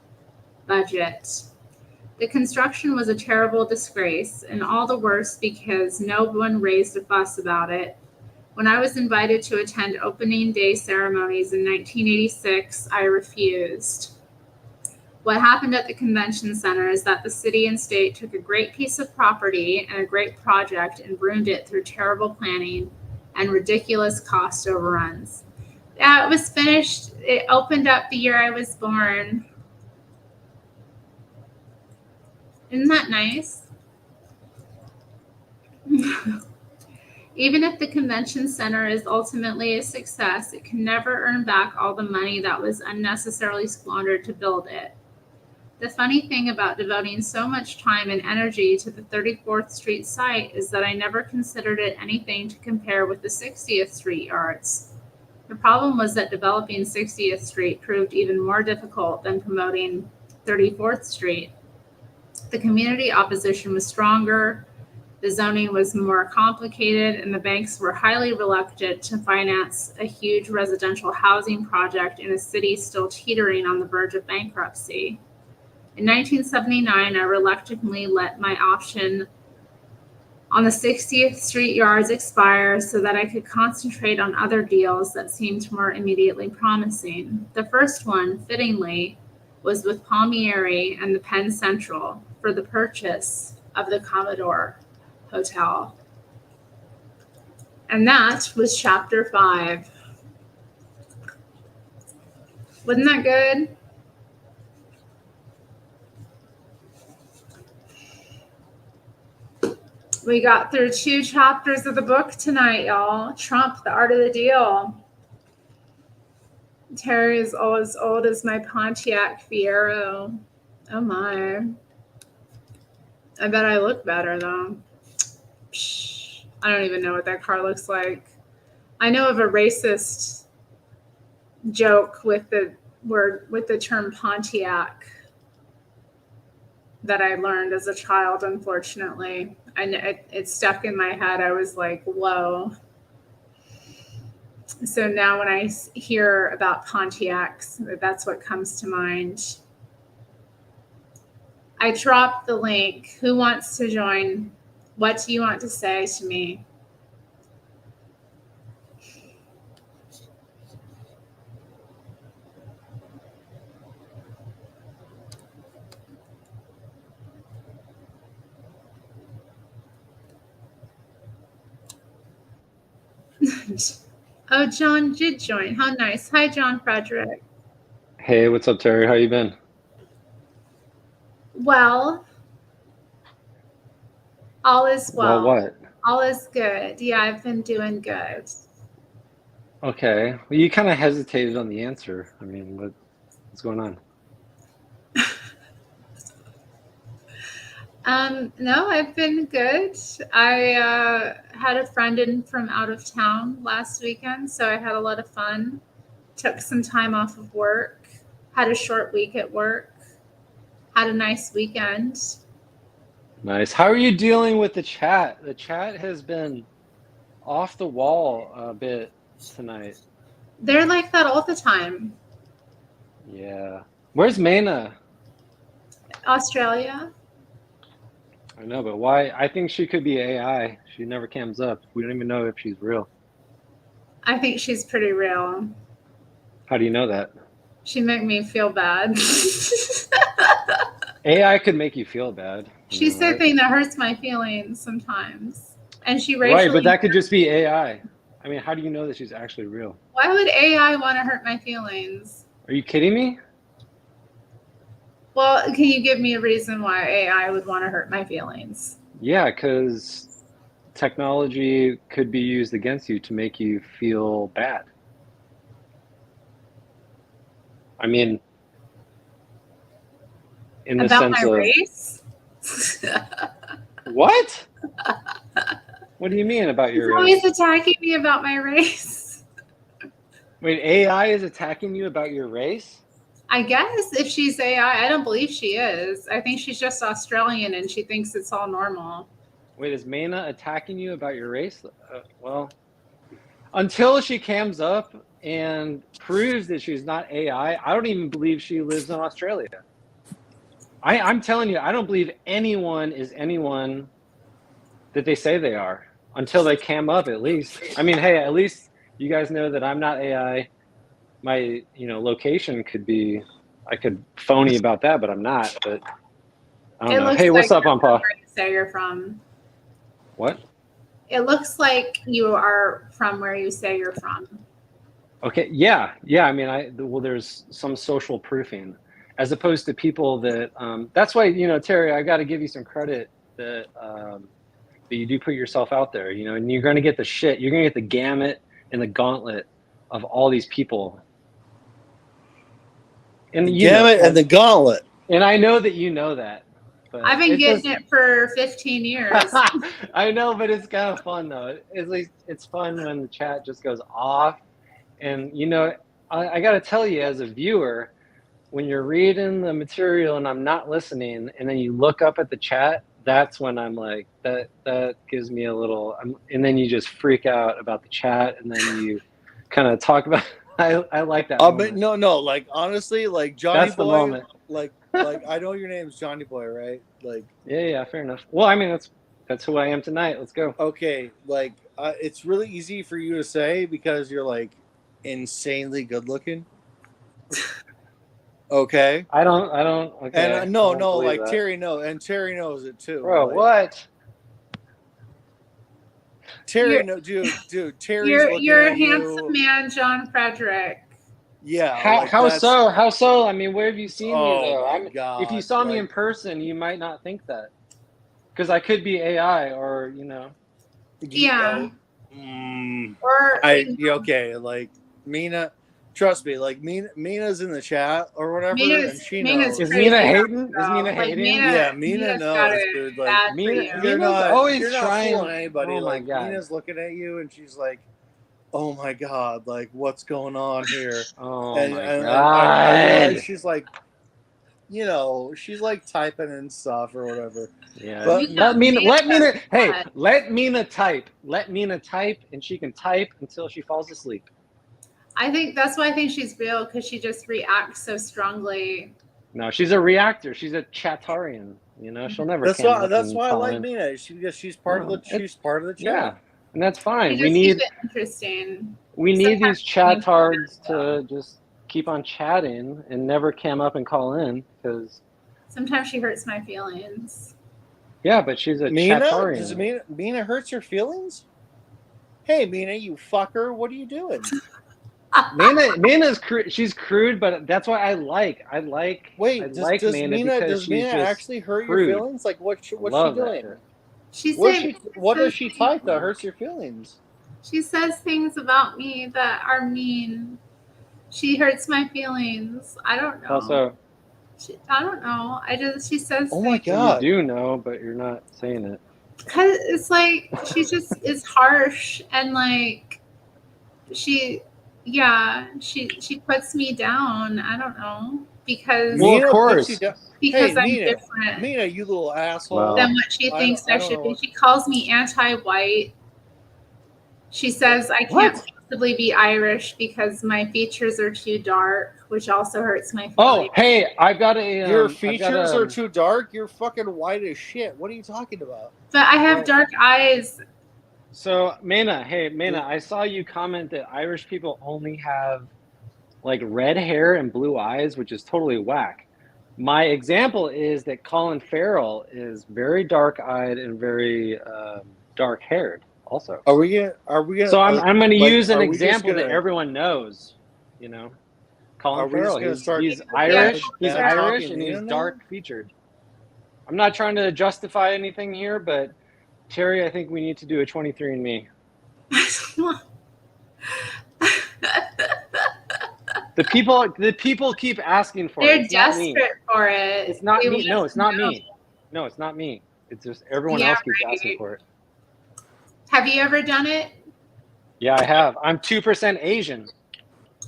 budget. The construction was a terrible disgrace, and all the worse because no one raised a fuss about it. When I was invited to attend opening day ceremonies in 1986, I refused. What happened at the convention center is that the city and state took a great piece of property and a great project and ruined it through terrible planning and ridiculous cost overruns. Yeah, it was finished. It opened up the year I was born. Isn't that nice? Even if the convention center is ultimately a success, it can never earn back all the money that was unnecessarily squandered to build it. The funny thing about devoting so much time and energy to the 34th Street site is that I never considered it anything to compare with the 60th Street yards. The problem was that developing 60th Street proved even more difficult than promoting 34th Street. The community opposition was stronger, the zoning was more complicated, and the banks were highly reluctant to finance a huge residential housing project in a city still teetering on the verge of bankruptcy. In 1979, I reluctantly let my option on the 60th Street yards expire so that I could concentrate on other deals that seemed more immediately promising. The first one, fittingly, was with Palmieri and the Penn Central for the purchase of the Commodore Hotel. And that was chapter 5. Wasn't that good? We got through 2 chapters of the book tonight, y'all. Trump, the Art of the Deal. Terri is as old as my Pontiac Fiero. Oh my. I bet I look better though. Psh, I don't even know what that car looks like. I know of a racist joke with the term Pontiac. that I learned as a child, unfortunately. And it stuck in my head. I was like, whoa. So now when I hear about Pontiacs, that's what comes to mind. I dropped the link. Who wants to join? What do you want to say to me? Oh, John did join. How nice. Hi, John Frederick. Hey, what's up, Terry? How you been? Well, all is well. Well, what? All is good. Yeah, I've been doing good. Okay. Well, you kind of hesitated on the answer. I mean, what's going on? No, I've been good. I had a friend in from out of town last weekend, so I had a lot of fun. Took some time off of work, had a short week at work, had a nice weekend. Nice. How are you dealing with the chat? The chat has been off the wall a bit tonight. They're like that all the time. Yeah. Where's Maina? Australia. I know, but why? I think she could be AI. She never cams up. We don't even know if she's real. I think she's pretty real. How do you know that? She make me feel bad. AI could make you feel bad. She's the thing that hurts my feelings sometimes. And she racially... Right, but that could just be AI. I mean, how do you know that she's actually real? Why would AI want to hurt my feelings? Are you kidding me? Well, can you give me a reason why AI would want to hurt my feelings? Yeah, because technology could be used against you to make you feel bad. I mean, in the about sense my of race? What? What do you mean about your race? He's always attacking me about my race. Wait, AI is attacking you about your race? I guess if she's AI, I don't believe she is. I think she's just Australian and she thinks it's all normal. Wait, is Maina attacking you about your race? Well, until she cams up and proves that she's not AI, I don't even believe she lives in Australia. I'm telling you, I don't believe anyone is anyone that they say they are until they cam up, at least. I mean, hey, at least you guys know that I'm not AI. My, location could be, I could phony about that, but I'm not. But I don't know. Hey, what's up, Ampa? Where you say you're from. What? It looks like you are from where you say you're from. Okay. Yeah. I mean, there's some social proofing, as opposed to people that. That's why, Terry, I got to give you some credit that that you do put yourself out there, and you're going to get the shit. You're going to get the gamut and the gauntlet of all these people. And the gamut and the gauntlet. And I know that you know that. But I've been getting it for 15 years. I know, but it's kind of fun, though. At least it's fun when the chat just goes off. And, I got to tell you, as a viewer, when you're reading the material and I'm not listening, and then you look up at the chat, that's when I'm like, that gives me a little, and then you just freak out about the chat, and then you kind of talk about, I like that. But no, like, honestly, like, Johnny That's Boy, the moment. like I know your name's Johnny Boy, right? Like, yeah, fair enough. Well, I mean, that's who I am tonight. Let's go. Okay, like, it's really easy for you to say because you're like insanely good looking. Okay. I don't. Okay. And no, like that. Terry knows it too. Bro, like, what? Terry, dude. Terry's you're a handsome man, John Frederick. Yeah. How so? How so? I mean, where have you seen me though? My God. If you saw me in person, you might not think that, because I could be AI or Yeah. Okay, like Mina. Trust me, like Mina's in the chat or whatever, and she knows. Is Mina hating? Is Mina hating? Yeah, Mina knows, dude. Like Mina's always trying. Not fooling anybody. Oh my God. Mina's looking at you, and she's like, "Oh my God, like what's going on here?" Oh and, my and, God. And she's like, you know, she's like typing and stuff or whatever. Yeah. But Let Mina type. Let Mina type, and she can type until she falls asleep. I think that's why I think she's real, because she just reacts so strongly. No, she's a reactor. She's a Chatarian. You know, she'll never cam up that's and why I call like in. Mina. Because she's part of the chat. Yeah, and that's She fine. just keep it interesting. We need Sometimes these she makes me chatards mad, though. to just keep on chatting and never cam up and call in because Sometimes she hurts my feelings. yeah, but she's a Mina? Chatarian. Does Mina hurts your feelings? Hey, Mina, you fucker! What are you doing? Mina's crude. She's crude, but that's why I like. Wait, I does like Mina Mina because does Mina she's just actually hurt crude. your feelings? Like what's she Love that doing? shit. She said What does she type that hurts your feelings? She says things about me that are mean. She hurts my feelings. I don't know. Also, I don't know. She says Oh my things. God. you do know, but you're not saying it. Cause it's like she just is harsh, and like she puts me down. I don't know, because Well, of Mina puts you course. down. because Hey, I'm Mina, different Mina, you little asshole. Wow. than what she thinks I don't should know be. what- She calls me anti-white. She says I can't possibly be Irish because my features are too dark, which also hurts my Oh, feelings. hey, I've got a. Your I've features got are too dark. You're fucking white as shit. What are you talking about? But I have Well- dark eyes. So, Mena, I saw you comment that Irish people only have like red hair and blue eyes, which is totally whack. My example is that Colin Farrell is very dark-eyed and very dark-haired, also. Are we gonna? So I'm going to use an are we just example that gonna- everyone knows. You know, Colin Are we just Farrell. gonna start? He's Yeah, Irish. He's bad Irish, talking and he's Mina now? dark-featured. I'm not trying to justify anything here, but Terry, I think we need to do a 23andMe. The people keep asking for They're it. It's not me. desperate for it. It's not They me. want No, it's to not know. me. No, it's not me. It's just everyone Yeah, else keeps right. asking for it. Have you ever done it? Yeah, I have. I'm 2% Asian.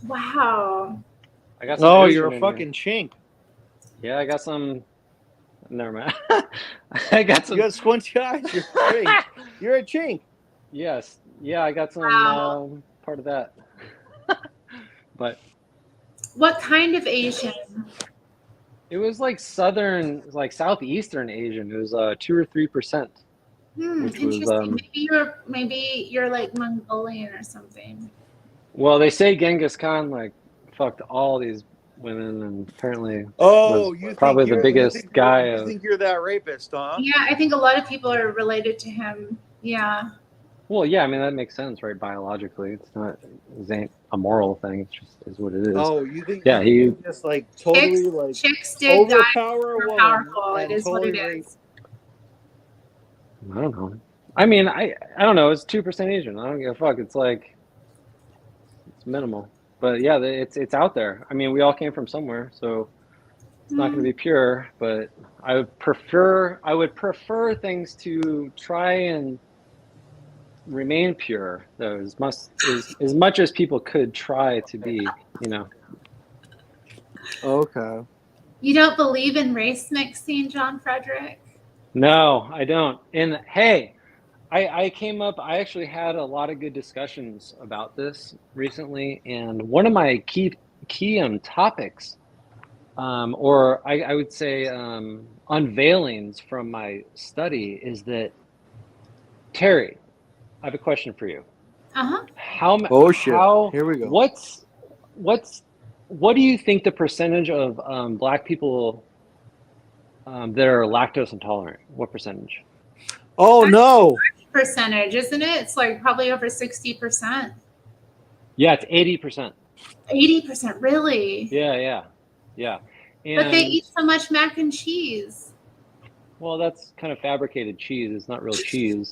Wow. I got some Oh, Asian you're a in fucking chink. me. Yeah, I got some. Never mind. I got some. You got squinty eyes. You're a chink. You're a chink. Yes. Yeah, I got some Wow. part of that. But What kind of Asian? it was like southeastern Asian. It was 2 or 3%. Which was Interesting. Maybe you're like Mongolian or something. well, they say Genghis Khan like fucked all these women and apparently Oh, was you think probably the you're- biggest you think guy You of think you're that rapist, huh? Yeah, I think a lot of people are related to him. Yeah. well, yeah, I mean that makes sense, right? Biologically. It ain't a moral thing, it's just is what it is. Oh, you think? Yeah, you think just like totally like Chicks did die. overpower a They're woman powerful. and It is totally what it rape. is. I don't know. I mean, I don't know, it's 2% Asian. I don't give a fuck. It's like it's minimal. But yeah, it's out there. I mean, we all came from somewhere, so it's not going to be pure, but I would prefer things to try and remain pure, though, as much as people could try to be, you know. Okay. You don't believe in race mixing, John Frederick? No, I don't. And hey, I actually had a lot of good discussions about this recently, and one of my key topics, or I would say unveilings from my study is that, Terry, I have a question for you. Uh-huh. Oh shit! Here we go. What do you think the percentage of Black people that are lactose intolerant? What percentage? Oh no! Percentage, isn't it? It's like probably over 60%. Yeah, it's 80%. 80%, really? Yeah. But they And eat so much mac and cheese. well, that's kind of fabricated cheese. It's not real cheese.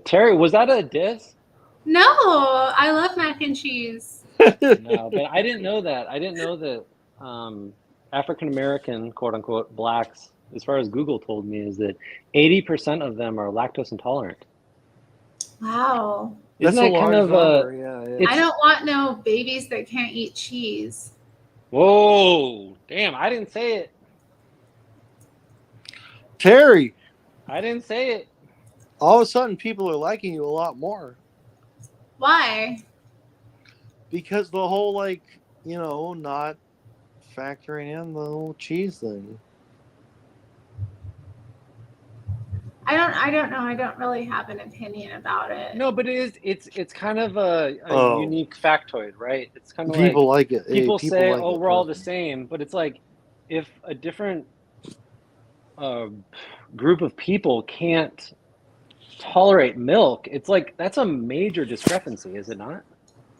Terry, was that a diss? No, I love mac and cheese. No, but I didn't know that. I didn't know that African American, quote unquote, blacks, as far as Google told me, is that 80% of them are lactose intolerant. Wow. Isn't that kind of number. Yeah. I don't want no babies that can't eat cheese. Whoa, damn! I didn't say it. Terry, I didn't say it. all of a sudden people are liking you a lot more Why? because the whole not factoring in the whole cheese thing. I don't know. I don't really have an opinion about it. No, but it's kind of a Oh. unique factoid, right? It's kind of People like like it. Hey, people say, like "Oh, it, we're all trust the me. same," but it's like if a different group of people can't tolerate milk, it's like that's a major discrepancy, is it not?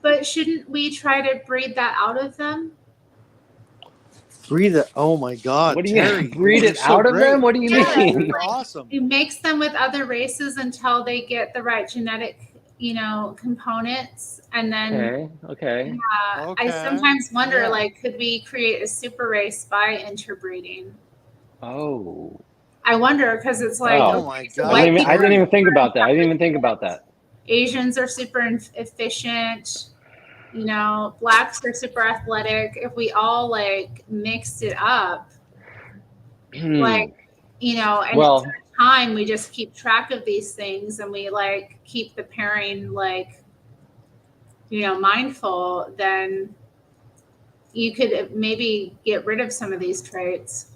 But shouldn't we try to breed that out of them? Breathe it. Oh my God, What do Terry, you breed you're it so out of great. them? What do you Yeah. mean? You're awesome. You mix them with other races until they get the right genetic, components, and then Okay. I sometimes wonder, Yeah. like, could we create a super race by interbreeding? Oh. I wonder because it's like, Oh. Oh my so God. I white didn't people are even think super about that. I didn't even think about that. Asians are super efficient. Blacks are super athletic. If we all like mixed it up, like, and Well, it's time we just keep track of these things and we like keep the pairing like, mindful, then you could maybe get rid of some of these traits.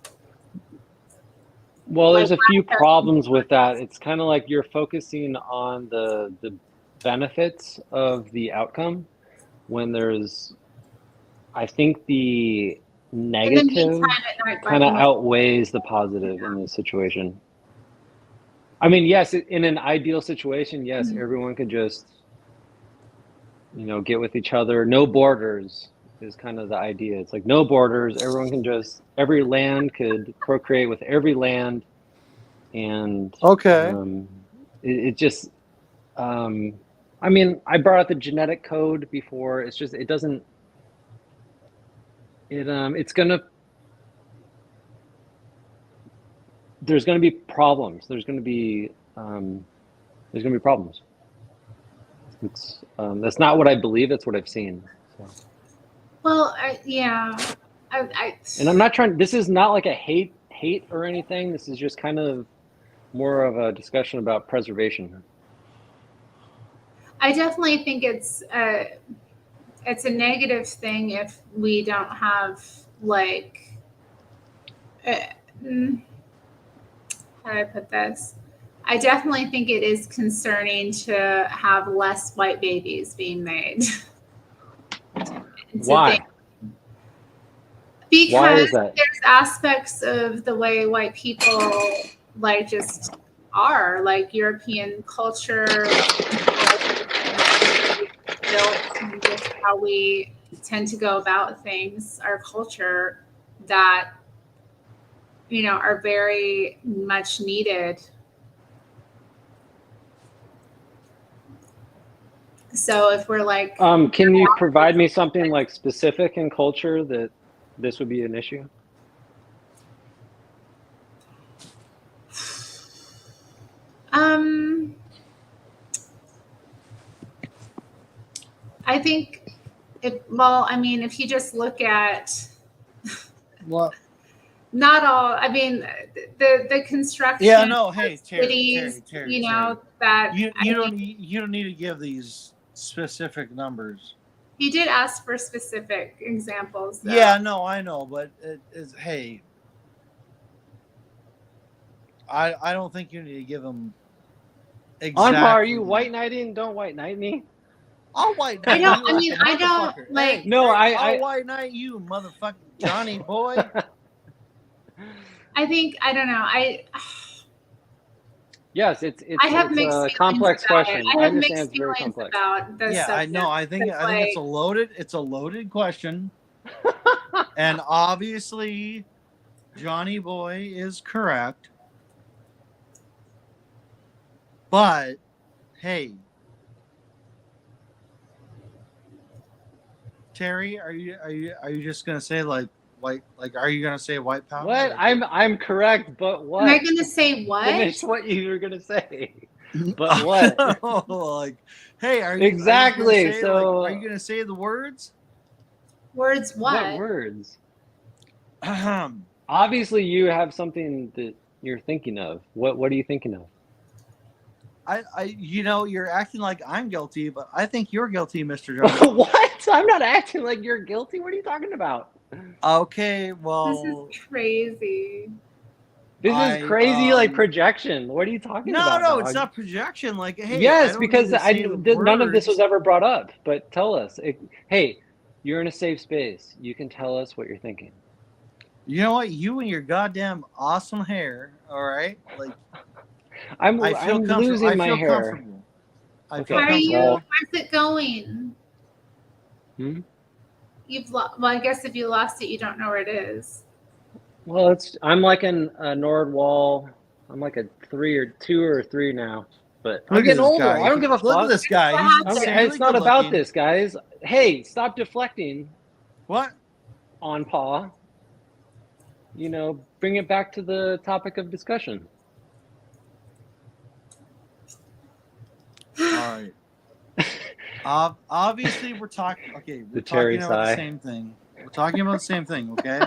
well, Like, there's a few problems with that. It's kind of like you're focusing on the benefits of the outcome when there's, I think the in the negative meantime, it might kind of bite me. outweighs the positive in this situation. I mean, yes, in an ideal situation, yes, everyone could just, get with each other. No borders is kind of the idea. It's like no borders. Everyone can every land could procreate with every land. And Okay. it just, I mean, I brought up the genetic code before. It's just, it doesn't, it's gonna, there's gonna be problems. There's gonna be problems. It's that's not what I believe. That's what I've seen. So. Well, yeah. And I'm not trying. This is not like a hate or anything. This is just kind of more of a discussion about preservation. I definitely think it's a negative thing if we don't have like how do I put this? I definitely think it is concerning to have less white babies being made. Why? Because Why is that? there's aspects of the way white people like just are, like European culture, built, and just how we tend to go about things, our culture, that are very much needed. So if we're like, can you provide me something like specific in culture that this would be an issue? I think if you just look at What? Not all. I mean, the construction. Yeah, no. Hey, cities, Terry, that you don't need to give these specific numbers. He did ask for specific examples, though. Yeah, no, I know, but hey, I don't think you need to give them. Exactly. Anwar, are you white knighting? Don't white knight me. I'll white knight you. I don't like. Hey, no, I'll white knight you, motherfucking Johnny boy. I think I don't know. Yes, it's a complex question. I have understand mixed it's very feelings complex. about this. Yeah, I know. I think it's a loaded question, and obviously, Johnny boy is correct. But hey, Terry, are you just gonna say white? Like, are you gonna say white power? What? I'm correct, but what? Am I gonna say what? Finish what you were gonna say. But what? Like, hey, are you exactly? Are you gonna say, are you gonna say the words? Words what? What words? Ahem. Obviously, you have something that you're thinking of. What are you thinking of? You're acting like I'm guilty, but I think you're guilty, Mr. Johnny. What? I'm not acting like you're guilty. What are you talking about? Okay, This well, is crazy. This I, is crazy, like projection. What are you talking about? no, dog? it's not projection. Like, hey, yes, I because none of this was words. ever brought up. But tell us, hey, you're in a safe space. You can tell us what you're thinking. You know what? You and your goddamn awesome hair. All right, like I'm comfortable. losing my hair. Comfortable. I Okay. feel How are you? comfortable. How's it going? Hmm? Well, I guess if you lost it, you don't know where it is. Well, I'm like a Nordwall. I'm like a 2 or 3 now. But I'm Look at getting this older. guy. I don't give a Look fuck. at this guy. He's Okay, it's not about this, guys. Hey, stop deflecting What? on Paw. Bring it back to the topic of discussion. All right. Obviously, we're talking. Okay, we're The Terri talking about sigh. the same thing. We're talking about the same thing. Okay.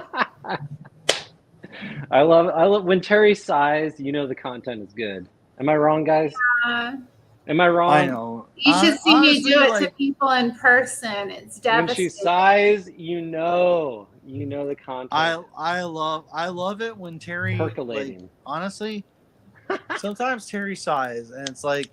I love when Terri sighs. The content is good. Am I wrong, guys? Am I wrong? I know. You should see me Honestly, do it like, to people in person. It's When she devastating. sighs, you know the content. I love it when Terri, Percolating. like, honestly, sometimes Terri sighs, and it's like,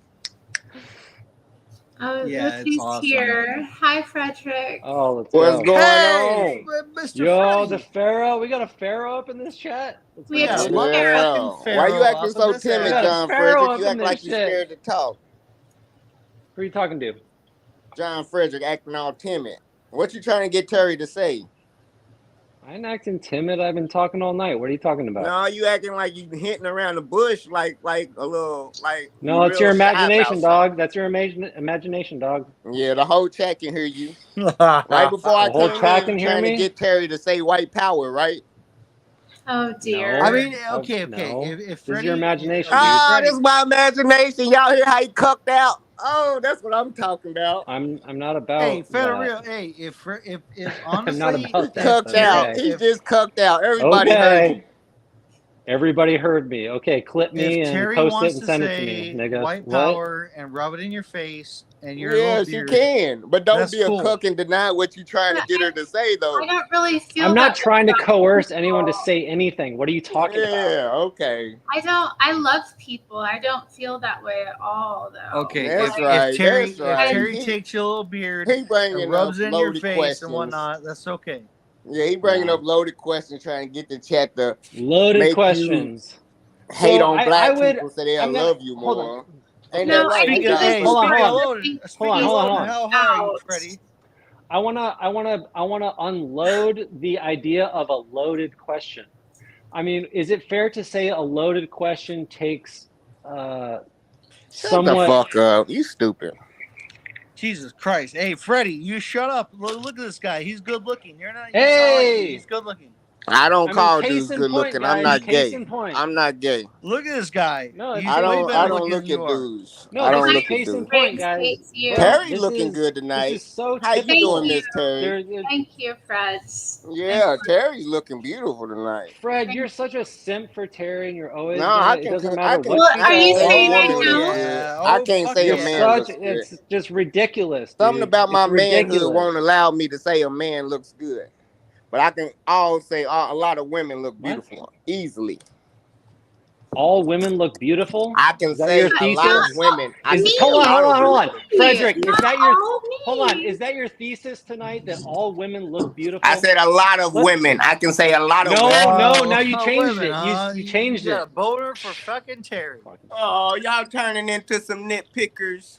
Oh, yeah, look it's who's awesome. here. Hi, Frederick. Oh, let's What's go. going hey, on? Mr. Yo, Freddy. the Pharaoh. We got a Pharaoh up in this chat. Let's We go. have Yeah, two what the Pharaohs. fucking Why you Pharaoh acting up so in this timid, ass? John Pharaoh Frederick? up You in act this like you shit. scared to talk. Who are you talking to? John Frederick acting all timid. What you trying to get Terry to say? I ain't acting timid. I've been talking all night. What are you talking about? No, you acting like you hinting around the bush, like a little, like No, you it's your real shy imagination, about dog. something. That's your imagination, dog. Yeah, the whole chat can hear you. Right before I The whole came chat in, can you hear trying to me? get Terry to say white power, right? Oh, dear. No. I mean, Oh, okay. no. If This is Freddie, your imagination, okay, dude. Oh, Freddie, this is my imagination. Y'all hear how he cucked out? Oh, that's what I'm talking about. I'm not about hey, that. Federal, hey, if I'm not honestly, about that. Cucked out. Okay. He just cucked out. Everybody heard you. Okay. Everybody heard me. Okay, clip if me and Terry post it wants and to send it to me, say nigga. white What? power and rub it in your face and your Yeah, little she beard, can. But don't that's be a cool. cuck and deny what you trying to get her to say, though. I don't really feel I'm not that trying to way about coerce people. anyone to say anything. What are you talking about? Yeah, okay. I love people. I don't feel that way at all, though. Okay, That's if right. Terry That's right. if Terry He- takes your little beard He bringing and up rubs it in your loaded face questions. and whatnot, that's okay. Yeah, he bringing No. up loaded questions, trying to get the chat to Loaded make questions. you hate So on black would. people so they'll I'm gonna love you hold more. on. Ain't No, that right, Speaking John of, hey, Hold on, Frederick? speaking of hold on. loaded, Hold on, speaking of hold on, loaded, hold how high are you, Out. Freddie? I wanna unload the idea of a loaded question. I mean, is it fair to say a loaded question takes Shut somewhat? the fuck up. You stupid. Jesus Christ. Hey, Freddie, you shut up. Look at this guy. He's good looking. You're not. Hey! He's good looking. I don't call case dudes in good point, looking. I'm guys. not Case gay. in point. I'm not gay. Look at this guy. No, He's it's way I better don't looking look than you at are. dudes. No, I this don't is look at case in dudes. point, guys. Hates you. Bro, Terry this looking is- good tonight. This is so How you typical. doing, Miss Terry? Thank you, Fred. Yeah, Terry's looking beautiful tonight. Fred, you're such a simp for Terry, and you're always. No, I It can. doesn't I matter can. what Well, she are you does. saying I woman looks don't? good. Yeah. I Oh, can't fuck say You're a yeah. man looks such. good. It's just ridiculous. Dude. Something about my It's manhood ridiculous. won't allow me to say a man looks good, but I can all say a lot of women look beautiful easily. All women look beautiful. I can Is that say your a lot of thesis? women. I can say Hold a on, lot hold of on, hold women on. look Frederick, is that your? All me. Hold on, is that your thesis tonight? That all women look beautiful? I said a lot of Let's- women. I can say a lot of No, women. no. Now you Oh, changed women, it. huh? You changed You got it. a boner for fucking Terry. Oh, y'all turning into some nitpickers.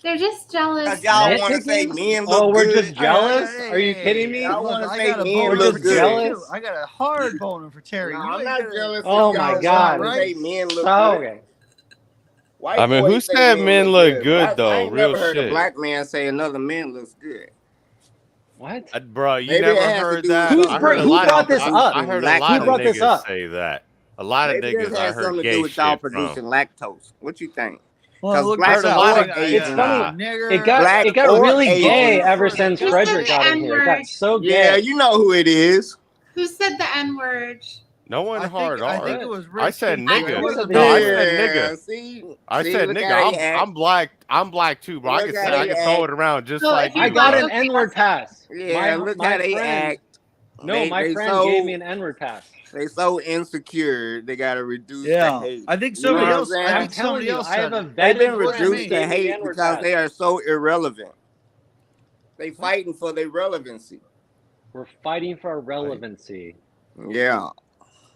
They're just jealous. Cause y'all want to say Nitpicking? men Oh, look we're good. just jealous? Hey, Are you kidding me? Y'all Look, wanna I say got a men boner look for We're Terry good. jealous? too. I got a hard boner for Terry. No, You I'm ain't not gonna- jealous. Oh if my y'all God. want to say men look So good. okay. White I mean, boys who say said men look good, Black- I though? ain't Real never heard a shit. black man say another man looks good. What? Bro, you Maybe it never has to heard do with that? Who's I heard a who lot brought of this up? I heard a lactose. lot Who of brought this niggas up? say that. A lot of Maybe this niggas I has heard something to gay do with y'all shit producing from. lactose. What you think? Well, look black this or up. It's Asian, funny. Nigger. It got or really Asian. gay ever since Who Frederick said got the in here. It got N-word? so Yeah, gay. you know who it is. Who said the N-word? No one I hard think R. it was I Rick. said It nigga. wasn't No, I me. said Yeah, nigga. see, I said look nigga. how he act. I'm black too, bro. I Look can how say I they can throw act. it around just So like if you, I you're got black, bro. an N-word pass. Yeah, look how they act. My friend gave me an N-word pass. They so insecure. They gotta reduce the Yeah, hate. I think You know somebody what I'm else. saying? I I'm think telling somebody you, else I have said a it. They've been vetted friend who reduced to gave me the hate N-word because pass. they are so irrelevant. They fighting for their relevancy. We're fighting for our relevancy. Yeah.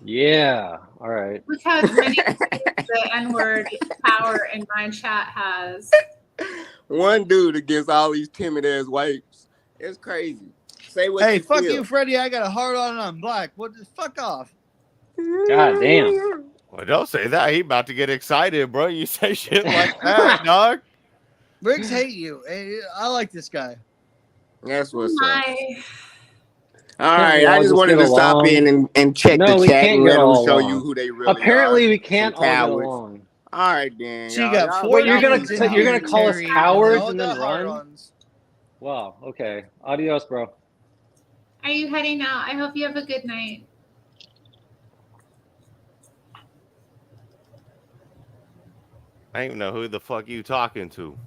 Yeah. All right. look how many the N-word power in my chat has. One dude against all these timid ass whites. It's crazy. Say what Hey, you fuck feel. you, Freddie. I got a hard on and I'm black. What? Fuck off. God damn. Well, don't say that. He about to get excited, bro. You say shit like that, dog. Riggs hate you. Hey, I like this guy. That's Oh what's up. my. All Can't right, we I all just just wanted get to stop along? in and check No, the we chat can't and get let them all show along. you who they really Apparently, are. we can't Some all get cowards. along. All right, then. So you got y'all- four Wait, you're dudes in gonna here, call us Terry, cowards all and then got hard run? ons. Wow. Okay. Adios, bro. Are you heading out? I hope you have a good night. I don't even know who the fuck you talking to.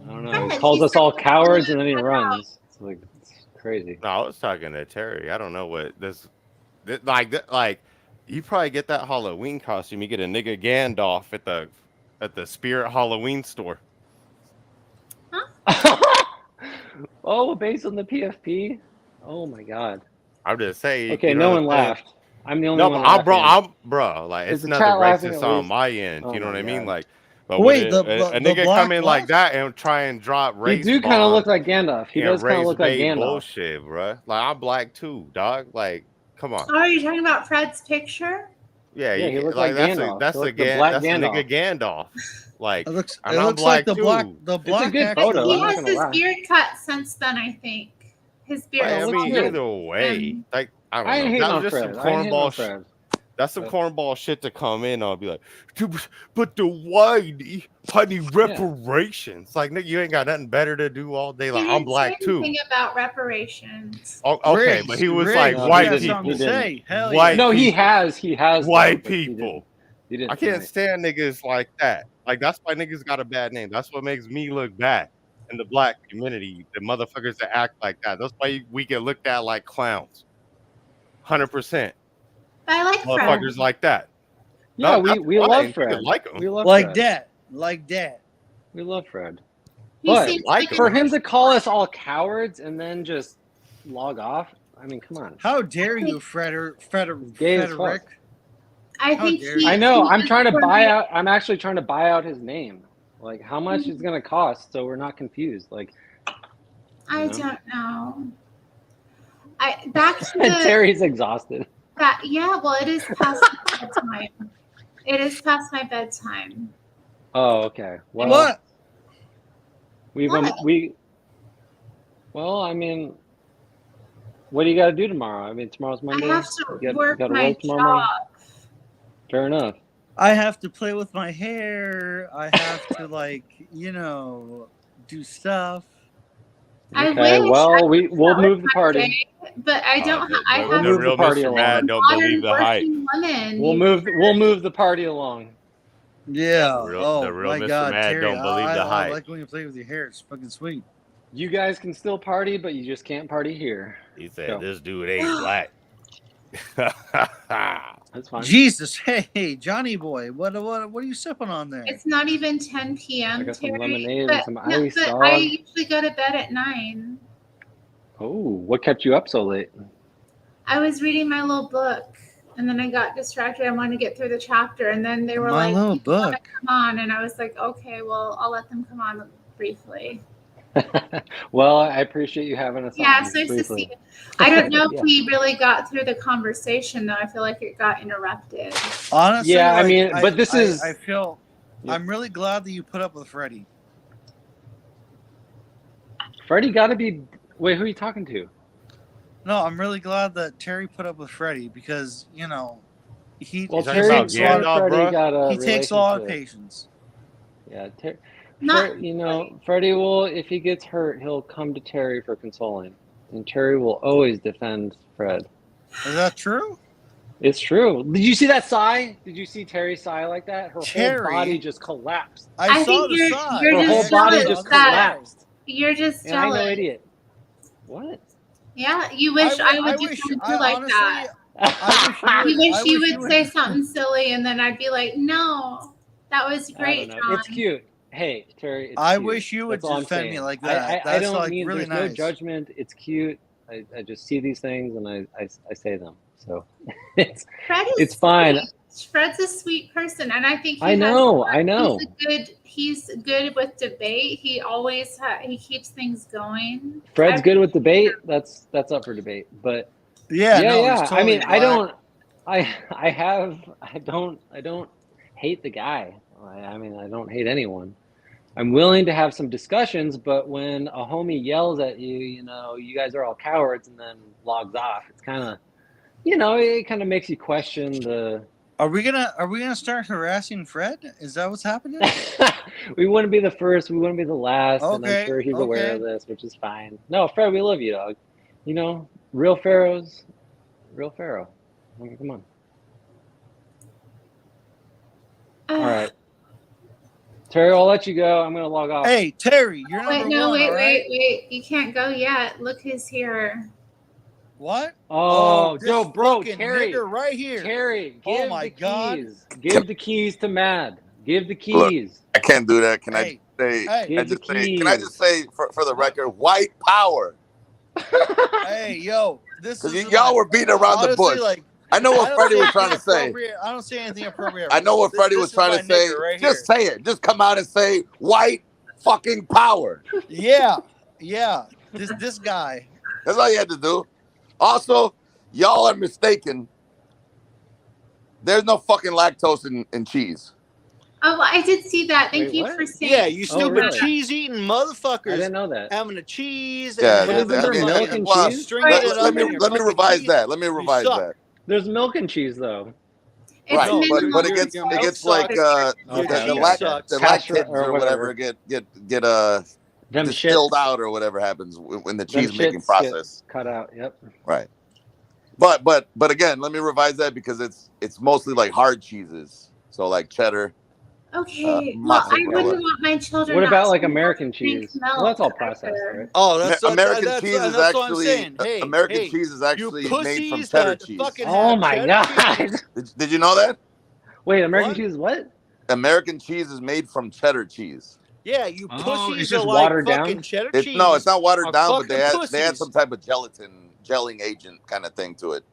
I don't know. He Fred, calls he us all said- cowards and then he runs. It's like it's crazy. No, I was talking to Terry. I don't know what this like. You probably get that Halloween costume. You get a nigga Gandalf at the Spirit Halloween store. Oh, based on the PFP. Oh my god. I'm just saying. Okay, you know no what one I'm saying? laughed. I'm the only No, one but laughing. bro. Like Is it's the nothing chat laughing racist at on least? my end. Oh You know what my I mean? God. Like, but Wait, when the a black nigga come in like left? that and try and drop You race do kind of bombs look like Gandalf. He does and kind of race look like bait Gandalf. bullshit, bro. Like I'm black too, dog. Like, come on. Oh, are you talking about Fred's picture? Yeah, Yeah, you he can, looked like like Gandalf. that's He a looked the black that's a nigga Gandalf. Gandalf. Like, It looks and I'm like black the too. black a good actor- photo. He I'm not has gonna his lie. beard cut since then, I think. His beard. Like, I looks mean, good. either way, like I I don't ain't know. hating That on was just some Fred. I ain't hating on cornball. Fred. That's some But- cornball shit to come in. I'll be like, but the whitey, honey reparations. Like, nigga, you ain't got nothing better to do all day. He Like, I'm didn't black say too. anything about reparations. Oh, okay, Riggs, but he was Riggs, like No, you white got people. something to He didn't. say. Hell White yeah. No, he people. has. He has. White though, but people. He didn't I can't tonight. stand niggas like that. Like, that's why niggas got a bad name. That's what makes me look bad in the black community. The motherfuckers that act like that. That's why we get looked at like clowns. 100%. But I like Fred. Motherfuckers like that. Yeah, No, we that's love fine. You Fred. can like him. We love Like Fred. that. Like that. We love Fred. He But seems like like for a him to call us all cowards and then just log off, I mean, come on. How dare you, Gay as fuck. Frederick? I How think dare he. you. I know. he I'm was trying to for buy me. out. I'm actually trying to buy out his name. Like, how much is going to cost? So we're not confused. Like, I you know? don't know. Back to the Terry's exhausted. yeah. Well, it is past my bedtime. It is past my bedtime. Oh, okay. Well, What? What? Well, I mean, what do you got to do tomorrow? I mean, tomorrow's Monday. I have to You work gotta my work tomorrow morning? job. Fair enough. I have to play with my hair. I have to, like, do stuff. I Okay. wish Well, I we'll could move the my party. day, but I don't. I The, have move real the party Mr. along. Mad don't modern believe the hype. working women. We'll move the party along. Yeah. The real Oh, my Mr. God, Mad Terry. don't believe the I hype. like when you play with your hair. It's fucking sweet. You guys can still party, but you just can't party here. He said, Go. "This dude ain't black." That's fine. Jesus, hey, Johnny boy, what are you sipping on there? It's not even 10 I p.m. got some Terry, lemonade but, and some no, ice, but dog. I usually go to bed at 9. Oh, what kept you up so late? I was reading my little book, and then I got distracted. I wanted to get through the chapter, and then they were My like, little "You wanna book. come on," and I was like, "Okay, well, I'll let them come on briefly." Well, I appreciate you having us Yeah, on it's nice to briefly. see you. I don't know Yeah. if we really got through the conversation, though. I feel like it got interrupted. Honestly, Yeah, I like, mean, but this is- I feel Yeah. I'm really glad that you put up with Freddie. Freddie got to be. Wait, who are you talking to? No, I'm really glad that Terry put up with Freddie because he Well, talking Terry about and Gandalf, Freddie bro? got a he takes a lot of relationship. patience. Yeah, Not you know, Freddie will, if he gets hurt, he'll come to Terry for consoling, and Terry will always defend Fred. Is that true? It's true. Did you see that sigh? Did you see Terry sigh like that? Her Terry? whole body just collapsed. I saw think the sign. you're Her whole just body jealous just that collapsed. you're just And I know, jealous. idiot. What? Yeah, you wish I would do something like honestly, that. I You wish you would say would. something silly, and then I'd be like, "No, that was I great, don't know. John." It's cute. Hey, Terry, it's I cute. wish you would That's all I'm defend me saying. like that. I That's don't like mean really there's nice. no judgment. It's cute. I just see these things and I say them. So it's Fred is it's fine. sweet. Fred's a sweet person, and I think I know. He's good with debate. He always he keeps things going. Fred's good with debate. That's up for debate. But Yeah, yeah, no, yeah. he's totally I mean, black. I don't hate the guy. I mean, I don't hate anyone. I'm willing to have some discussions, but when a homie yells at you, you know, you guys are all cowards, and then logs off, it's kind of, you know, it kind of makes you question the. Are we gonna start harassing Fred? Is that what's happening? We wouldn't be the first, we wouldn't be the last, and Okay, I'm sure he's aware of okay. this, which is fine. No, Fred, we love you, dog. You know, real pharaohs, real pharaoh. I mean, come on. All right. Terry, I'll let you go. I'm gonna log off. Hey, Terry, you're number one. All right? Wait! You can't go yet. Look who's here. What? Oh, this yo, bro, fucking Terry, nigga right here. Terry, Oh give my the God. keys. Give the keys to Mad. Give the keys. I can't do that. Can Hey, I Give the can I just keys. say for the record, white power? Hey, yo, this Because is y'all were beating around the honestly, bush. like, I know I what don't Freddie say was trying to anything say. appropriate. I don't say anything appropriate. I know what Freddie was This is trying my to say. nigga right Just here. say it. Just come out and say white fucking power. Yeah. This guy. That's all you had to do. Also, y'all are mistaken. There's no fucking lactose in cheese. Oh, I did see that. Thank Wait, you what? for saying. Yeah, you Oh, stupid really? cheese-eating I motherfuckers didn't know that. having a cheese. Yeah, and But isn't there milk and well, cheese? Stringing it up let in your me fucking revise cheese. that. Let me revise suck. that. There's milk and cheese though. It's Right, minimal. but it gets Your milk like sucks. the Your Okay, cheese lact sucks. the Pasture lactins or or whatever get Them distilled shits. out or whatever happens when the Them cheese making shits process. get cut out. Yep. Right. But again, let me revise that because it's mostly like hard cheeses. So like cheddar. Okay. Well, I mozzarella. wouldn't want my children. What not about to like drink American cheese? milk Well, that's all processed, either. right? Oh, that's American that's, cheese is that's what I'm actually saying. Hey, American hey, cheese is you actually made from pussies cheddar that cheese. fucking Oh have my cheddar god! cheese. Did you know that? Wait, American What? cheese is what? American cheese is made from cheddar cheese. Yeah, you Oh, pussies it's are just like watered fucking down? cheddar cheese. No, it's not watered are down, but they fucking had pussies. some type of gelling agent kind of thing to it.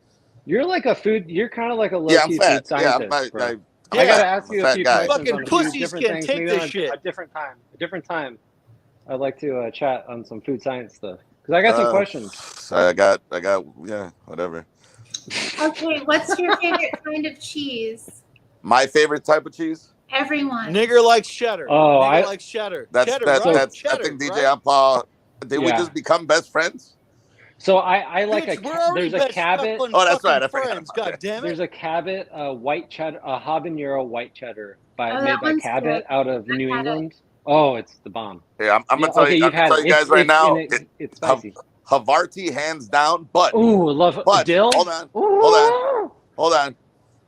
You're like a food. You're kind of like a Yeah, I'm low-key fat. food Yeah, scientist, bro. Yeah. I gotta ask I'm a you a fat few guy. questions Fucking on a few pussies different can't things. take Maybe this on shit. a different time. A different time. I'd like to chat on some food science stuff because I got some questions. I got yeah, whatever. Okay, what's your favorite kind of cheese? My favorite type of cheese? Everyone. Nigger likes cheddar. Oh, Nigger likes cheddar. That's cheddar, that, right? that's cheddar, I think DJ right? and Paul, did we Yeah. just become best friends? So I like Bitch, we're a already there's a best Cabot. fucking Oh, that's right. I fucking forgot friends. about God that. damn it. There's a Cabot white cheddar, a habanero white cheddar Oh, made that by one's Cabot good. out of New had it. England. Oh, it's the bomb. Yeah, I'm Yeah, gonna tell okay, you. I'm you've gonna had tell it. you guys right now. It's spicy. Havarti hands down, but Ooh, love but dill. hold on, Ooh. hold on.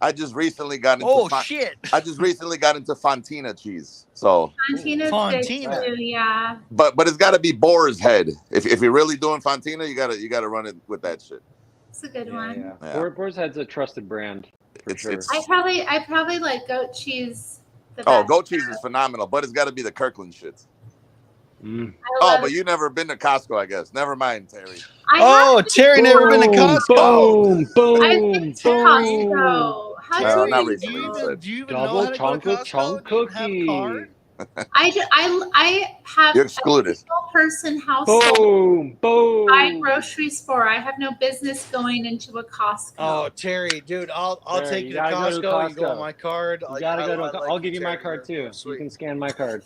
I just recently got into Oh shit. I just recently got into Fontina cheese. So Fontina's Fontina. good too, yeah. but it's got to be Boar's Head. If you're really doing Fontina, you gotta run it with that shit. It's a good Yeah, one. yeah. Boar's Head's a trusted brand for sure. I probably like goat cheese the Oh, best. goat cheese is phenomenal, but it's got to be the Kirkland shit. Mm. Oh, but you never been to Costco, I guess. Never mind, Terry. Oh, Terry never been to Costco. Boom, I've boom, been to Costco. How No, do not you recently. know? Do you even double know how to go to chocolate Costco? chunk Do you even have a cookie. card? I have You're excluded. a single person household. Boom, boom. Buy groceries for. I have no business going into a Costco. Oh, Terry, dude, I'll Terry, take you you to gotta Costco. go to You go on Costco. my card. You gotta go to. I'll give you my Terry. card too. Sweet. You can scan my card.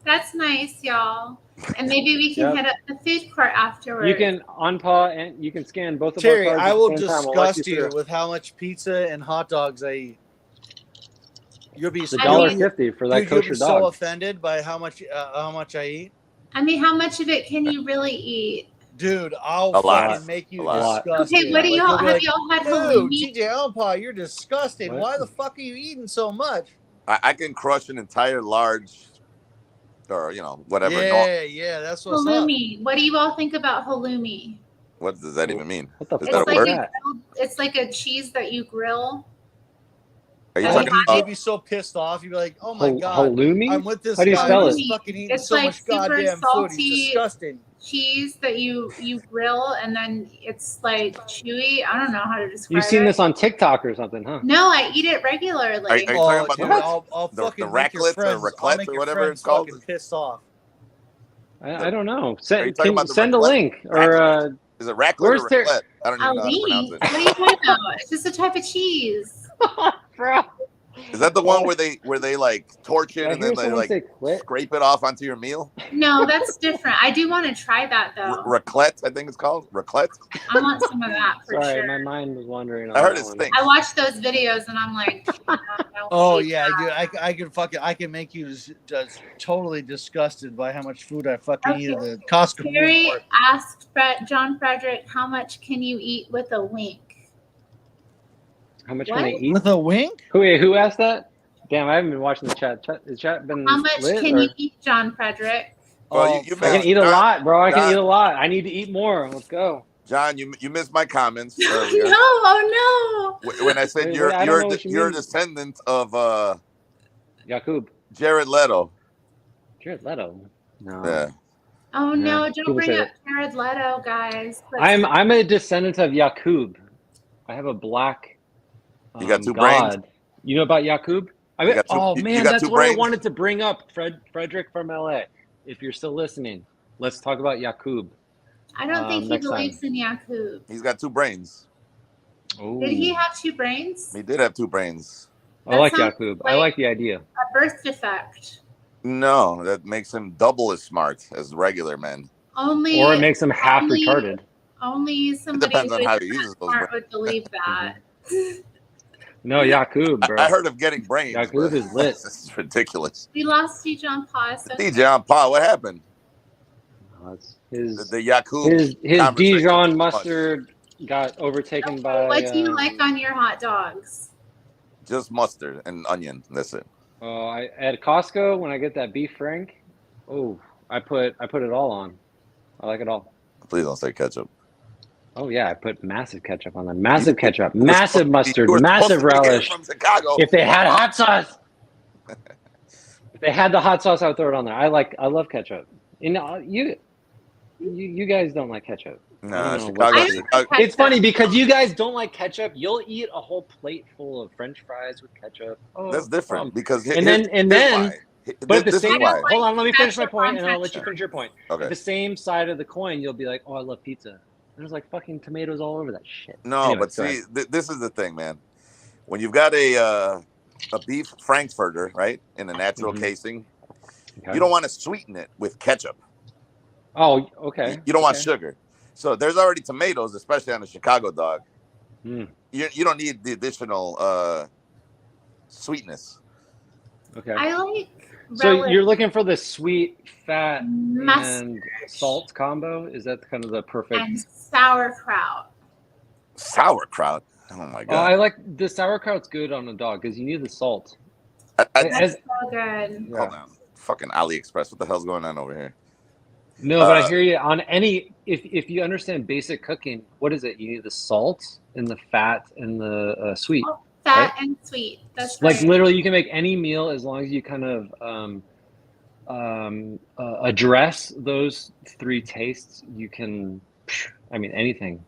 That's nice, y'all. And maybe we can Yep. hit up the food court afterwards. You can unpaw and you can scan both of Terry, our cards. I at will the same time. We'll walk disgust you through. with how much pizza and hot dogs I eat. You'll be It's I mean- $1.50 for that dude, you'll kosher be so dog. offended by how much I eat. I mean, how much of it can you really eat? Dude, I'll A lot. fucking make you A lot. disgusted. Okay, what do Like, y'all you'll be have? like, Y'all had dude, halloumi? TJ Alpa, you're disgusting. What? Why the fuck are you eating so much? I can crush an entire large, or whatever. Yeah, that's what's up. Halloumi. What do you all think about halloumi? What does that even mean? What the Is It's that a like word? it's like a cheese that you grill. Are you Oh, talking You'd about? be so pissed off. You'd be like, oh my God. Halloumi? I'm with this How do you guy spell who's it? fucking eating It's so like much super goddamn food. salty He's disgusting. cheese that you grill and then it's like chewy. I don't know how to describe You've seen it. this on TikTok or something, huh? No, I eat it regularly. Are you talking Oh, about dude, what? I'll the fucking make your raclette or friends. I'll raclette make or your whatever friends it's called? fucking pissed off. I don't know. Are you Send, talking about the send a raclette? link or Is it raclette where's or Ter- raclette? I don't even know how to pronounce Halloumi? it. What are you talking about? It's just a type of cheese. bro. Is that the one where they like torch it Did I and hear then they someone like say clit? scrape it off onto your meal? No, that's different. I do want to try that though. Raclette, I think it's called raclette. I want some of that for Sorry, sure. my mind was wandering on I heard that it one. stinks. I watch those videos and I'm like, I don't Oh eat yeah, that. dude, I can make you just totally disgusted by how much food I fucking eat at Okay. the Costco food Terry court. asked John Frederick, how much can you eat with a wink? How much What? can I eat? With a wink? Who asked that? Damn, I haven't been watching the chat. Has chat been How much lit? can or- you eat, John Frederick? Well, Oh, you I can missed, eat a lot, bro. I can John- eat a lot. I need to eat more. Let's go. John, you missed my comments No, earlier oh when I said Wait, you're I don't know what you you're a mean. descendant of Yakub. Jared Leto. Jared Leto. No. Yeah. no. Oh Yeah, no, people don't bring say up Jared Leto, guys. But I'm a descendant of Yakub. I have a black You got two god. brains? You know about Yakub? I You mean, got two- oh you man, got that's two what I brains? wanted to bring up. Frederick from LA. If you're still listening, let's talk about Yakub. I don't think he next time. believes in Yakub. He's got two brains. Did he have two brains? He did have two brains. I like That sounds Yakub. I like- like the idea. A birth defect. No, that makes him double as smart as regular men. Only Or it makes him half only- retarded. only somebody depends who on how is he uses those smart brains. would believe that. No, Yakub, bro. I heard of getting brains. Yakub but is lit. This is ridiculous. We lost you, John Paul. So DJ on Pa, what happened? It's his The Yakub. his conversation Dijon was too much. mustard got overtaken by. what do you like on your hot dogs? Just mustard and onion. That's it. At Costco when I get that beef frank, I put it all on. I like it all. Please don't say ketchup. Oh yeah, I put massive ketchup on them. Massive ketchup, You were massive supposed to- mustard, you were supposed massive to be here relish. from Chicago. If they had hot sauce, if they had the hot sauce, I would throw it on there. I love ketchup. You guys don't like ketchup. I No, don't know Chicago. I don't like It's funny ketchup. because you guys don't like ketchup. You'll eat a whole plate full of French fries with ketchup. Oh, That's different because And then- But at the this same, is why. hold on, let me finish my ketchup point, on and I'll let you ketchup. finish your point. Okay. At the same side of the coin, you'll be like, "Oh, I love pizza." There's like fucking tomatoes all over that shit. No, Anyways, but go see, ahead. this is the thing, man. When you've got a beef frankfurter, right, in a natural Mhm. casing, Okay. you don't want to sweeten it with ketchup. Oh, okay. You don't want Okay. sugar. So there's already tomatoes, especially on a Chicago dog. Mm, You don't need the additional sweetness. okay. I like So relish you're looking for the sweet, fat, mustard and salt combo? Is that kind of the perfect? and sauerkraut. Sauerkraut. Oh my Oh, god. I like the sauerkraut's good on a dog because you need the salt. I- That's so good. Hold on. Fucking AliExpress. What the hell's going on over here? No, but I Uh, hear you on any. If you understand basic cooking, what is it? You need the salt and the fat and the sweet. Fat and sweet. That's Like right. literally, you can make any meal as long as you kind of address those three tastes. You can, I mean, anything.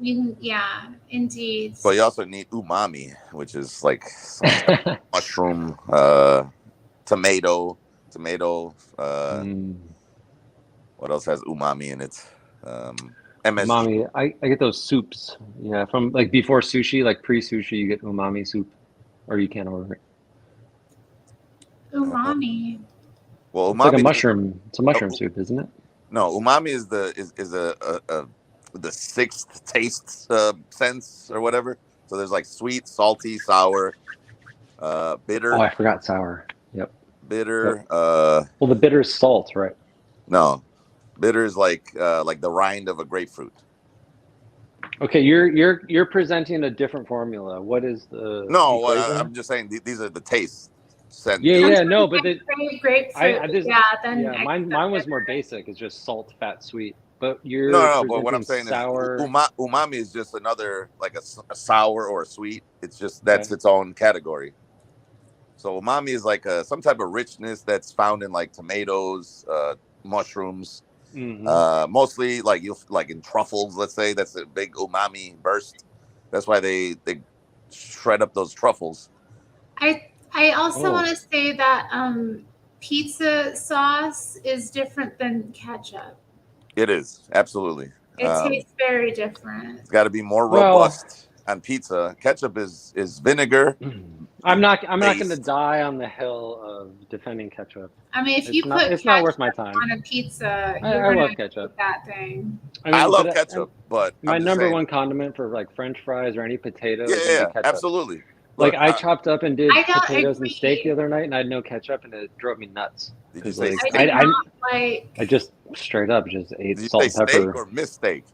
Yeah, indeed. But you also need umami, which is like mushroom, tomato. Mm. What else has umami in it? MSG. Umami, I get those soups. Yeah, from like before sushi, like pre-sushi, you get umami soup, or you can't order it. Umami. Well, It's like a umami. mushroom. It's a mushroom soup, isn't it? No, umami is the sixth taste sense or whatever. So there's like sweet, salty, sour, bitter. Oh, I forgot sour. Yep. Bitter. Well, the bitter is salt, right? No, bitter is like the rind of a grapefruit. Okay, you're presenting a different formula. What is the No, equation? I'm just saying these are the taste. Yeah, no, but grapefruit. mine was more basic. It's just salt, fat, sweet. But you're No, but what I'm saying sour. is umami is just another like a sour or a sweet. It's just that's Okay. its own category. So umami is like some type of richness that's found in like tomatoes, mushrooms, mostly like in truffles. Let's say that's a big umami burst. That's why they shred up those truffles. I also want to say that pizza sauce is different than ketchup. It is absolutely. It tastes very different. It's got to be more robust on pizza. Ketchup is vinegar. I'm not going to die on the hill of defending ketchup. I mean, if it's you not, put it's not worth my time on a pizza, I love ketchup. That thing. I love ketchup, but my number one condiment for like French fries or any potatoes. Yeah, absolutely. Like I chopped up and did potatoes agree. and steak the other night, and I had no ketchup, and it drove me nuts. Did you say like, I just straight up just ate salt and pepper. Steak or mistake?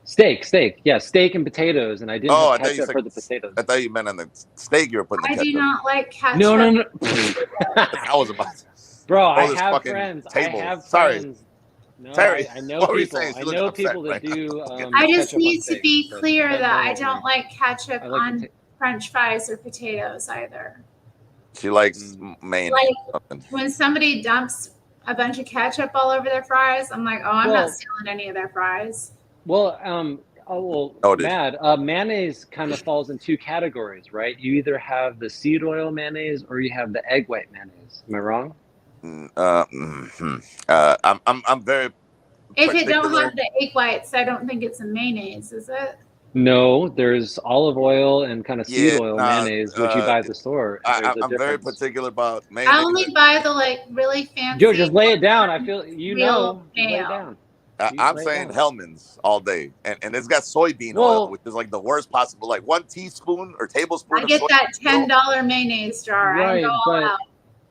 Steak. Yeah, steak and potatoes, and I didn't have ketchup for the potatoes. I thought you meant on the steak you were putting the ketchup. I do not like ketchup. No. I was about to. Bro, I have friends. Sorry. No, Terry, I know people. I know people that do. I just need to be clear that I don't like ketchup on French fries or potatoes either. She likes mayonnaise. Like when somebody dumps a bunch of ketchup all over their fries, I'm like, I'm not stealing any of their fries. Well, mayonnaise kind of falls in two categories, right? You either have the seed oil mayonnaise or you have the egg white mayonnaise. Am I wrong? I'm very. If it don't have the egg whites, I don't think it's a mayonnaise, is it? No, there's olive oil and kind of seed oil mayonnaise, which you buy at the store. I'm very particular about mayonnaise. I only buy the really fancy. Joe, just lay it down. I feel lay it down. I'm saying Hellman's all day, and it's got soybean oil, which is like the worst possible. Like 1 teaspoon or tablespoon. I get that $10 mayonnaise jar. Right, I go all out.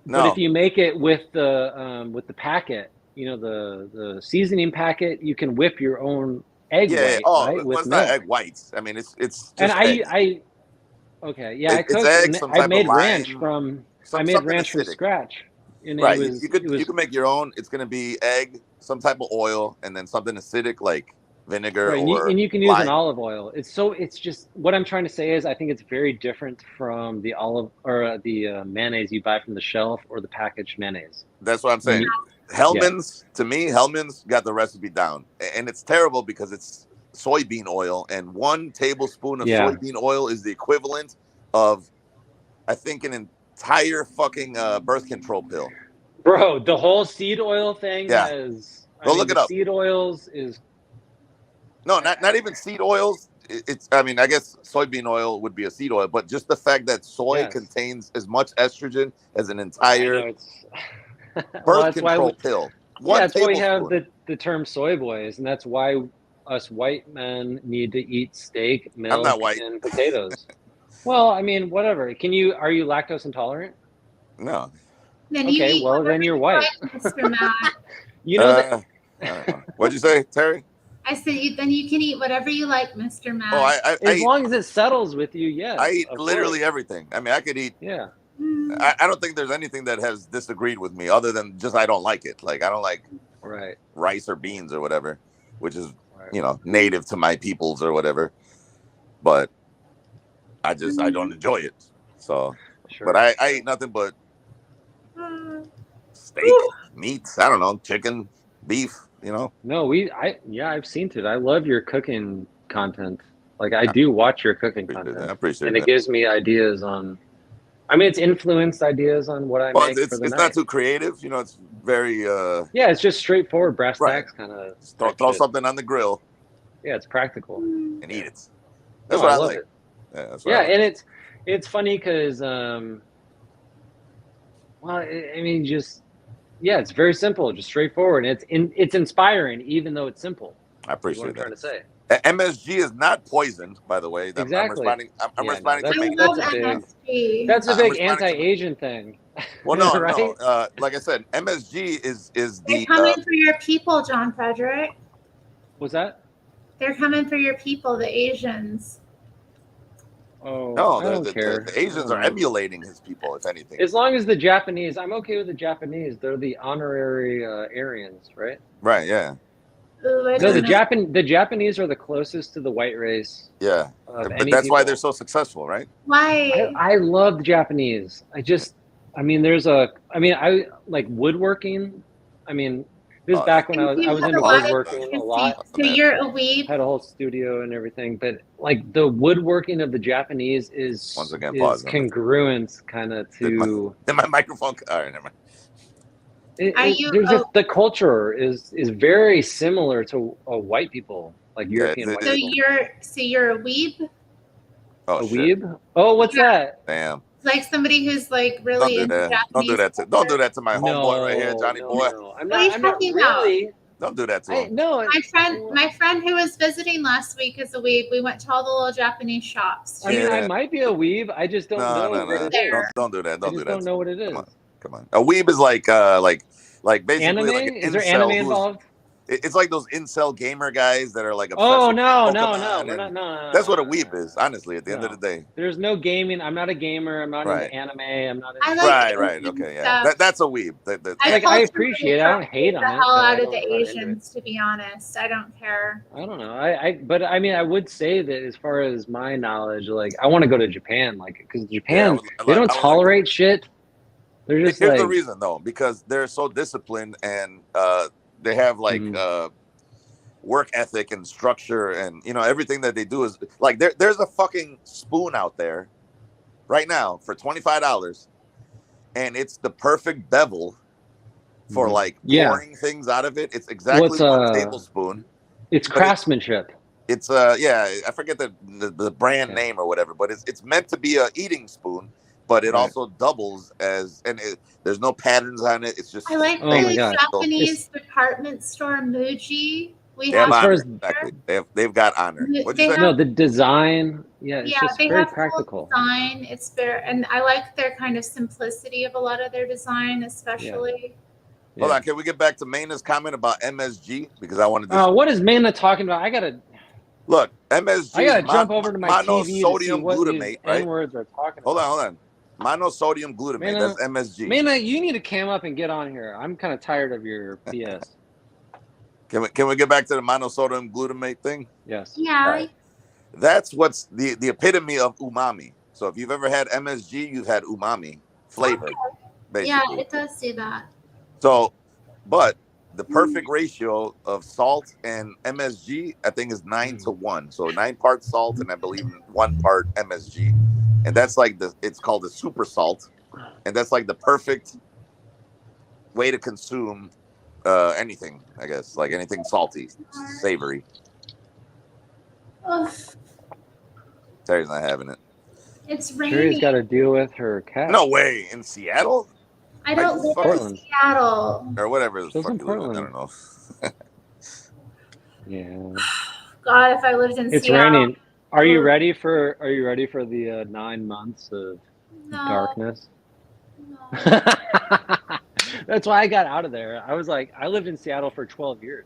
But if you make it with the packet, the seasoning packet, you can whip your own egg white. Right? It's not egg whites. I mean, it's just. And eggs. I cooked. Eggs, I made ranch from scratch. And right, you can make your own. It's going to be egg, some type of oil, and then something acidic like vinegar and you can use an olive oil. It's just what I'm trying to say is I think it's very different from the olive or the mayonnaise you buy from the shelf or the packaged mayonnaise. That's what I'm saying. Hellman's, to me, Hellman's got the recipe down, and it's terrible because it's soybean oil, and 1 tablespoon of soybean oil is the equivalent of, I think, an entire fucking birth control pill. Bro, the whole seed oil thing has. Look it up. Seed oils is. No, not even seed oils. It's. I mean, I guess soybean oil would be a seed oil, but just the fact that soy contains as much estrogen as an entire birth control pill. That's why we have the term soy boys, and that's why us white men need to eat steak, milk, and potatoes. Well, I mean, whatever. Are you lactose intolerant? No. Then then you're white. Mr. Matt. What'd you say, Terry? I said then you can eat whatever you like, Mr. Matt. Oh, as long as it settles with you, yes. I eat literally everything. I mean, I could eat. Yeah. I don't think there's anything that has disagreed with me other than just I don't like it. Like I don't like rice or beans or whatever, which is native to my peoples or whatever. But I don't enjoy it. So, but I eat nothing but steak, meats. I don't know, chicken, beef. No, I've seen it. I love your cooking content. Like I do watch your cooking content. I appreciate it. And it gives me ideas on. I mean, it's influenced ideas on what I make. It's not too creative. It's very. It's just straightforward brass tacks kind of. Throw something on the grill. Yeah, it's practical. And eat it. That's what I like. And it's funny because it's very simple, just straightforward. It's inspiring, even though it's simple. I appreciate what I'm trying to say. MSG is not poison, by the way. I'm Exactly. responding. I'm responding to I Maine. love that's a big- MSG. That's a I'm big responding to- anti-Asian thing. Well, no, right? no. Like I said, MSG is They're the coming for your people, John Frederick. Was that? They're coming for your people, the Asians. Oh, no. I don't care. The Asians are emulating his people, if anything. As long as the Japanese, I'm okay with the Japanese. They're the honorary Aryans, right? Right? Yeah. Ooh, I No, the don't know. the Japanese are the closest to the white race. Yeah. Of But any that's why people. they're so successful, right? Why? I love the Japanese. I like woodworking. I mean, this is back when I was into woodworking a lot. So you're a weeb. Had a whole studio and everything, but like the woodworking of the Japanese is Once again, is pause. congruent kind of to. Did my microphone? All right, never mind. There's just the culture is very similar to white people, like European white So people. you're a weeb. Oh, A shit. weeb? Oh, what's that? Damn. Like somebody who's like really into Japanese. Don't do that. Don't do that to my homeboy right here, Johnny boy. No. I'm not really. Don't do that to him. No. My friend who was visiting last week is a weeb. We went to all the little Japanese shops. I mean, I might be a weeb. I just don't know what it is. Don't do that. Don't do that. Don't know what it is. Come on. A weeb is like basically anime? like an is there incel anime involved? It's like those incel gamer guys that are like obsessed Oh with no. That's what a weeb is, honestly, at the end of the day. There's no gaming. I'm not a gamer. I'm not into anime. I'm not into right. Okay, yeah. That's a weeb. I appreciate it. I don't hate on it. The hell out of the Asians, to be honest. I don't care. I don't know. But I mean, I would say that as far as my knowledge, like I want to go to Japan, like because Japan they don't tolerate shit. They're just Here's the reason though, because they're so disciplined and they have like work ethic and structure, and everything that they do is like there's a fucking spoon out there right now for $25, and it's the perfect bevel for like pouring things out of it. It's exactly one tablespoon. It's craftsmanship. It's I forget the brand name or whatever, but it's meant to be a eating spoon. But it also doubles as, there's no patterns on it. It's just. I like the Japanese department store Muji. They've got honor. What'd you say? No, the design. Yeah, it's just they very have practical. Cool design. It's very, and I like their kind of simplicity of a lot of their design, especially. Yeah. Hold on, can we get back to Mayna's comment about MSG? Because I wanted to. What is Mayna talking about? I gotta. Look, MSG. I gotta jump over to my TV to see what glutamate, these right? N-words are talking about. Hold on. Monosodium glutamate. That's MSG. Mayna, you need to cam up and get on here. I'm kind of tired of your BS. Can we get back to the monosodium glutamate thing? Yes. Yeah. Right. That's what's the epitome of umami. So if you've ever had MSG, you've had umami flavor. Basically. Yeah, it does do that. So, but the perfect ratio of salt and MSG, I think, is 9-1. So 9 parts salt and I believe 1 part MSG. And that's like it's called the super salt. And that's like the perfect way to consume anything, I guess, like anything salty, savory. Ugh. Terry's not having it. It's raining. Terry's got to deal with her cat. No way. In Seattle? I don't live in Seattle. Or whatever the fuck in you live in. I Portland. don't know. Yeah. God, if I lived in It's Seattle. raining. Are you ready for the 9 months of darkness? No. That's why I got out of there. I was like, I lived in Seattle for 12 years.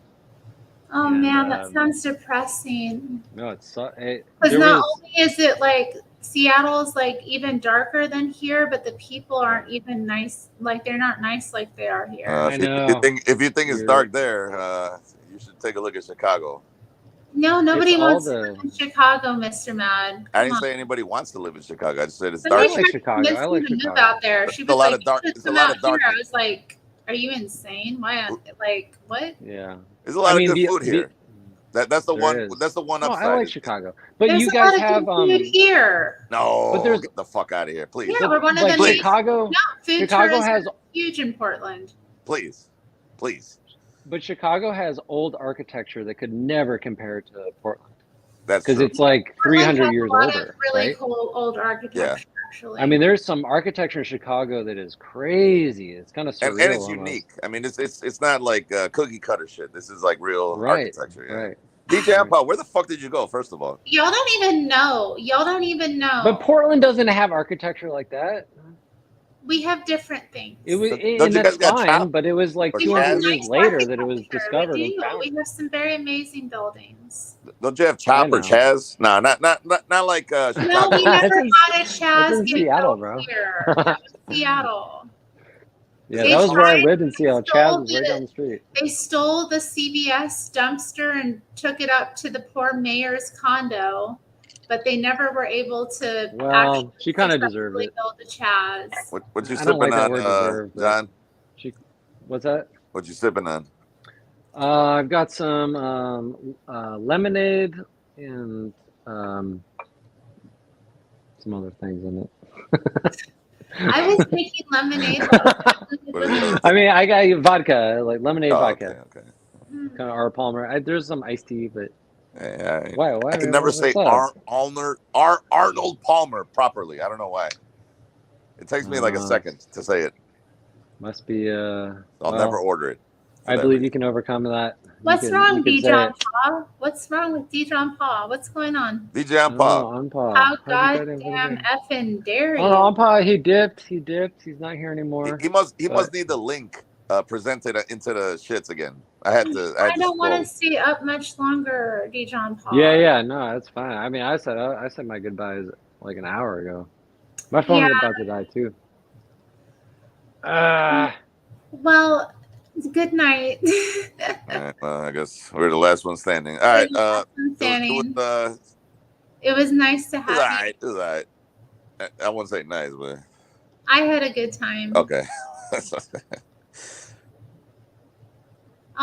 Oh man, that sounds depressing. No, it's because not only is it like Seattle's like even darker than here, but the people aren't even nice. Like they're not nice like they are here. If you think it's dark there, you should take a look at Chicago. No, nobody wants to live in Chicago, Mr. Mad. I didn't say anybody wants to live in Chicago. I just said it's dark. I like Chicago. I like Chicago. Move out there. She was like, it's a lot of dark. I was like, are you insane? Why? Like what? Yeah. There's a lot of good food here. That's the one. That's the one upside. I like Chicago, but you guys have food here. No, but get the fuck out of here, please. Yeah, we're one of the Chicago. No, food Chicago has huge in Portland. Please. But Chicago has old architecture that could never compare to Portland. That's because it's like 300 years older. Really cool old architecture. Actually. I mean, there's some architecture in Chicago that is crazy. It's kind of surreal. And it's unique. I mean, it's not like cookie cutter shit. This is like real architecture. Yeah. Right. DJ Empire, where the fuck did you go? First of all, Y'all don't even know. Y'all don't even know. But Portland doesn't have architecture like that. We have different things. It was, Don't and you that's guys got fine. chopped? But it was like Or 200 Chaz? years later that it was discovered We and do. found. We have some very amazing buildings. Don't you have Chop I or know. Chaz? No, not like No, Chicago. we never That's in- had a That's Chaz in get Seattle, built bro. here. That was Seattle. Yeah, They that was where I tried- lived in Seattle. stole Chaz was right the- down the street. They stole the CVS dumpster and took it up to the poor mayor's condo, but they never were able to Well, she kind of deserved successfully it. build a Chaz. What you I don't sipping like that on, word deserved, but- John? What's that? What you sipping on? I've got some lemonade and some other things in it. I was making lemonade. I mean, I got vodka, like lemonade vodka, Okay. kind of Arnold Palmer. There's some iced tea, but Yeah, why? I can never say Arnold Palmer properly. I don't know why. It takes me like a second to say it. Must be. I'll never order it. I believe you can overcome that. What's wrong, Dijon Paw? What's wrong with Dijon Paw? What's going on? Dijon Paw. How goddamn effing dare you? Oh, Paw, he dipped. He's not here anymore. He must need the link presented into the shits again. I don't want to stay up much longer, Dijon Paw. Yeah, no, that's fine. I mean, I said my goodbyes like an hour ago. My phone was about to die too. Well, good night. All right, well, I guess we're the last one standing. All right. It was nice to have you. It was all right. I wouldn't say nice, but I had a good time. okay.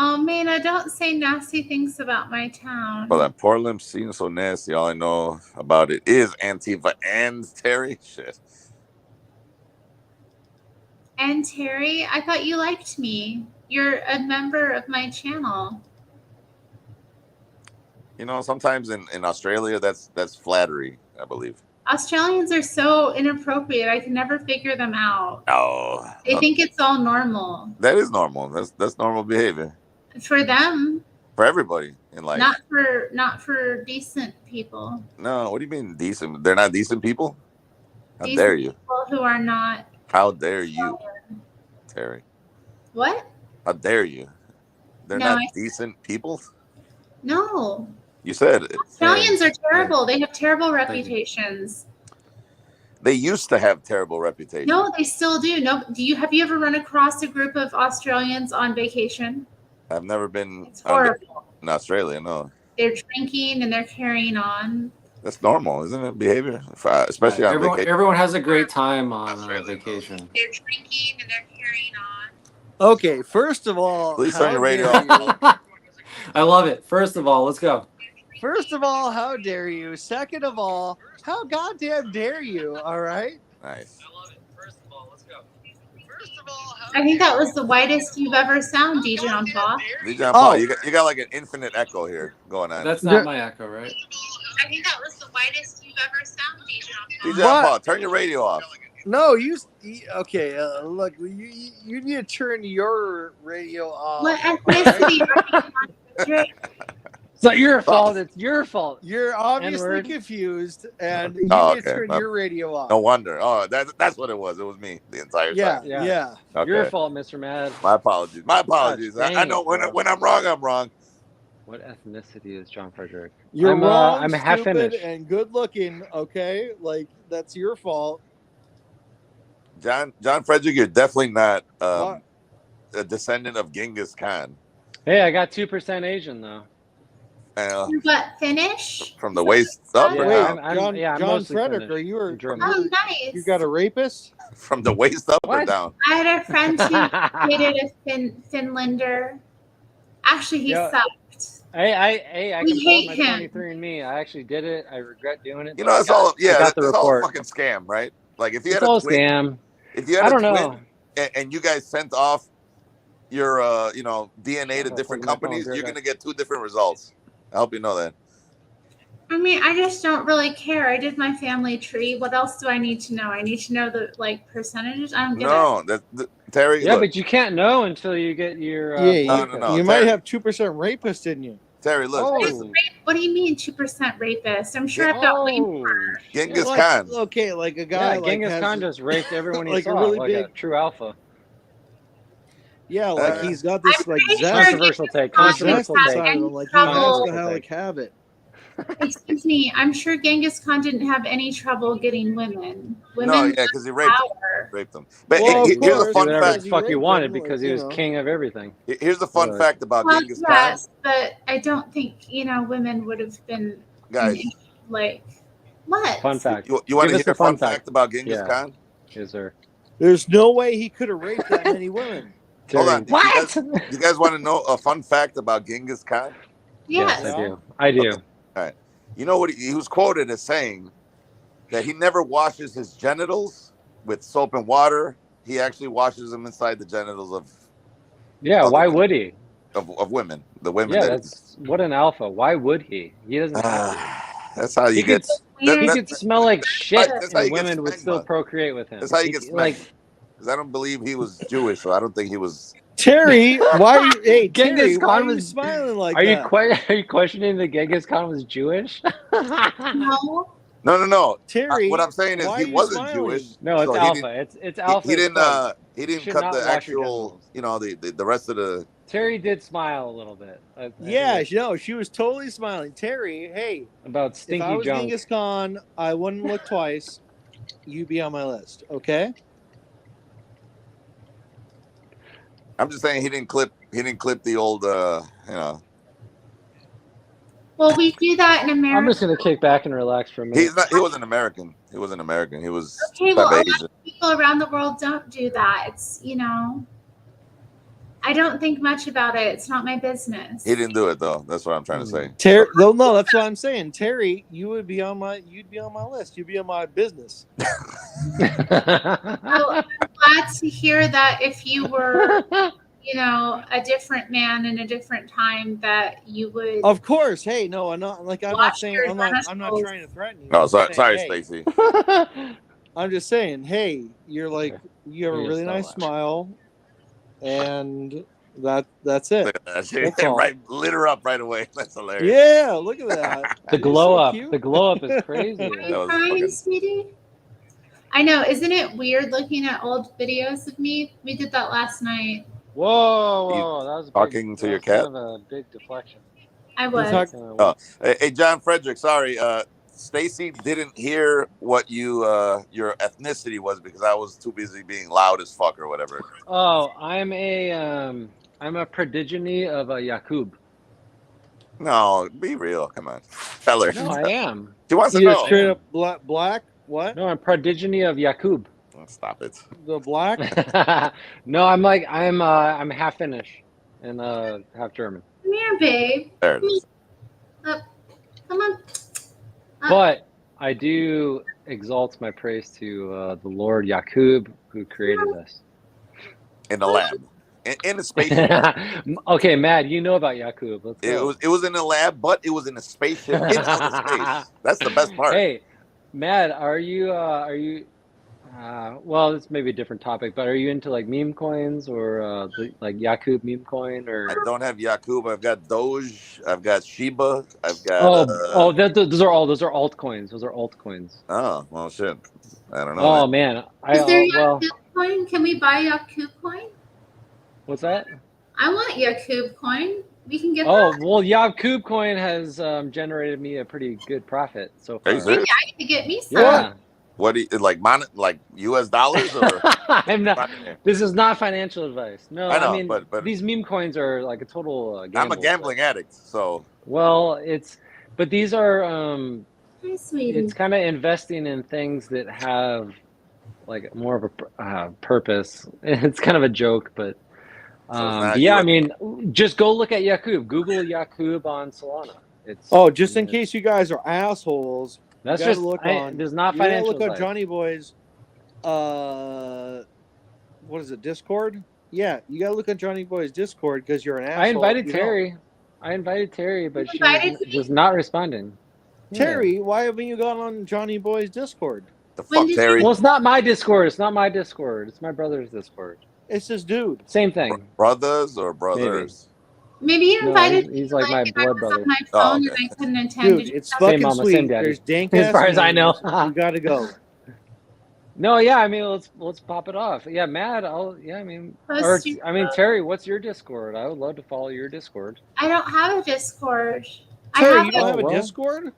Oh, man, I don't say nasty things about my town. Well, that Portland seems so nasty. All I know about it is Antifa and Terry. Shit. And Terry, I thought you liked me. You're a member of my channel. You know, sometimes in Australia, that's flattery, I believe. Australians are so inappropriate. I can never figure them out. No. They think it's all normal. That is normal. That's normal behavior. For them. For everybody in life. Not for decent people. No, what do you mean decent? They're not decent people? How Decent dare you? People who are not. How dare you, Terry? What? How dare you? They're not decent people? No. You said it. Australians are terrible. They have terrible reputations. They used to have terrible reputations. No, they still do. No, have you ever run across a group of Australians on vacation? I've never been It's horrible. in Australia, no. They're drinking and they're carrying on. That's normal, isn't it? Behavior, especially on vacation. Everyone has a great time on vacation. They're drinking and they're carrying on. Okay, first of all, Please turn your radio off. I love it. First of all, let's go. First of all, how dare you? Second of all, how goddamn dare you? All right. Nice. I love it. First of all, let's go. I think that was the whitest you've ever sound, Dijon Paw. Dijon Paw, you got like an infinite echo here going on. That's not my echo, right? I think that was the whitest you've ever sound, Dijon Paw. Dijon Paw, turn your radio off. No, okay. Look, you need to turn your radio off. What ethnicity are you? It's not your fault. It's your fault. You're obviously N-word. confused, and you Oh, need to turn your radio off. No wonder. Oh, that's what it was. It was me the entire time. Yeah. Okay. Your fault, Mr. Mad. My apologies. Gosh, I know when I'm wrong, I'm wrong. What ethnicity is John Frederick? You're wrong, I'm half stupid, Finnish. and good looking. Okay, like that's your fault. John Frederick, you're definitely not a descendant of Genghis Khan. Hey, I got 2% Asian though. What, Finnish? From the waist up or down? I'm John mostly Frederick, Finnish. are you? Oh, nice. You got a rapist? From the waist up or down? I had a friend who dated a Finlander. Actually, he sucked. I We can hate pull my him. 23andMe. I actually did it. I regret doing it. You but know, I it's all got the it's all a report. fucking scam, right? Like if you It's had all a twin, scam. if you had I a don't twin know. and you guys sent off your DNA to different my phone, companies, great you're guy. gonna get 2 different results. I hope you know that. I mean, I just don't really care. I did my family tree. What else do I need to know? I need to know the percentages. I don't get it. Terry. Yeah, look, but you can't know until you get your. You No, might Terry. have 2% rapist in you. Terry, look. Oh. Listen. What do you mean 2% rapist? I'm sure I've got way more. Genghis like, Khan. Okay, like a guy. Yeah, like Genghis has, Khan just raped everyone he like saw, a really like a big. true alpha. Yeah, like he's got this I'm like pretty zest. sure Controversial take. Controversial Zest take. inside of him, like he Trouble. has to have, like have it. Excuse me. I'm sure Genghis Khan didn't have any trouble getting women. No, Women yeah, because he raped them. power. Raped them. But Well, of here's a course, Do fun whatever fact. the fuck he raped wanted them, because like, he was you know. king of everything. Here's the fun Right. fact about Well, Genghis Khan. yes, but I don't think women would have been Guys, like what? Fun fact. you want Give to us hear the a fun fun fact about Genghis Yeah. Khan? Yes, sir. There's no way he could have raped that many women. Hold on. What? You guys want to know a fun fact about Genghis Khan? Yes. Yes, I do. I do. Okay. All right. You know what he was quoted as saying? That he never washes his genitals with soap and water. He actually washes them inside the genitals of Yeah, other why women. would he? Of women, the women. Yeah, that that's what an alpha. Why would he? He doesn't have to. that's how you He get. could, he could smell like shit, That's how and you get women would still smegma. procreate with him. That's how you He get c- smegma. like Because I don't believe he was Jewish, so I don't think he was. Terry, why? Are you, hey, Genghis Terry, why Khan are you was. smiling like Are that? are you questioning that Genghis Khan was Jewish? No. No. Terry, What I'm saying is why he are you wasn't smiling? Jewish. No, it's so alpha. It's alpha. He as didn't. fuck. He You didn't should cut not the wash your actual. genitals. The rest of the. Terry did smile a little bit. I think Yeah, it's no, she was totally smiling. Terry, hey, about if I stinky was junk. Genghis Khan, I wouldn't look twice. You'd be on my list, okay? I'm just saying he didn't clip the old. Well, we do that in America. I'm just gonna kick back and relax for a minute. He wasn't American. He wasn't American. He was Okay, well, a lot Asian. of people around the world don't do that. It's I don't think much about it. It's not my business. He didn't do it though. That's what I'm trying to say. Terry, no, that's what I'm saying. Terry, you'd be on my list. You'd be on my business. So I'm glad to hear that if you were, a different man in a different time, that you would. Of course. Hey, no, I'm not like I'm not Wash saying your I'm not genitals. trying to threaten you. No, I'm just sorry, saying, hey, Stacy. I'm just saying, hey, you have a You're really so nice loud. smile, and that's it. Look at that shit. That's all. Right, lit her up right away. That's hilarious. Yeah, look at that. The You're glow so up. cute. The glow up is crazy. Are That you was crying, fucking- sweetie? I know. Isn't it weird looking at old videos of me? We did that last night. Whoa, that was talking to your kind cat? of a big deflection. I You was. talk- Oh, hey, John Frederick. Sorry, Stacy didn't hear what your ethnicity was because I was too busy being loud as fuck or whatever. Oh, I'm a progeny of a Yakub. No, be real. Come on, tell her. No, I am. She wants to You're know. straight up black. What? No, I'm progeny of Yakub. Oh, stop it. The black? No, I'm half Finnish and half German. Come here, babe. There it is. Up. Come on. But I do exalt my praise to the Lord Yakub who created us. In the lab, in a spaceship. Okay, Matt, you know about Yakub. Let's go. It was in a lab, but it was in a spaceship in outer space. That's the best part. Hey, Matt, are you well, this may be a different topic, but are you into like meme coins or like Yakub meme coin or? I don't have Yakub. I've got Doge. I've got Shiba. I've got. Those are altcoins. Those are altcoins. Oh well, shit. I don't know. Oh man, Is there Yakub coin? Can we buy Yakub coin? What's that? I want Yakub coin. We can get Oh that. well, Yakub coin has generated me a pretty good profit so far. Are you serious? Maybe I need to get me some. Yeah. What do you like? Like US dollars or? I'm not. This is not financial advice. No, I know, mean, but these meme coins are like a total gamble. I'm a gambling addict, so. Well, but these are Hi, sweetie. it's kind of investing in things that have like more of a purpose. It's kind of a joke, but yeah, I mean, just go look at Yakub. Google Yakub on Solana. Just in case you guys are assholes. That's you gotta just look on. there's not you gotta financial look on advice. Johnny Boy's. What is it? Discord? Yeah, you gotta look on Johnny Boy's Discord because you're an asshole. I invited you know. Terry. I invited Terry, but she's just not responding. Yeah. Terry, why haven't you gone on Johnny Boy's Discord? The fuck, Terry? Well, it's not my Discord. It's not my Discord. It's my brother's Discord. It's this dude. Same thing. Brothers or brothers? Maybe you No, invited me he's to, like my and I blood was brother. on my Oh, phone okay. and I couldn't attend. Dude, Did you it's have fucking mama, sweet. same daddy. There's dank As ass far as I know. memes. You gotta go. No, yeah, I mean, let's pop it off. Yeah, Matt, post your Terry, what's your Discord? I would love to follow your Discord. I don't have a Discord. I Terry, have you don't it. have a well. Discord?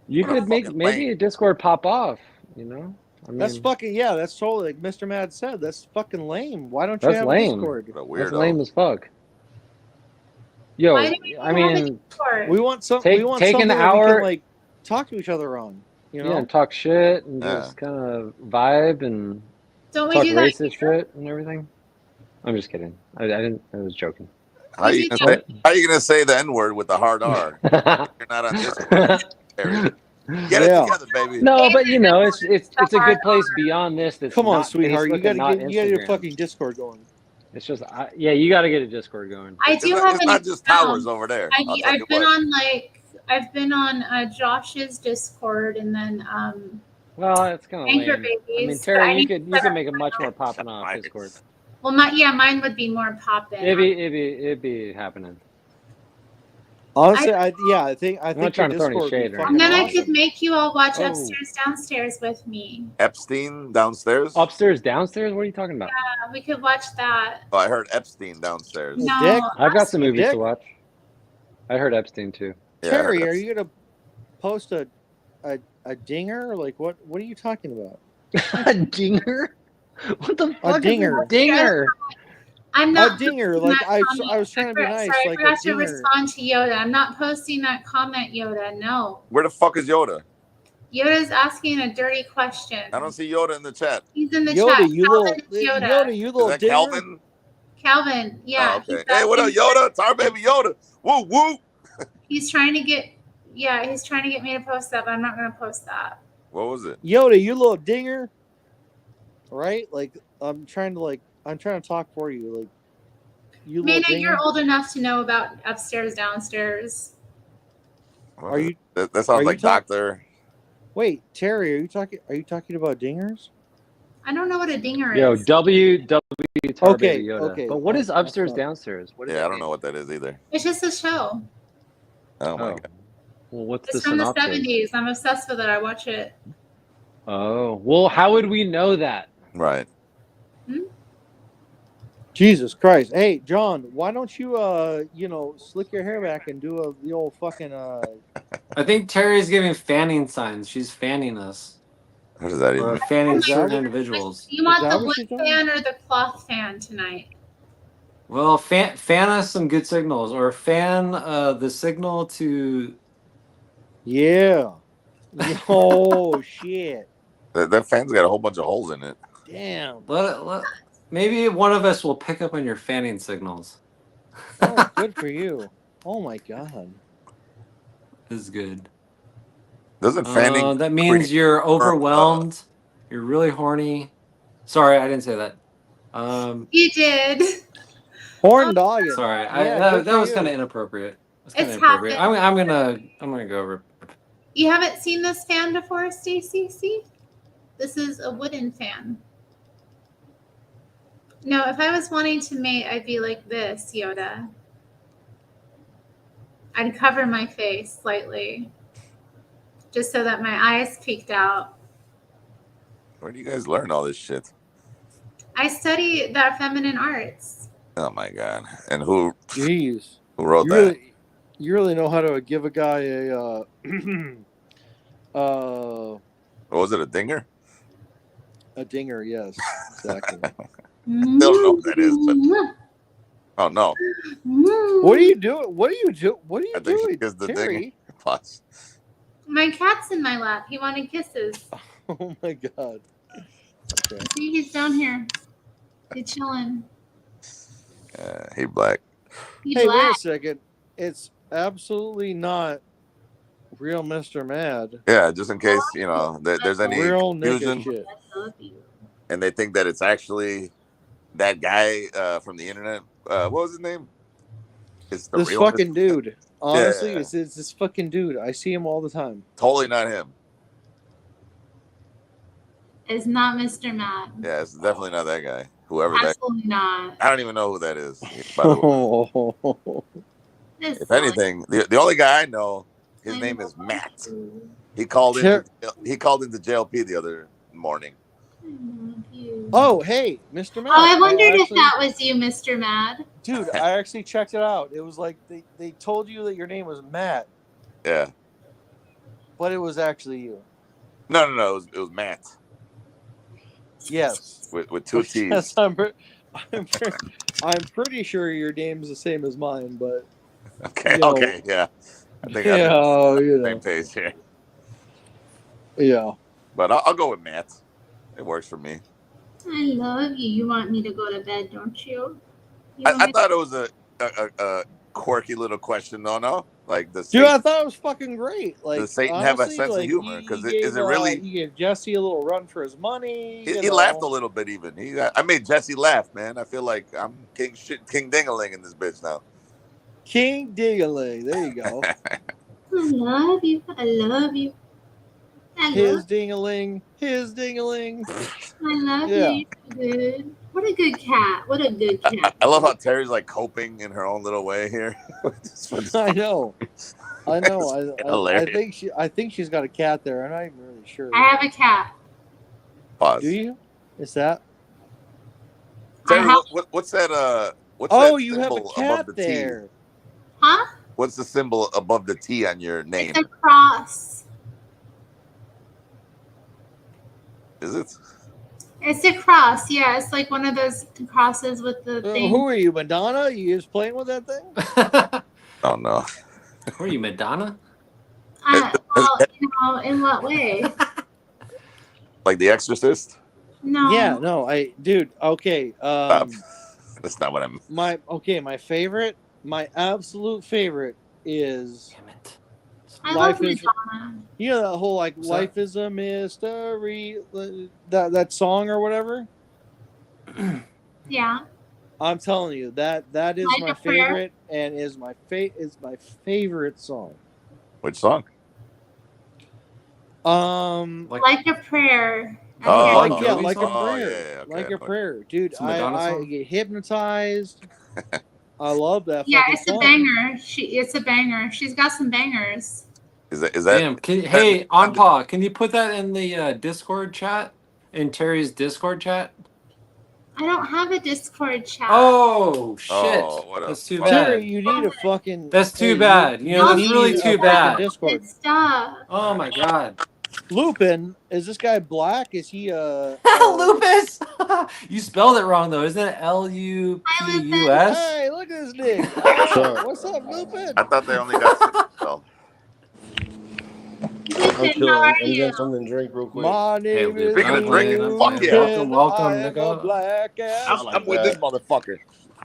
You What a could make fucking maybe lame. a Discord pop off, you know? I mean, That's fucking that's totally like Mr. Mad said. That's fucking lame. Why don't you that's have lame. a Discord? What a That's weirdo. lame as fuck. Yo, Why do we I have a mean, Discord? We want take an something that we hour, can like talk to each other on. You know? yeah, and talk shit and Yeah. just kind of vibe and Don't we talk do that? racist shit and everything. I'm just kidding. I didn't. I was joking. How are you gonna say the N-word with the hard R? You're not on Discord, Terry. Get it together, baby. No, but you know, it's a good place beyond this. That's Come on, not sweetheart. Facebook You gotta and not get your Instagram. fucking Discord going. It's just, you got to get a Discord going. I do have It's an not just account. towers over there. I've been on Josh's Discord and then Well, it's kind of Anchor lame. Babies. I mean, Terry, you could make it much more popping off Discord. Well, mine would be more poppin'. It'd be happening. Honestly, I think I'm not trying to throw any Discord would be shade or fucking And then I awesome. could make you all watch Oh. Upstairs Downstairs with me. Epstein downstairs. Upstairs, downstairs. What are you talking about? Yeah, we could watch that. Oh, I heard Epstein downstairs. No, Dick? I've got some movies Dick? to watch. I heard Epstein too. Yeah, Terry, are you gonna post a dinger? Like what are you talking about? A dinger? What the fuck dinger. is a dinger? I'm not. A dinger, posting like that I comment. was trying to be nice, Sorry, like I a forgot to dinger. respond to Yoda. I'm not posting that comment, Yoda. No. Where the fuck is Yoda? Yoda's asking a dirty question. I don't see Yoda in the chat. He's in the Yoda, chat. you Calvin little is Yoda. Yoda, you little Is that dinger. Calvin? Calvin, yeah. Oh, okay. he's Hey, what up, asking- Yoda? It's our baby Yoda. Woo woo. He's trying to get me to post that, but I'm not going to post that. What was it? Yoda, you little dinger. Right? Like I'm trying to talk for you. Like you little Mana, dinger. you're old enough to know about Upstairs Downstairs. What Are is you- it? That are sounds you like talk- Doctor. Wait, Terry, are you talking about dingers? I don't know what a dinger Yo, is. WW Tar Okay, Baby Yoda. okay. But what is That's upstairs, fine. downstairs? What is Yeah, that I don't mean? know what that is either. It's just a show. Oh my Oh. god. Well, what's It's the from synopsis? the 70s. I'm obsessed with it. I watch it. Oh, well, how would we know that? Right. Jesus Christ. Hey, John, why don't you slick your hair back and do the old fucking I think Terry's giving fanning signs. She's fanning us. What does that Or even? fanning Is that certain what- individuals. You want that the what wood she's doing? fan or the cloth fan tonight? Well, fan us some good signals, or fan the signal to. Yeah. Oh shit. That fan's got a whole bunch of holes in it. Damn. Maybe one of us will pick up on your fanning signals. Oh, good for you. Oh my god. This is good. Doesn't fanning? That means you're overwhelmed. You're really horny. Sorry, I didn't say that. You did. Horn dogging. Sorry, Yeah, good that for was you. kind of inappropriate. It's kind of It's inappropriate. happened. I'm gonna go over. You haven't seen this fan before, Stacy? See? This is a wooden fan. No, if I was wanting to mate, I'd be like this, Yoda. I'd cover my face slightly, just so that my eyes peeked out. Where do you guys learn all this shit? I study that feminine arts. Oh my god! And who Jeez. wrote You that? really, you really know how to give a guy a What was it? A dinger? a dinger, yes. Exactly. Still don't know what that is, but- Oh no! What are you doing? What are you I think she doing, gives the Terry? dinger. Plus, My cat's in my lap. He wanted kisses. Oh my god. Okay. See, he's down here. He's chilling. he black. He Hey, wait black. a second. It's absolutely not real Mr. Mad. Yeah, just in case there's any Real nigga confusion, shit. I love you. and they think that it's actually that guy from the internet. What was his name? It's the This real fucking dude. Honestly, Yeah. it's this fucking dude. I see him all the time. Totally not him. It's not Mr. Matt. Yeah, it's definitely not that guy. Whoever that. Absolutely not. I don't even know who that is. By the way. If anything, the only guy I know, his name is Matt. He called into JLP the other morning. Oh, hey, Mr. Matt. Oh, I wondered if that was you, Mr. Mad. Dude, I actually checked it out. It was like they told you that your name was Matt. Yeah. But it was actually you. No. It was Matt. Yes. With two T's. Yes, I'm pretty sure your name's the same as mine, but okay, yeah. I think I'm on the same page here. Yeah. But I'll go with Matt. It works for me. I love you. You want me to go to bed, don't you? I thought it was a quirky little question, no? Like I thought it was fucking great. Like, does Satan have a sense of humor? Because is it really? He gave Jesse a little run for his money. He laughed a little bit, even. I made Jesse laugh, man. I feel like I'm King Dingaling in this bitch now. King Dingaling. There you go. I love you. I love you. His dingaling. His dingaling. I love you. You're good. What a good cat. What a good cat. I love how Terry's like coping in her own little way here. I know. Hilarious. I think she's got a cat there. I'm not even really sure. I have a cat. Pause. Do you? Is that? Terry, what's that? What's that you have a cat there. T? Huh? What's the symbol above the T on your name? It's a cross. Is it? It's a cross, yeah. It's like one of those crosses with the thing. Who are you, Madonna? You just playing with that thing? Oh no. Who are you, Madonna? Well, in what way? Like The Exorcist? No. Yeah, no, dude. Okay. That's not what I'm. My favorite, my absolute favorite is. Damn it. I love Madonna. You know that whole like life is a mystery, that song or whatever. Yeah. I'm telling you that is Like my favorite and is my favorite song. Which song? Like a prayer. Like a prayer. Yeah, okay, like a prayer, dude. I get hypnotized. I love that. Yeah, it's a banger. It's a banger. She's got some bangers. Is that? Damn. Hey, Anpa, can you put that in the Discord chat? In Terry's Discord chat? I don't have a Discord chat. Oh shit! That's too bad. Terry, you need a fucking. That's too bad. You know, that's really too bad. Discord. Oh my god. Lupin, is this guy black? Is he Lupus? You spelled it wrong though. Isn't it Lupus? Hey, look at this nigga. What's up, Lupin? I thought they only got spelled. I'm chilling. I'm getting something to drink real quick. My name is Speaking of drinking, fuck yeah. Welcome, I'm with this motherfucker.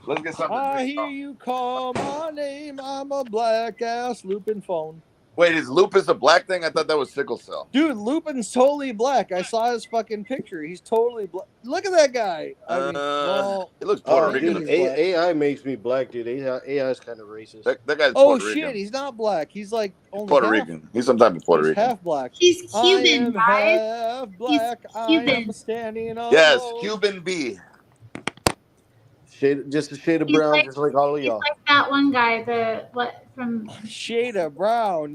Let's get something to drink. hear you call my name. I'm a black ass Lupin phone. Wait, is lupus a black thing? I thought that was sickle cell. Dude, Lupin's totally black. I saw his fucking picture. He's totally black. Look at that guy. It looks Puerto Rican. Dude, AI makes me black, dude. AI is kind of racist. That guy's Puerto Rican. Shit, he's not black. He's like only Puerto Rican. He's some type of Puerto Rican. Half black. He's Cuban, right? Half black. He's Cuban. I am standing on. Yes, Cuban B. Just a shade of brown, just like all of y'all. He's like that one guy, from shade of brown.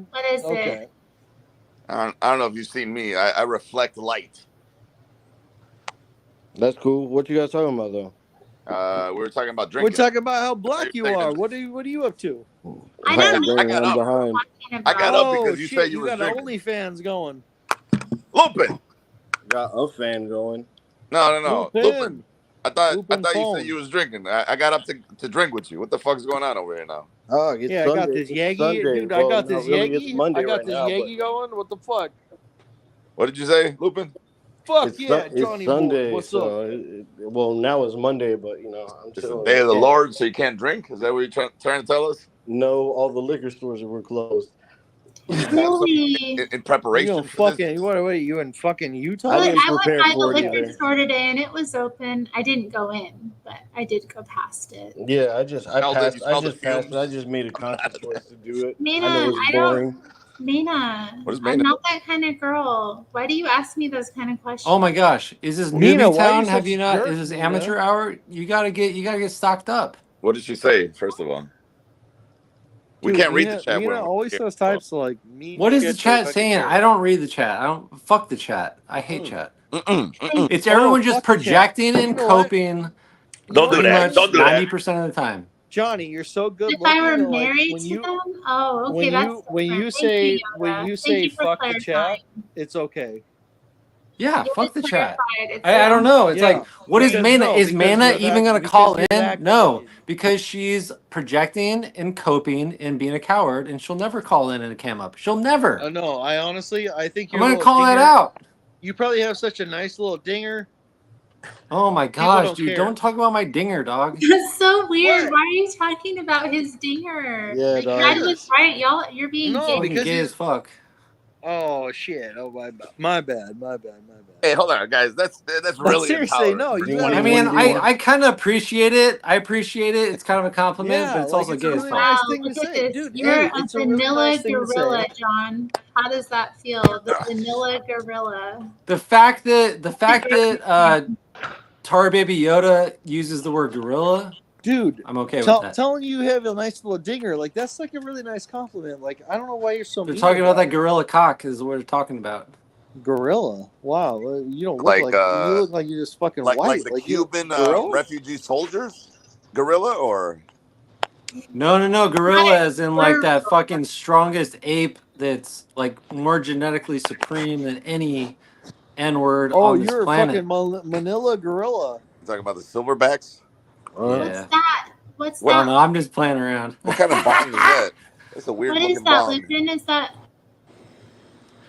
What is it? I don't know if you've seen me. I reflect light. That's cool. What you guys talking about though? We were talking about drinking. We're talking about how black you are. What are you up to? I don't know. I got up because you said you was got drinking. OnlyFans going. Lupin. Got a fan going. No. Lupin. I thought you said phone. you was drinking. I got up to drink with you. What the fuck's going on over here now? Oh, it's Sunday. I got this Yagi, dude. I got this Yagi. I got this Yagi going. What the fuck? What did you say, Lupin? Fuck yeah, Johnny. It's Sunday. Boy. What's up? Well, now it's Monday, but you know, I'm it's the day of the Lord, so you can't drink. Is that what you're trying to tell us? No, all the liquor stores were closed. Really? In preparation. You in fucking Utah? I didn't I went prepare by the for it liquor either. store today and it was open. I didn't go in, but I did go past it. Yeah, I just passed. I smelled just the passed. fumes? I just made a conscious choice to do it. Man, I know it's boring. Mina, What is I'm Mina? not that kind of girl. Why do you ask me those kind of questions? Oh my gosh, is this Mina, newbie why are you town? Have such you a not? jerk, Is this Mina? amateur hour? You gotta get stocked up. What did she say? First of all, we Dude, can't read the chat. Mina always says types like mean What is the shit to the chat saying? I don't read the chat. I don't fuck the chat. I hate chat. It's everyone just fuck the chat. projecting and You know what? coping. Don't do pretty that. much Don't do that. 90% of the time. Johnny, you're so good If I looking. were that, like, married when to you them, oh, okay, when that's you different. Thank you, when Yoda. you Thank say you for fuck the chat, clarifying. it's okay. Yeah, You fuck the just chat. clarified. It's I don't know. It's Yeah, like, what is because Mana? no, Is because Mana you've even going to because call you've in? No, activated. because she's projecting and coping and being a coward, and she'll never call in and cam up. She'll never. No, I honestly, I think I'm you're going to call it out. You probably have such a nice little dinger. Oh my People gosh, don't dude. care. Don't talk about my dinger, dog. That's so weird. What? Why are you talking about his dinger? Yeah, Dad was right. Y'all, you're being No, gay. Fucking because gay he's- as fuck. Oh shit! Oh my bad. Hey, hold on, guys. That's But really seriously, intolerant. no, for you me. gotta I mean, really I kind of appreciate it. I appreciate it. It's kind of a compliment, but it's like, also it's gay a as really fuck. nice Wow, thing to look at say, this. dude. You're Hey, a it's a really vanilla nice thing to gorilla, say. John. How does that feel? The vanilla gorilla. The fact that Tar Baby Yoda uses the word gorilla, Dude, I'm okay with that. telling you have a nice little dinger, like that's like a really nice compliment. Like I don't know why you're so. They're mean talking about that it. gorilla cock is what they're talking about. Gorilla. Wow, you don't look Like, like you look like you're just fucking like white. the like Cuban gorilla? refugee soldiers, gorilla, or No, gorilla as in like that fucking strongest ape that's like more genetically supreme than any N-word Oh, on this you're a planet. fucking Manila gorilla. you talking about the silverbacks? Yeah. That? What's I don't that? know. I'm just playing around. What kind of bong is that? That's a weird What looking is that, bong. Lupin? Is that?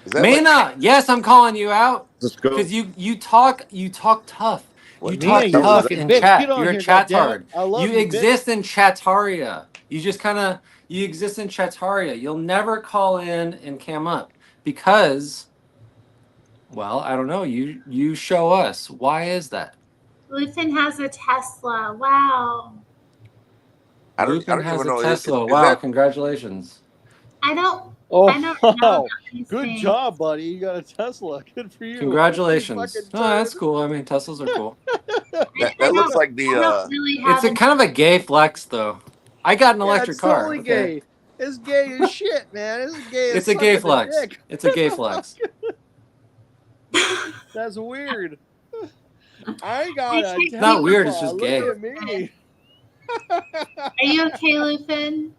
Is that like, Mana, yes, I'm calling you out let's go. because you talk tough. What You the talk Mina, hell you is tough fucking in bitch. chat. Get on You're a here, chatard. goddammit. I love You you, exist in chataria. You just kind of you exist in chataria. You'll never call in and cam up because, well, I don't know. You show us. Why is that? Lupin has a Tesla. Wow. I Lupin don't has even a know. Tesla. Is Wow, that congratulations. I don't Oh, know about these good things. job, buddy. You got a Tesla. Good for you. Congratulations. You fucking No, that's cool. I mean, Teslas are cool. that looks like I the don't really It's have a kind of a gay flex, though. I got an Yeah, electric it's car. totally okay? gay. It's gay as shit, man. It's gay as It's a gay sucking a flex. dick. It's a gay flex. That's weird. I got a It's not weird, it's Tesla. just gay. Look at me. Are you okay, Lupin?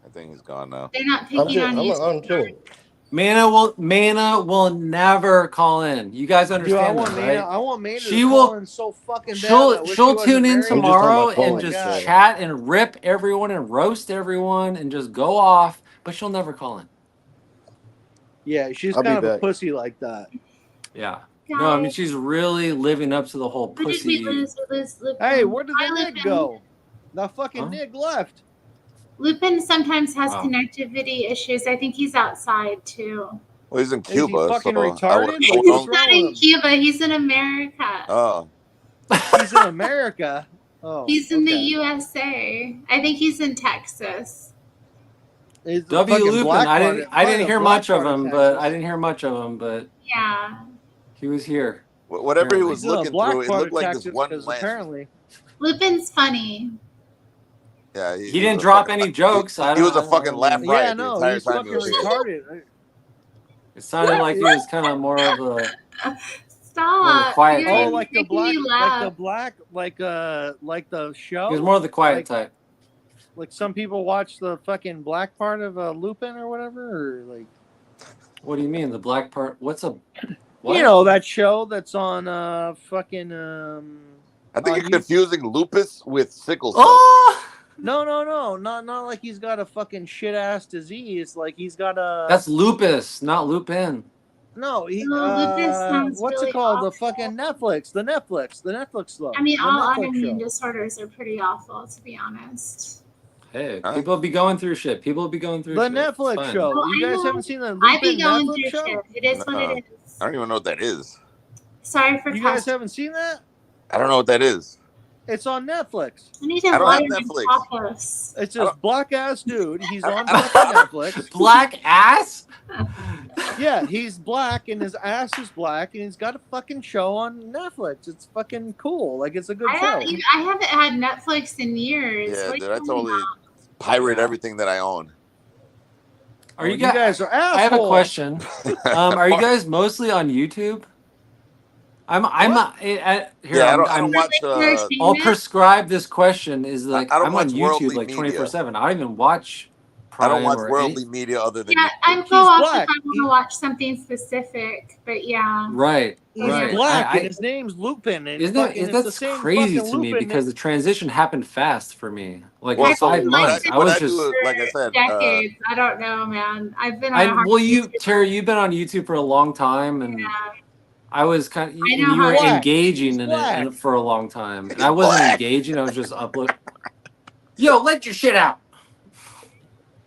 I think he's gone now. They're not picking on you. I'm chilling. Mana will never call in. You guys Dude, understand that, right? I want Maynard She to will- call in so fucking bad. I wish he She'll wasn't tune in married. tomorrow Oh and my just God. chat and rip everyone and roast everyone and just go off, but she'll never call in. Yeah, she's I'll be kind of a back. pussy like that. Yeah. No, I mean she's really living up to the whole Who did we pussy. lose? We lose Lupin. Hey, where did Hi, the Nick Lupin. go? The fucking Huh? Nick left. Lupin sometimes has Wow. connectivity issues. I think he's outside too. Well, he's in Is he Cuba, fucking so retarded? He's What's wrong not with in him? Cuba. He's in America. Oh, He's in America. Oh, He's in the okay. USA. I think he's in Texas. He's the W. fucking Lupin. black I part didn't of- I didn't the hear black much of part him, Texas. but I didn't hear much of him, but Yeah. he was here. whatever he was He's in the looking black through, it part looked of like Texas this one because lens. apparently Lupin's funny. Yeah, He didn't drop any jokes. He was a fucking laugh mean, riot yeah, the no, entire he's time fucking he was here. retarded. It sounded like he was kind of more of a Stop. quiet You're type. Oh, like the making black, me laugh. like the show. he was more of the quiet like, type. Like some people watch the fucking black part of Lupin or whatever, or like What do you mean the black part? What's a what? you know that show that's on fucking I think on you're confusing lupus with sickle cell. Oh, No, not like he's got a fucking shit ass disease. Like he's got a that's lupus, not Lupin. no. He Lupus sounds what's really it called? The awful. fucking Netflix, the Netflix stuff. I mean, the all Netflix autoimmune show. disorders are pretty awful, to be honest. Hey, Huh? people be going through shit. People be going through The shit. It's Netflix fine. show. Well, You I guys know. haven't seen the I be Lupin going Netflix through show? shit. It is what it is. I don't even know what that is. Sorry for You guys cussing. haven't seen that? I don't know what that is. It's on Netflix. I need to I don't water have my Netflix. tacos. It's this black ass dude. He's on I fucking don't- Netflix. Black ass? Yeah, he's black and his ass is black and he's got a fucking show on Netflix. It's fucking cool. Like it's a good show. I haven't had Netflix in years. Yeah, What dude, are I you totally talking pirate Yeah. everything that I own. Are you you guys are assholes. I have a question. Are you guys mostly on YouTube? Yeah, I don't watch. about? I'll prescribe this question. Is like I don't I'm on watch YouTube worldly like media. 24/7. I don't even watch I don't Prime watch or worldly any. media other than Yeah, YouTube. I'm He's go off if black. I want to watch something specific, but yeah. Right, He's right. black I and his name's Lupin. And isn't fucking, that it's the that's same crazy fucking to me Lupin because the transition happened fast for me. Like Well, in so 5 months, I what was I just. do, like I said, Decades. I don't know, man. I've been on a hard Terry, you've been on YouTube for a long time, and Yeah. I was kind of, I and know you how were it is. engaging He's in black. it for a long time, and He's I wasn't black. engaging. I was just uploading. Yo, let your shit out.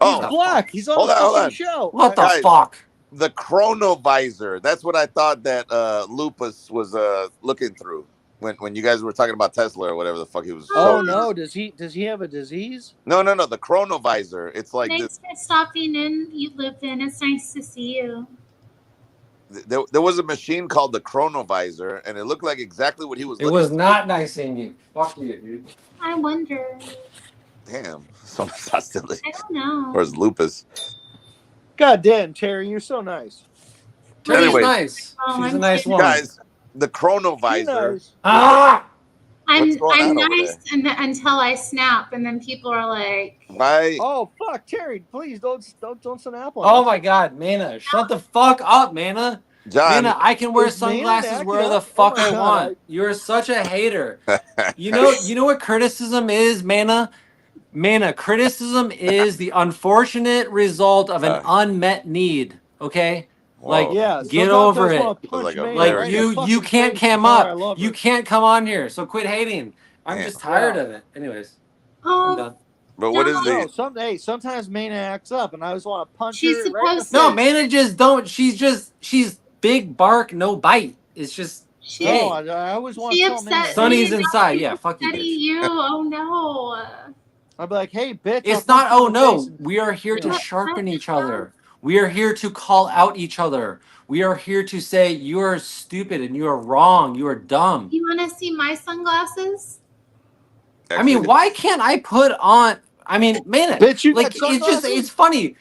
Oh, He's black. He's on hold a on, hold fucking on. show. What the Guys, fuck? The chronovisor. That's what I thought that Lupus was looking through when you guys were talking about Tesla or whatever the fuck he was. Oh showing. no, does he have a disease? No, the chronovisor. It's like Thanks for stopping in, you Lupin. It's nice to see you. there was a machine called the chronovisor, and it looked like exactly what he was. It was not nice in you. Fuck you, dude. I wonder. Damn, so silly. I don't know. Or is Lupus? God damn, Terry, you're so nice. Terry's Anyways. nice. Oh, She's a I'm nice kidding. woman. Guys, the chronovisor. Nice. Ah! What's going I'm on over nice until I snap, and then people are like, Why? Oh fuck, Terry, please don't snap on Oh us. my god, Mana, shut the fuck up, Mana. John, Mana, I can wear Is Mana sunglasses acting where the up? fuck Oh my I God, want. You're such a hater. You know what criticism is, Mana? Mana, criticism is the unfortunate result of an unmet need. Okay? Like, Yeah, get sometimes over I just it. wanna punch Like a Mana Like right in the you fucking can't face cam and tell her I up. love You her. can't come on here. So quit hating. I'm Yeah. just tired Yeah. of it. Anyways, I'm oh, done. But what is No, the? sometimes Mana acts up, and I just want to punch She's her right in the supposed No, to. face. Mana just don't. She's big bark, no bite. It's just She, No, gay. I always want she to tell Mana. upset Sonny's me. inside. Yeah, fuck you, Upsetting bitch. you. Oh no. I'd be like, hey, bitch. It's I'll not. punch you Oh in the no, face and- we are here to Yeah. sharpen each other. We are here to call out each other. We are here to say you are stupid and you are wrong. You are dumb. You want to see my sunglasses? I mean, why can't I put on? I mean, man, Bitch, you like got it's just sunglasses? it's funny.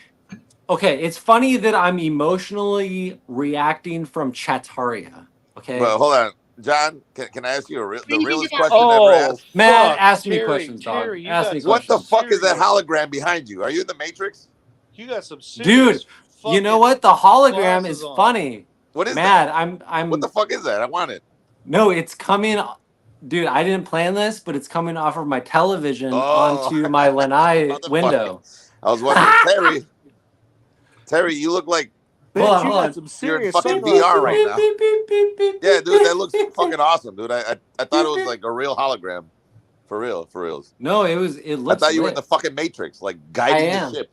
Okay, it's funny that I'm emotionally reacting from Chataria. Okay, But hold on, John. Can I ask you the do you realest think about question ever asked? man, fuck, ask me Terry, questions, dog. Terry, you Ask got me some- What the questions. fuck is that serious- hologram behind you? Are you in the Matrix? You got some Dude, serious you know fucking what? The hologram glasses is on. funny. What is Mad. that? I'm. What the fuck is that? I want it. No, it's coming. Dude, I didn't plan this, but it's coming off of my television onto my lanai Motherfucker. window. I was wondering, Terry, you look like Bitch, Hold on, you hold got on. some you're in serious fucking sunglasses VR on. right now. Yeah, dude, that looks fucking awesome, dude. I thought it was like a real hologram. For reals. No, it I looks thought you were in lit. the fucking Matrix, like guiding I the am. ship.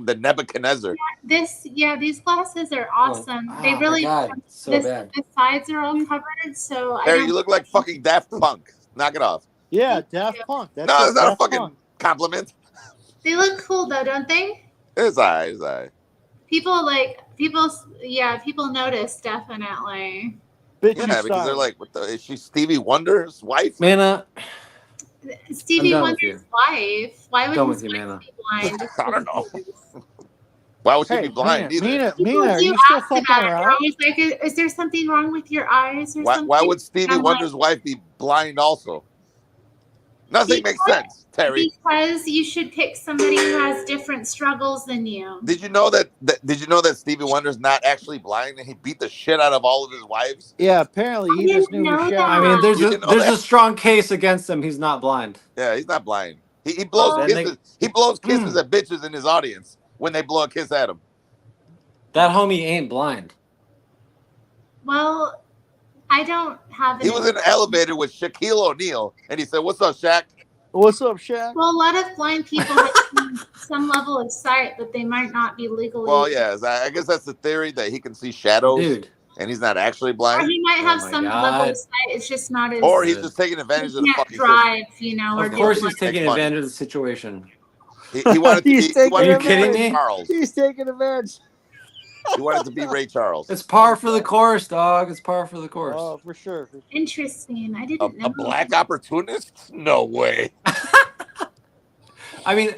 The Nebuchadnezzar. These glasses are awesome. They Oh, really. my God, so this, bad. the sides are all covered, so I Terry, don't. you look like fucking Daft Punk. Knock it off. Yeah, Daft Punk. That's No, just it's not a Daft fucking Punk. compliment. They look cool though, don't they? It's alright. People notice definitely. Bitch, Yeah, you because they're style. like, what the? Is she Stevie Wonder's wife? Mana, Stevie done with Wonder's wife. Why would Done his with you, wife Mana. be blind? I don't know. Why would she Hey, be blind either? Mina, People are do you still ask fucking about it. They're around? always like, "Is there something wrong with your eyes or something?" Why would Stevie I'm Wonder's wife be blind also? Nothing makes sense, Terry. Because you should pick somebody who has different struggles than you. Did you know that Stevie Wonder's not actually blind and he beat the shit out of all of his wives? Yeah, apparently he I just didn't knew know his that. shadow. I mean, there's You a didn't know that? strong case against him. He's not blind. Yeah, he's not blind. He blows Well, kisses. He blows kisses at bitches in his audience when they blow a kiss at him. That homie ain't blind. Well, I don't have. He was in an elevator with Shaquille O'Neal, and he said, "What's up, Shaq?" What's up, Shaq? Well, a lot of blind people have some level of sight, but they might not be legally. Well, yeah, I guess that's the theory that he can see shadows. Dude, and he's not actually Or blind, he might have my some God. level of sight. It's just not as. or he's just taking advantage he of the can't fucking drive, you know. Or Of do course, like- he's taking Make money. advantage of the situation. He wanted to be. He's taking Are you to be kidding Ray me? Charles. He's taking advantage. He wanted to be Ray Charles. It's par for the course, dog. It's par for the course. Oh, for sure. For sure. Interesting. I didn't know. A black opportunist? No way. I mean,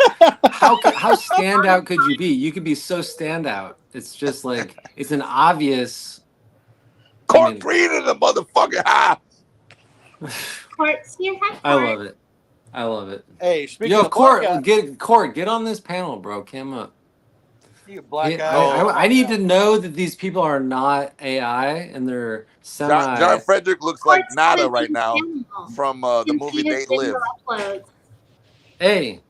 how standout could you be? You could be so standout. It's just like it's an obvious. Court Green in the motherfucking house. Courts, you have I love it. I love it. Hey, speaking Yo, of Court, black get on this panel, bro. Cam up. you black Yeah, guy. I need to know that these people are not AI and they're semi. John Frederick looks like Courts Nada have a right now channel. from You the can movie see his They video Live. uploads. Hey,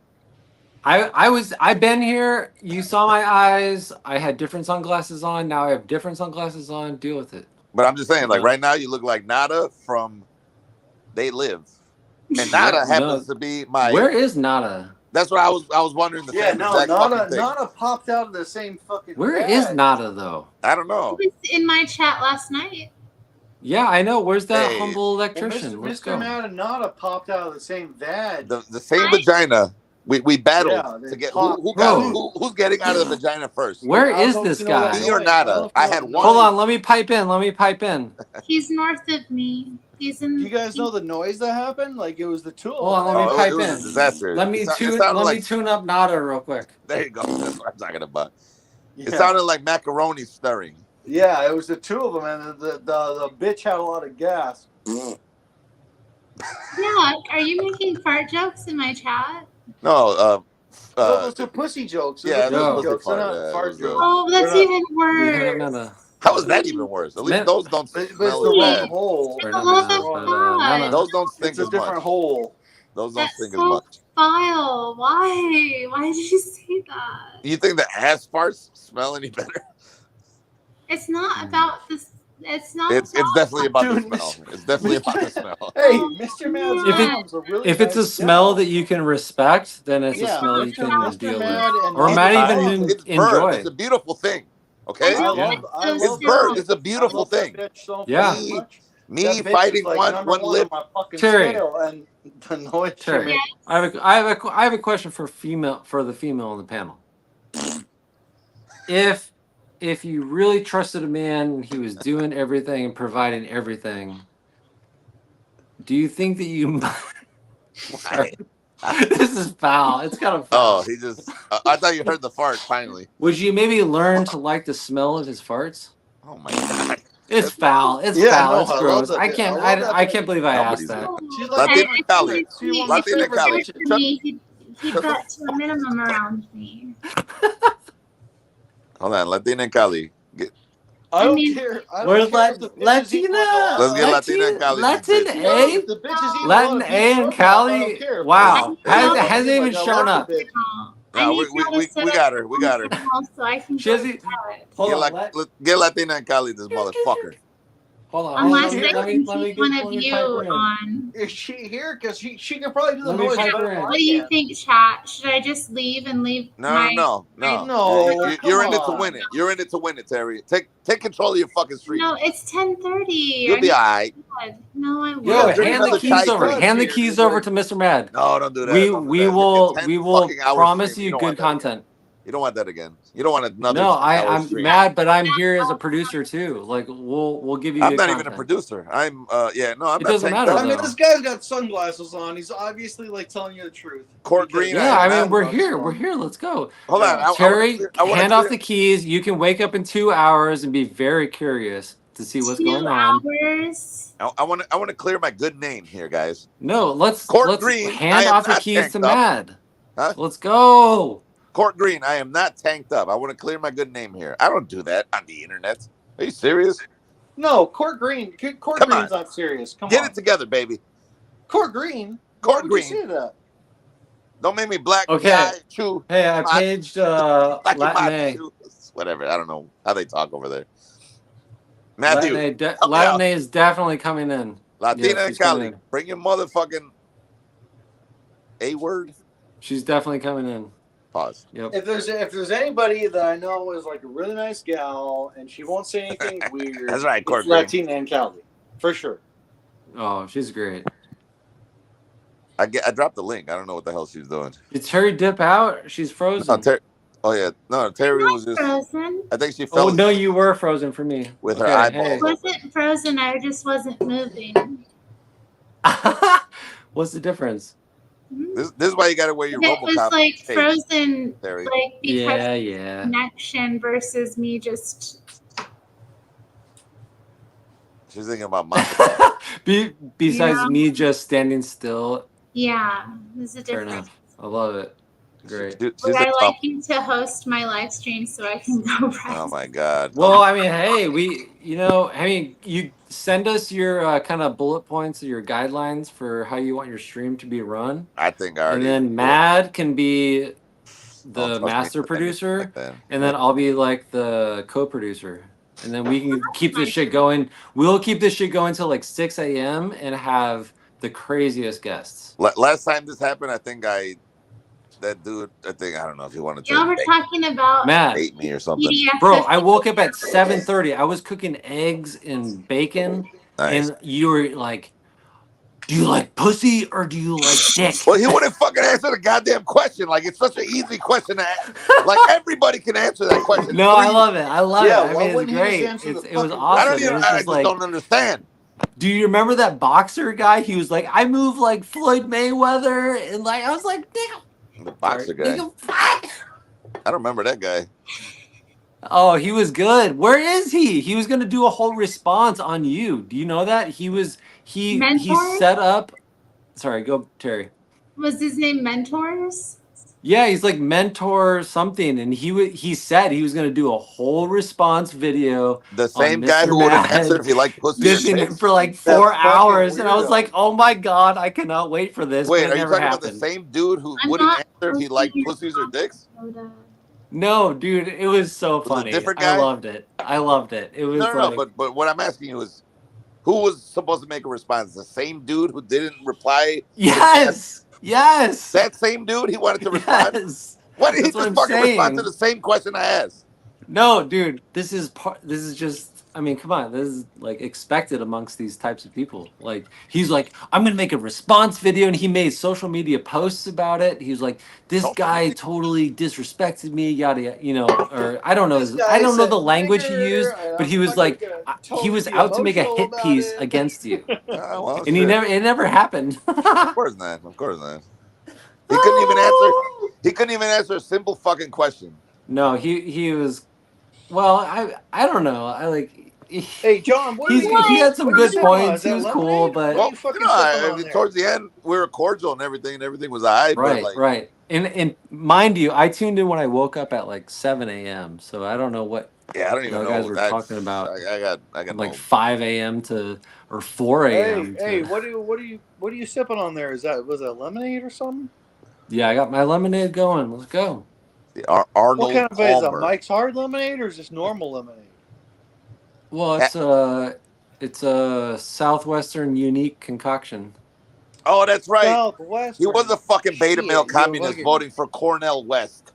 I've been here. You saw my eyes. I had different sunglasses on. Now I have different sunglasses on. Deal with it. But I'm just saying, like Yeah. right now, you look like Nada from They Live, and Nada Yeah, happens no. to be my. Where is Nada? That's what I was wondering. The same exact fucking thing. Nada popped out of the same fucking. Where bag. is Nada though? I don't know. He was in my chat last night. Yeah, I know. Where's that Hey. humble Well, electrician? Let's Mr. go. Mad and Nada popped out of the same vag. The same vagina. We battled Yeah, they to get popped. who's getting out of the vagina first. Where I is don't this know that guy? Me or noise. I Nada? don't I know had that one. Hold on, let me pipe in. He's north of me. He's in. You guys know the noise that happened? Like it was the two. Hold on, let me Oh, pipe it was in. a disaster. Let me It tune. sounded Let like- me tune up Nada real quick. There you go. That's what I'm talking about. Yeah. It sounded like macaroni stirring. Yeah, it was the two of them, and the bitch had a lot of gas. Yeah. Are you making fart jokes in my chat? No, Those are pussy jokes. yeah, Those are those pussy are jokes. They're fart, not yeah, fart those are- jokes. Oh, that's They're not- even We have worse. Nada. how is that even worse? At least Man- those don't But it's smell the as wrong bad. hole. Or I not love Nada, that but, thought. Nada. Those don't stink It's a as different much. hole. Those don't That's stink as so much. vile. Why? Why did you say that? You think the ass farts smell any better? It's not about this. It's not. It's definitely about the Dude, smell. It's definitely about the smell. Hey, Mr. Mad's If it- mom's a really If it's a nice smell gal. that you can respect, then it's Yeah, a smell you Mr. can deal Mad with, and or Nada might are even awesome. It's enjoy. bird. It's a beautiful thing. Okay? I I love Yeah. love, it. I So love It's bird. that It's a bitch. beautiful I love thing. that bitch so Yeah. fucking much. Me That bitch fighting is like one number one lip. on my fucking Terri. scale, and the noise she Terri. makes. I have a question for the female on the panel. If you really trusted a man and he was doing everything and providing everything, do you think that you Sorry. This is foul. It's kind of foul. Oh, he just. I thought you heard the fart finally. Would you maybe learn to like the smell of his farts? Oh my god. It's foul. It's Yeah, foul. no, It's I love gross. that I bitch. can't. I love that I bitch. can't believe I Nobody's asked that. She's Latina like, and Cali. she wants Latina my favorite and Cali. bitch. For me, he got to a minimum around me. Hold on, Latina and Cali. I don't mean- care. I don't Where's care if the bitch is eating Latina? Let's get Latina and Cali Latin some You know, A? if the bitch is eating a lot Latin of A beef and stroganoff, I Cali? don't care. Wow. I know. Hasn't even Like, I shown love up. the bitch. I No, need y'all to we set up got her. We got her. so I can She go hasn't- to chat. Hold Get, on. get Latina and Cali this motherfucker. Hold on. Unless Let I me- can keep one of you on. Is she here? Because she can probably do the Let me noise pipe better her in. than I What do you can. think, chat? Should I just leave and leave No. No, You're in it to come win on. it. You're in it to win it, Terry. Take control of your fucking stream. No, it's 10:30. You'll be alright. No, I won't. Yo, Yeah, drink hand the another keys chai over. tea. Hand the keys over to Mr. Mad. No, don't do that. We Don't do we that. will It's 10 we will fucking hour promise stream. you don't good want that. content. You don't want that again. You don't want another. No, 10-hour I'm stream. mad, but I'm here as a producer too. Like we'll give you. I'm good not content. even a producer. I'm I'm It not doesn't tanked matter, up. I mean, though. this guy's got sunglasses on. He's obviously like telling you the truth. Court Because- Green, Yeah, I mean I'm we're not here. strong. We're here. Let's go. Hold on. Terry, I wanna hand off clear- the keys. You can wake up in 2 hours and be very curious to see what's 2 going on. hours. I want to clear my good name here, guys. No, let's Court Green, I hand am off the not keys tanked to up. Mad. Huh? Let's go. Court Green, I am not tanked up. I want to clear my good name here. I don't do that on the internet. Are you serious? No, Court Green. Court Come Green's on. not serious. Come Get on. it together, baby. Court Green. Court Why would Green. you say that? Don't make me black Okay. guy chew. Hey, I Hot. paged Black Latin my A. chew. Whatever. I don't know how they talk over there. Matthew, Latin A, help me Latin out. A is definitely coming in. Latina Yeah, and she's coming Cali, in. bring your motherfucking A word. She's definitely coming in. Pause. Yep. If there's anybody that I know is like a really nice gal and she won't say anything weird, That's right, it's Courtney. Latina and Calvi, for sure. Oh, she's great. I dropped the link. I don't know what the hell she's doing. Did Terry dip out? She's frozen. Oh yeah, no, Terry was just frozen. I think she fell. Oh no, you were frozen for me. With her eyeballs. I wasn't frozen. I just wasn't moving. What's the difference? This is why you got to wear your It RoboCop. was like tape, frozen, Terry. like because Yeah. connection versus me just. She's thinking about Monster. Besides me just standing still. Yeah, there's a Fair difference. enough. I love it. Great. Would I like you to host my live stream so I can go right? Oh my God. Well, I mean, hey, you send us your kind of bullet points or your guidelines for how you want your stream to be run. I think I already. And then Mad can be the master producer, and then I'll be like the co-producer. And then we can keep this shit going. We'll keep this shit going till like 6 a.m. and have the craziest guests. Last time this happened, I think that dude, I don't know if you wanted to. Y'all were talking about Matt, hate me or something. Bro, I woke up at 7:30. I was cooking eggs and bacon, and you were like, "Do you like pussy or do you like dick?" Well, he wouldn't fucking answer the goddamn question. Like, it's such an easy question to ask. Like, everybody can answer that question. No, I love it. I love it. I mean, why it's great. It was awesome. I just don't understand. Do you remember that boxer guy? He was like, "I move like Floyd Mayweather," and like I was like, "Nigga." The boxer guy. I don't remember that guy. Oh, he was good. Where is he? He was gonna do a whole response on you. Do you know that? He set up. Sorry, go Terry. Was his name Mentors? Yeah, he's like mentor something, and he said he was gonna do a whole response video. The same guy who would have answered if he liked pussy dissing him for like 4 hours, and I was like, "Oh my god, I cannot wait for this." Wait, but it are you never talking happened. about the same dude who wouldn't answer if he liked pussies or dicks? No, dude, it was so funny. Different guy? I loved it. It was no, but what I'm asking you is, who was supposed to make a response? The same dude who didn't reply? Yes. Yes. That same dude, he wanted to respond? Yes. Why did he just fucking respond to the same question I asked? No, dude, this is just, I mean, come on, this is like expected amongst these types of people. Like, he's like, I'm gonna make a response video, and he made social media posts about it. He was like, this guy totally disrespected me, yada yada, or I don't know the language he used, but he was like, he was out to make a hit piece against you, well, and it never happened. Of course not. He couldn't even answer. He couldn't even answer a simple fucking question. No, he was. Well, I don't know. I like. Hey, John, he had some good points. He was cool, but towards the end, we were cordial and everything. And everything was alright. Right. And mind you, I tuned in when I woke up at like 7 a.m. So I don't know what. Yeah, I don't even know. Guys were talking about. I got like 5 a.m. or 4 a.m. Hey, what are you sipping on there? Was that lemonade or something? Yeah, I got my lemonade going. Let's go. Arnold what kind of Palmer. is it? Mike's Hard Lemonade or is this normal lemonade? Well, it's a Southwestern unique concoction. Oh, that's right. Southwestern. He was a fucking beta male communist voting for Cornel West.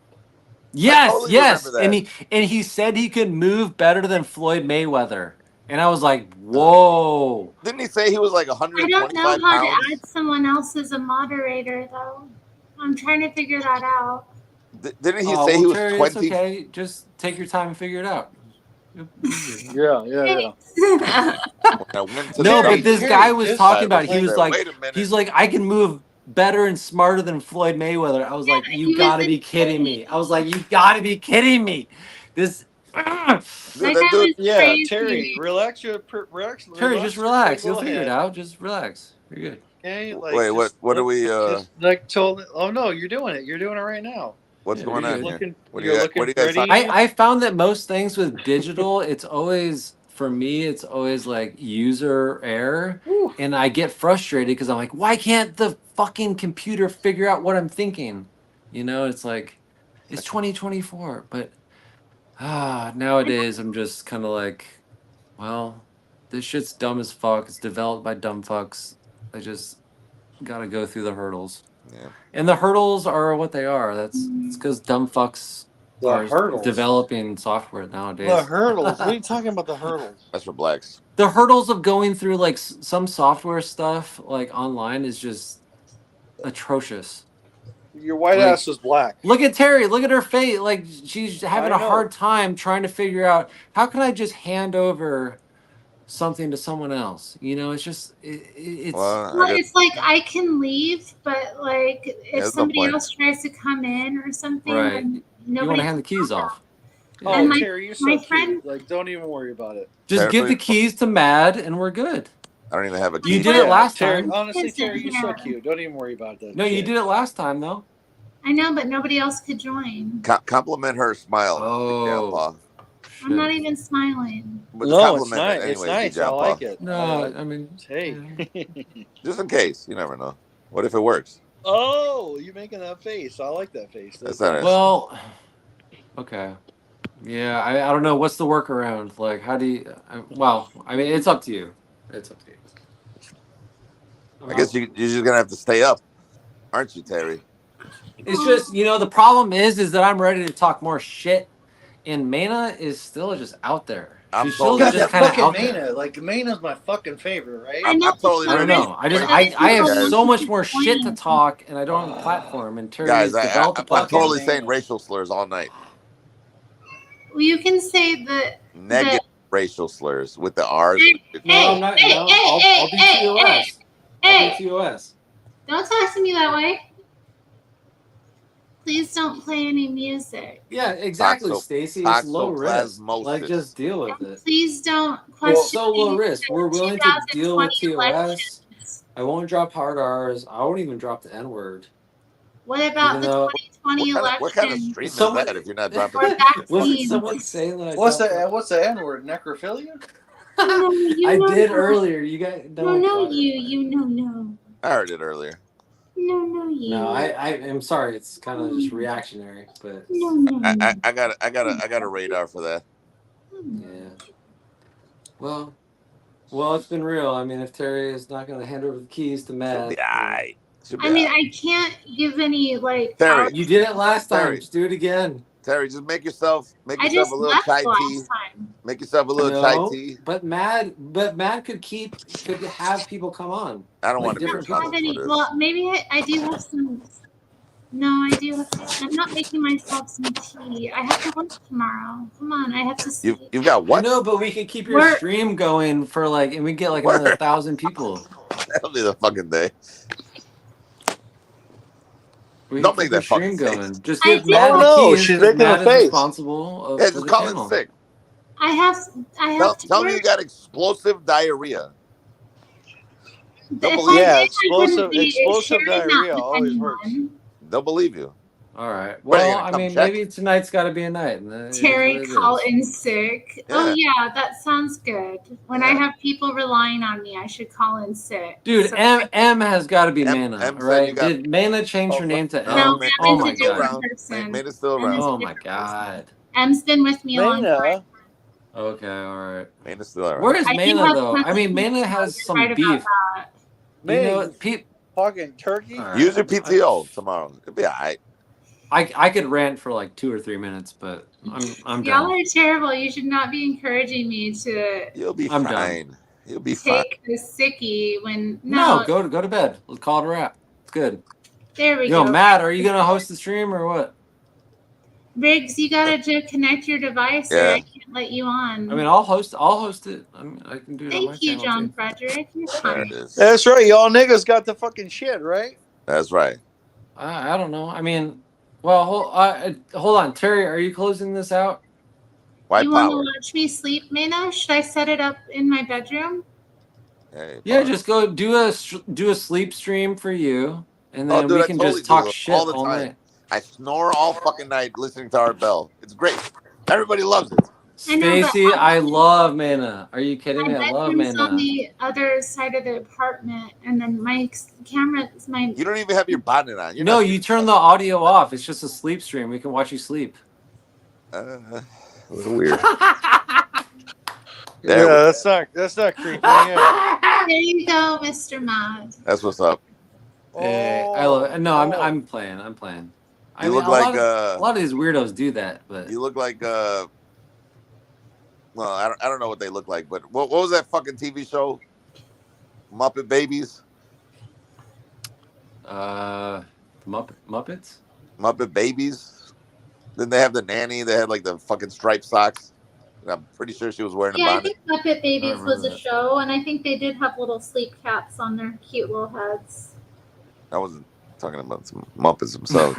Yes, totally yes, remember that. and he said he could move better than Floyd Mayweather, and I was like, whoa. Didn't he say he was like I 125 don't know how pounds? to add someone else as a moderator though. I'm trying to figure that out. Didn't he say he was Terry, 20? It's okay. Just take your time and figure it out. Yeah. No, but this guy was talking about. He was like, I can move better and smarter than Floyd Mayweather. I was like, you gotta be kidding me. I was like, you gotta be kidding me. This. Yeah, Terry, relax. Terry, just relax. You'll figure it out. Just relax. You're good. Okay, like, wait, what are we? Oh no, you're doing it. You're doing it right now. What's going on here? What do you guys? I found that most things with digital, it's always, for me, it's always like user error, and I get frustrated because I'm like, why can't the fucking computer figure out what I'm thinking? It's like, it's 2024, but nowadays I'm just kind of like, well, this shit's dumb as fuck. It's developed by dumb fucks. I just gotta go through the hurdles. Yeah. And the hurdles are what they are. It's because dumb fucks The are hurdles. developing software nowadays. The hurdles. What are you talking about? The hurdles. That's for blacks. The hurdles of going through like some software stuff like online is just atrocious. Your white Like, ass is black. Look at Terry. Look at her face. Like she's having I a know. hard time trying to figure out how can I just hand over something to someone else. You know, it's just it's. Well, it's like I can leave, but like if there's no somebody point. else tries to come in or something, Right. then You nobody want to hand the keys off. Oh, And my- Terry, you're so my cute. friend- Like, don't even worry about it. Just Terry- give the keys to Mad, and we're good. I don't even have a You key. did it last Terry, time. honestly, Listen Terry, you're so here. cute. Don't even worry about that. No, you shit. did it last time though. I know, but nobody else could join. Compliment her smile. Oh. Paul. I'm not even smiling. But No, it's compliment nice. it It's anyway, nice. good job, I like Paul. it. No, I mean, Hey. Just in case, you never know. What if it works? Oh, you're making that face. I like that face. That's not it. well, okay. Yeah, I don't know. What's the workaround? Like, how do you? Well, I mean, it's up to you. It's up to you. I guess you're just gonna have to stay up, aren't you, Terry? It's just, you know, the problem is that I'm ready to talk more shit, and Mana is still just out there. I'm She's still totally- just kind of fucking out Mana. there. Like, Mana's my fucking favorite, right? I know. I'm totally I don't know. I have so much more shit to talk, and I don't have a platform. And Terry Guys, has developed a I'm platform. totally saying racial slurs all night. Well, you can say that. Negative racial slurs with the R's. No, I'm not. Hey, No, hey, I'll hey, be hey, TOS. I'll Hey, be TOS. don't talk to me that way. Please don't play any music. Yeah, exactly, Toxo- Stacy. It's low risk. toxoplasmosis. Like, just deal with it. Please don't question. It's so low risk. We're willing to deal with 2020 TOS. elections. I won't drop hard R's. I won't even drop the N word. What about Even the though- 2020 What kind of election? stream is Someone- that if you're not dropping Or it? Wasn't vaccines? someone saying that? I What's dropped the What's the N word? Necrophilia? No, you I know did no. earlier. You guys don't. No, you know. I heard it earlier. No, you. No, I am sorry. It's kind of just reactionary, but No. I got a radar for that. yeah. Well, it's been real. I mean, if Terry is not going to hand over the keys to Matt, Should be alright. Should be I mean, alright. I can't give any like. Terry, power- you did it last time. Terry. Just do it again. Terry, just make yourself I just a little left chai last tea. time. Make yourself a little chai tea. But Matt could have people come on. I don't Like want to be different I don't have responsible any. for this. Well, maybe I do have some. No, I do have. I'm not making myself some tea. I have to work tomorrow. Come on, I have to sleep. You've got what? No, but we could keep your We're- stream going for like, and we get like Word. another 1,000 people. That'll be the fucking day. We Don't can make keep your that fucking stream face. going. Just I give did- Matt Oh, the no, keys. she's 'cause making a Matt is face. responsible Yeah, for just the call in channel. sick. I have Tell to me you work. got explosive diarrhea. If Don't I believe- Yeah, did, I wouldn't explosive- be explosive sharing that diarrhea with always anyone. They'll believe you. All right. What, are you Well, gonna I come mean, check? maybe tonight's got to be a night. And that is Terry, what it call is. in sick. Oh yeah, that sounds good. When I Yeah. have people relying on me, I should call in sick. Dude, So- M has got to be M- Mana, M said right? you got- Did Mana change her Oh, name to no, M? No, man, Oh M's my a different god. person. Made it still M around. is a Oh my different god. person. M's been with me a long time. Mana. Okay, all right. Made it still around. Where is I do Mana have though? I mean, questions, Mana has you're some right about beef. that. You know, Man, fucking turkey. All right. Use your PTO tomorrow. It'll be all right. I could rant for like 2 or 3 minutes, but I'm Y'all done. are terrible. You should not be encouraging me to You'll be I'm done. fine. You'll be fine. take the sickie when No, go to bed. Let's call it a wrap. It's good. There we Yo, go. Matt, are you gonna host the stream or what? Briggs, you gotta connect your device, or Yeah. I can't let you on. I mean, I'll host it. I mean, I can do it on my Thank you, channel John too. Frederick. You're There fine. it is. That's right. Y'all niggas got the fucking shit, right? That's right. I don't know. I mean, well, hold on, Terry. Are you closing this out? White You want to power. watch me sleep, Mina? Should I set it up in my bedroom? Hey, Yeah, power. just go do a sleep stream for you, and Oh, then dude, we I can totally just talk do it shit all the all time. night. I snore all fucking night listening to Art Bell. It's great. Everybody loves it. I know, but Stacy, I love Mana. Are you kidding me? My I love bedroom's on Mana. the other side of the apartment, and then my camera is my. You don't even have your bonnet on. You're No, not- you turn the audio off. It's just a sleep stream. We can watch you sleep. A little weird. Yeah, Yeah, that's not creepy. Yeah. There you go, Mr. Mod. that's what's up. I love it. No, I'm playing. I'm playing. You look like a lot of these weirdos do that, but you look like well, I don't know what they look like, but what was that fucking TV show? Muppet Babies. Muppets. Muppet Babies. Then they have the nanny. They had like the fucking striped socks. I'm pretty sure she was wearing a Yeah, I bonnet. think Muppet Babies was a show, and I think they did have little sleep caps on their cute little heads. I wasn't talking about some Muppets themselves.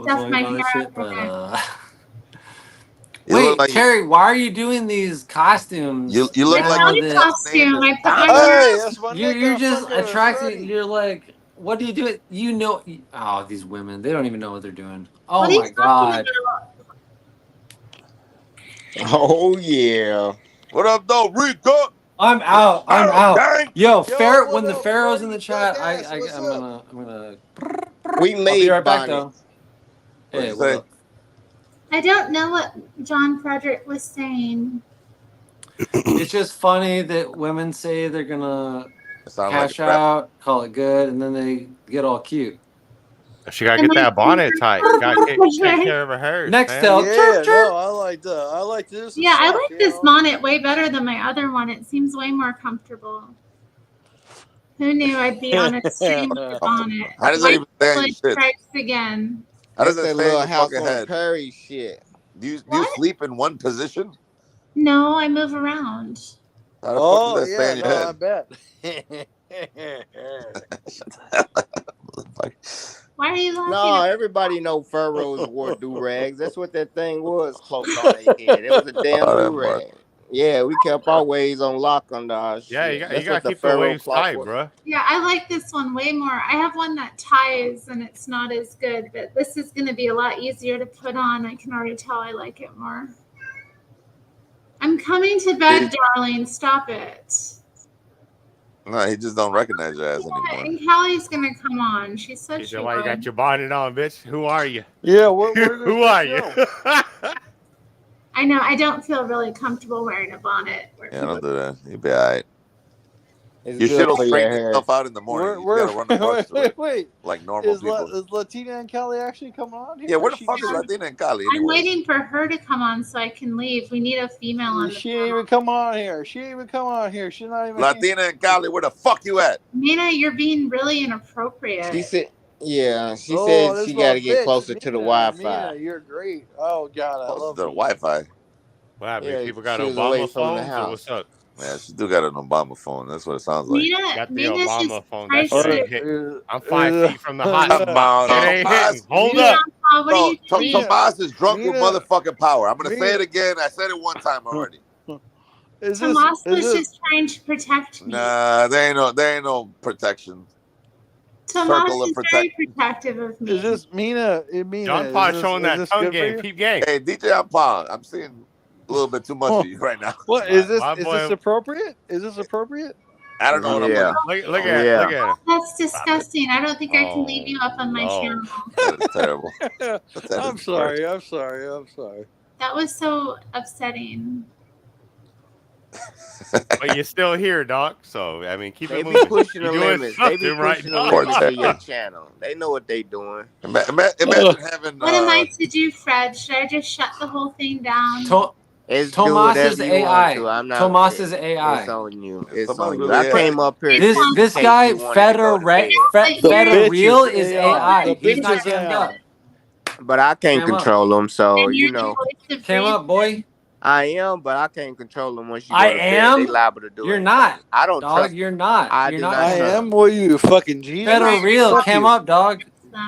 Stuff my hair. Wait, like, Terry, why are you doing these costumes? You look like costume. You're just attracting. You're like, what do you do? You know, oh, these women, they don't even know what they're doing. Oh my god. Oh yeah. What up, though, Rico? I'm out. I'm out. Dang. Yo, when the Pharaoh's in the chat, I'm gonna. We made I'll be right back bonnets. though. Hey, what up? I don't know what John Frederick was saying. It's just funny that women say they're gonna cash like out, call it good, and then they get all cute. She gotta get that bonnet tight. Gotta take care of her hair. Next, No, I like this. Yeah, I like this bonnet way better than my other one. It seems way more comfortable. Who knew I'd be on a stream with a bonnet? How does that even stand shit? Strikes again. How does That's that that little stand house fucking on head? Perry shit. Do you sleep in one position? No, I move around. How the fuck does that stand your head? I bet. Why are you laughing? No, everybody know pharaohs wore do-rags. That's what that thing was close on their head. It was a damn do-rag. Yeah, we kept our ways on lock under our shit. Yeah, you That's gotta what keep the pharaoh waves cloth tight, was. bro. Yeah, I like this one way more. I have one that ties and it's not as good, but this is going to be a lot easier to put on. I can already tell I like it more. I'm coming to bed, darling. Stop it. No, he just don't recognize your ass anymore. And Callie's going to come on. She said He she said, "Why you would. got your bonnet on, bitch? Who are you? Yeah, who are you?" I know. I don't feel really comfortable wearing a bonnet. Yeah, don't do that. You'll be all right. It's Your good shit will for your straighten hair. itself out in the morning. You gotta run the brush through it Wait. like normal people. Is Latina and Kelly actually coming on here? Yeah, where the fuck is Latina and Cali? I'm waiting for her to come on so I can leave. We need a female on the She ain't even come on here. She's not even Latina and Cali, where the fuck you at? Mina, you're being really inappropriate. She said, yeah, she said she got to get closer to the Wi-Fi. Mina, you're great. Oh God, I love the Wi-Fi. What happened? Yeah, People got she was away Obama from the phones, or house. what's up? Yeah, she do got an Obama phone. That's what it sounds like. Got the Obama phone. That priceless. shit ain't hit. I'm 5 feet from the hot spot. It ain't hitting. Hold Mina, up. what are you doing? Tomas is drunk with Mina. motherfucking power. I'm gonna say Mina. it again. I said it one time already. Tomas was just trying to protect me. Nah, there ain't no protection. Tomas Circle of is very protective of me. Is this Mina? Mina, John Paul showing that tongue game. Peep game. Hey, DJ Paul, I'm seeing a little bit too much of you right now. What is this? My Is boy- this appropriate? Is this appropriate? I don't know what I'm Look at it. Look at it. That's disgusting. I don't think I can leave you up on my channel. That is terrible. I'm sorry. That was so upsetting. But you're still here, Doc. So I mean, keep They it be moving. pushing the You're doing limits. They be something right, pushing the Doc. limits of your channel. They know what they doing. Imagine having. What am I to do, Fred? Should I just shut the whole thing down? It's Tomas do is whatever you AI. want to. I'm not. Tomas is AI. It's on you. It's Somebody on you. really I came up here. This just in this case guy you wanted to go to bed. Federal Real bitch is is AI. AI. The He's bitch not is cammed AI. up. But I can't Cam up. control them, so And you you're the know. voice of Cam reason. up, boy. I am, but I can't control them once you go I to am? bed. They liable to do You're anything. not. I don't Dog, trust. you're not. I You're do not not I cammed up. am. What are you fucking genius? Federal Real, Fuck cam you. up, dog.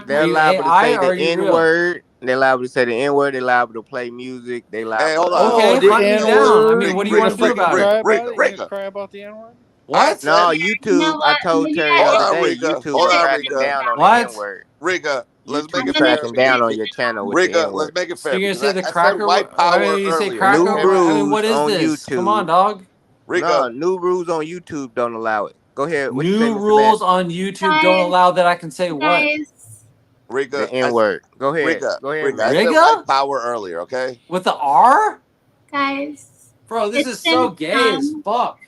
They're Are you liable to AI say or the are you N real? word. They're liable to say the N word. They're liable to play music. They liable. Hey, hold to- on. Okay, the hunt me N-word. down. I mean, what do you want to do Rick, about Rick, it? Rick, You Rick. gonna cry about the N-word? What? No, You YouTube. know I what? told Maybe Terry I- the Hold other on, day. Rika. YouTube Hold on, cracking Rika. down on What? the N word. Riga, let's make YouTube it fair. cracking down on your channel with the Riga, N let's word. make it So fair. you're gonna because say the I said cracker? white power I mean, you say earlier. cracker? New I rules mean, what is on this? YouTube. Come on, dog. Riga, No, new rules on YouTube don't allow it. Go ahead. What you say, New Mr. rules Man? on YouTube don't allow that I can say what? Guys, Riga, The N word. Go ahead. Riga, Go ahead, Riga. I man. said Riga? white power earlier, okay? With the R? guys. Bro, this It's is so been gay as fun. fuck.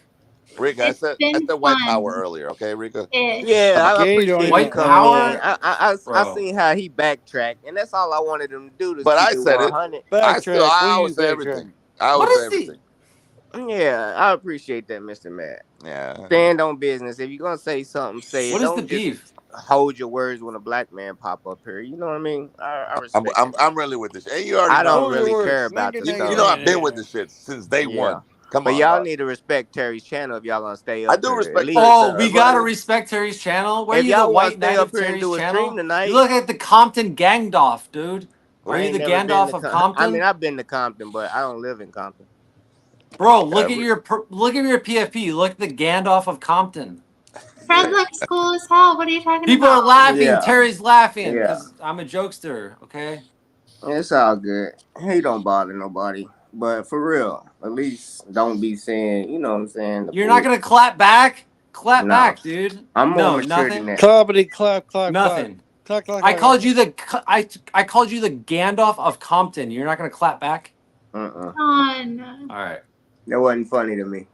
Rika, I said white power earlier. Okay, Rika. Yeah, I appreciate you White coming power? in. I Bro. seen how he backtracked, and that's all I wanted him to do. To But keep I said it. 100. I always say everything. I always say everything. Yeah, I appreciate that, Mr. Matt. Yeah. Stand on business. If you're gonna say something, say it. What is Don't the just beef? hold your words when a black man pop up here. You know what I mean? I respect I'm really with this. And you already I know. don't really care about the You stuff. know I've been with this shit since day one. Come but on, y'all dog. need to respect Terry's channel if y'all gonna stay I up do here. respect At least, Oh, we gotta respect Terry's channel. Where are if you, the y'all wanna white stay knight up of here and Terry's do a channel? stream tonight. You look like the Compton Gangdoff, dude. Are I you ain't the never been Gandalf to of Compton? I mean, I've been to Compton, but I don't live in Compton. Bro, look at your PFP. Look at the Gandalf of Compton. Fred looks cool as hell. What are you talking People about? are laughing. Yeah. Terry's laughing Yeah. because I'm a jokester. Okay. It's all good. He don't bother nobody. But for real, at least don't be saying, you know what I'm saying? The You're not gonna clap back. Clap No. back, dude. I'm more No, mature nothing. than that. Clappity clap clap Nothing. clap. Clap, I called you the I called you the Gandalf of Compton. You're not gonna clap back. On. All right. That wasn't funny to me.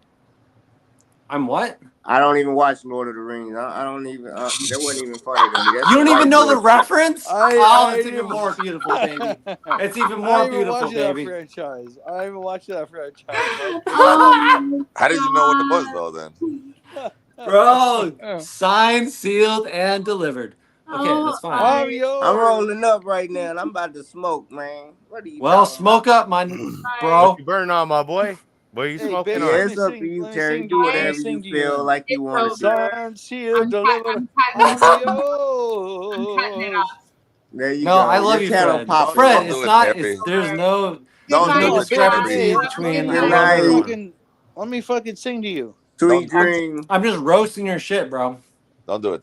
I'm what? I don't even watch Lord of the Rings. I don't even. That wasn't even funny to me. That's You don't some even white know the boy shit. reference? I It's even more beautiful, baby. It's even I more even beautiful, watched baby. that franchise. I even watched that franchise. How did you know what it was though? Then, Bro, signed, sealed, and delivered. Okay, that's fine. I'm rolling up right now, and I'm about to smoke, man. What are you Well, talking smoke up, my What bro. you burning on, my boy? What are you smoking Yeah, on? it's up to you, Terry. Do whatever you feel like you want to do. Signed, sealed, delivered. I'm cutting it off. There you No, go. I love Your you, channel Fred. popping Fred, off. do it's it, not. Terry. It's there's no Don't do it, discrepancy Terry. between Let I me love her. let me fucking sing to you. Sweet dream. I'm just roasting your shit, bro. Don't do it.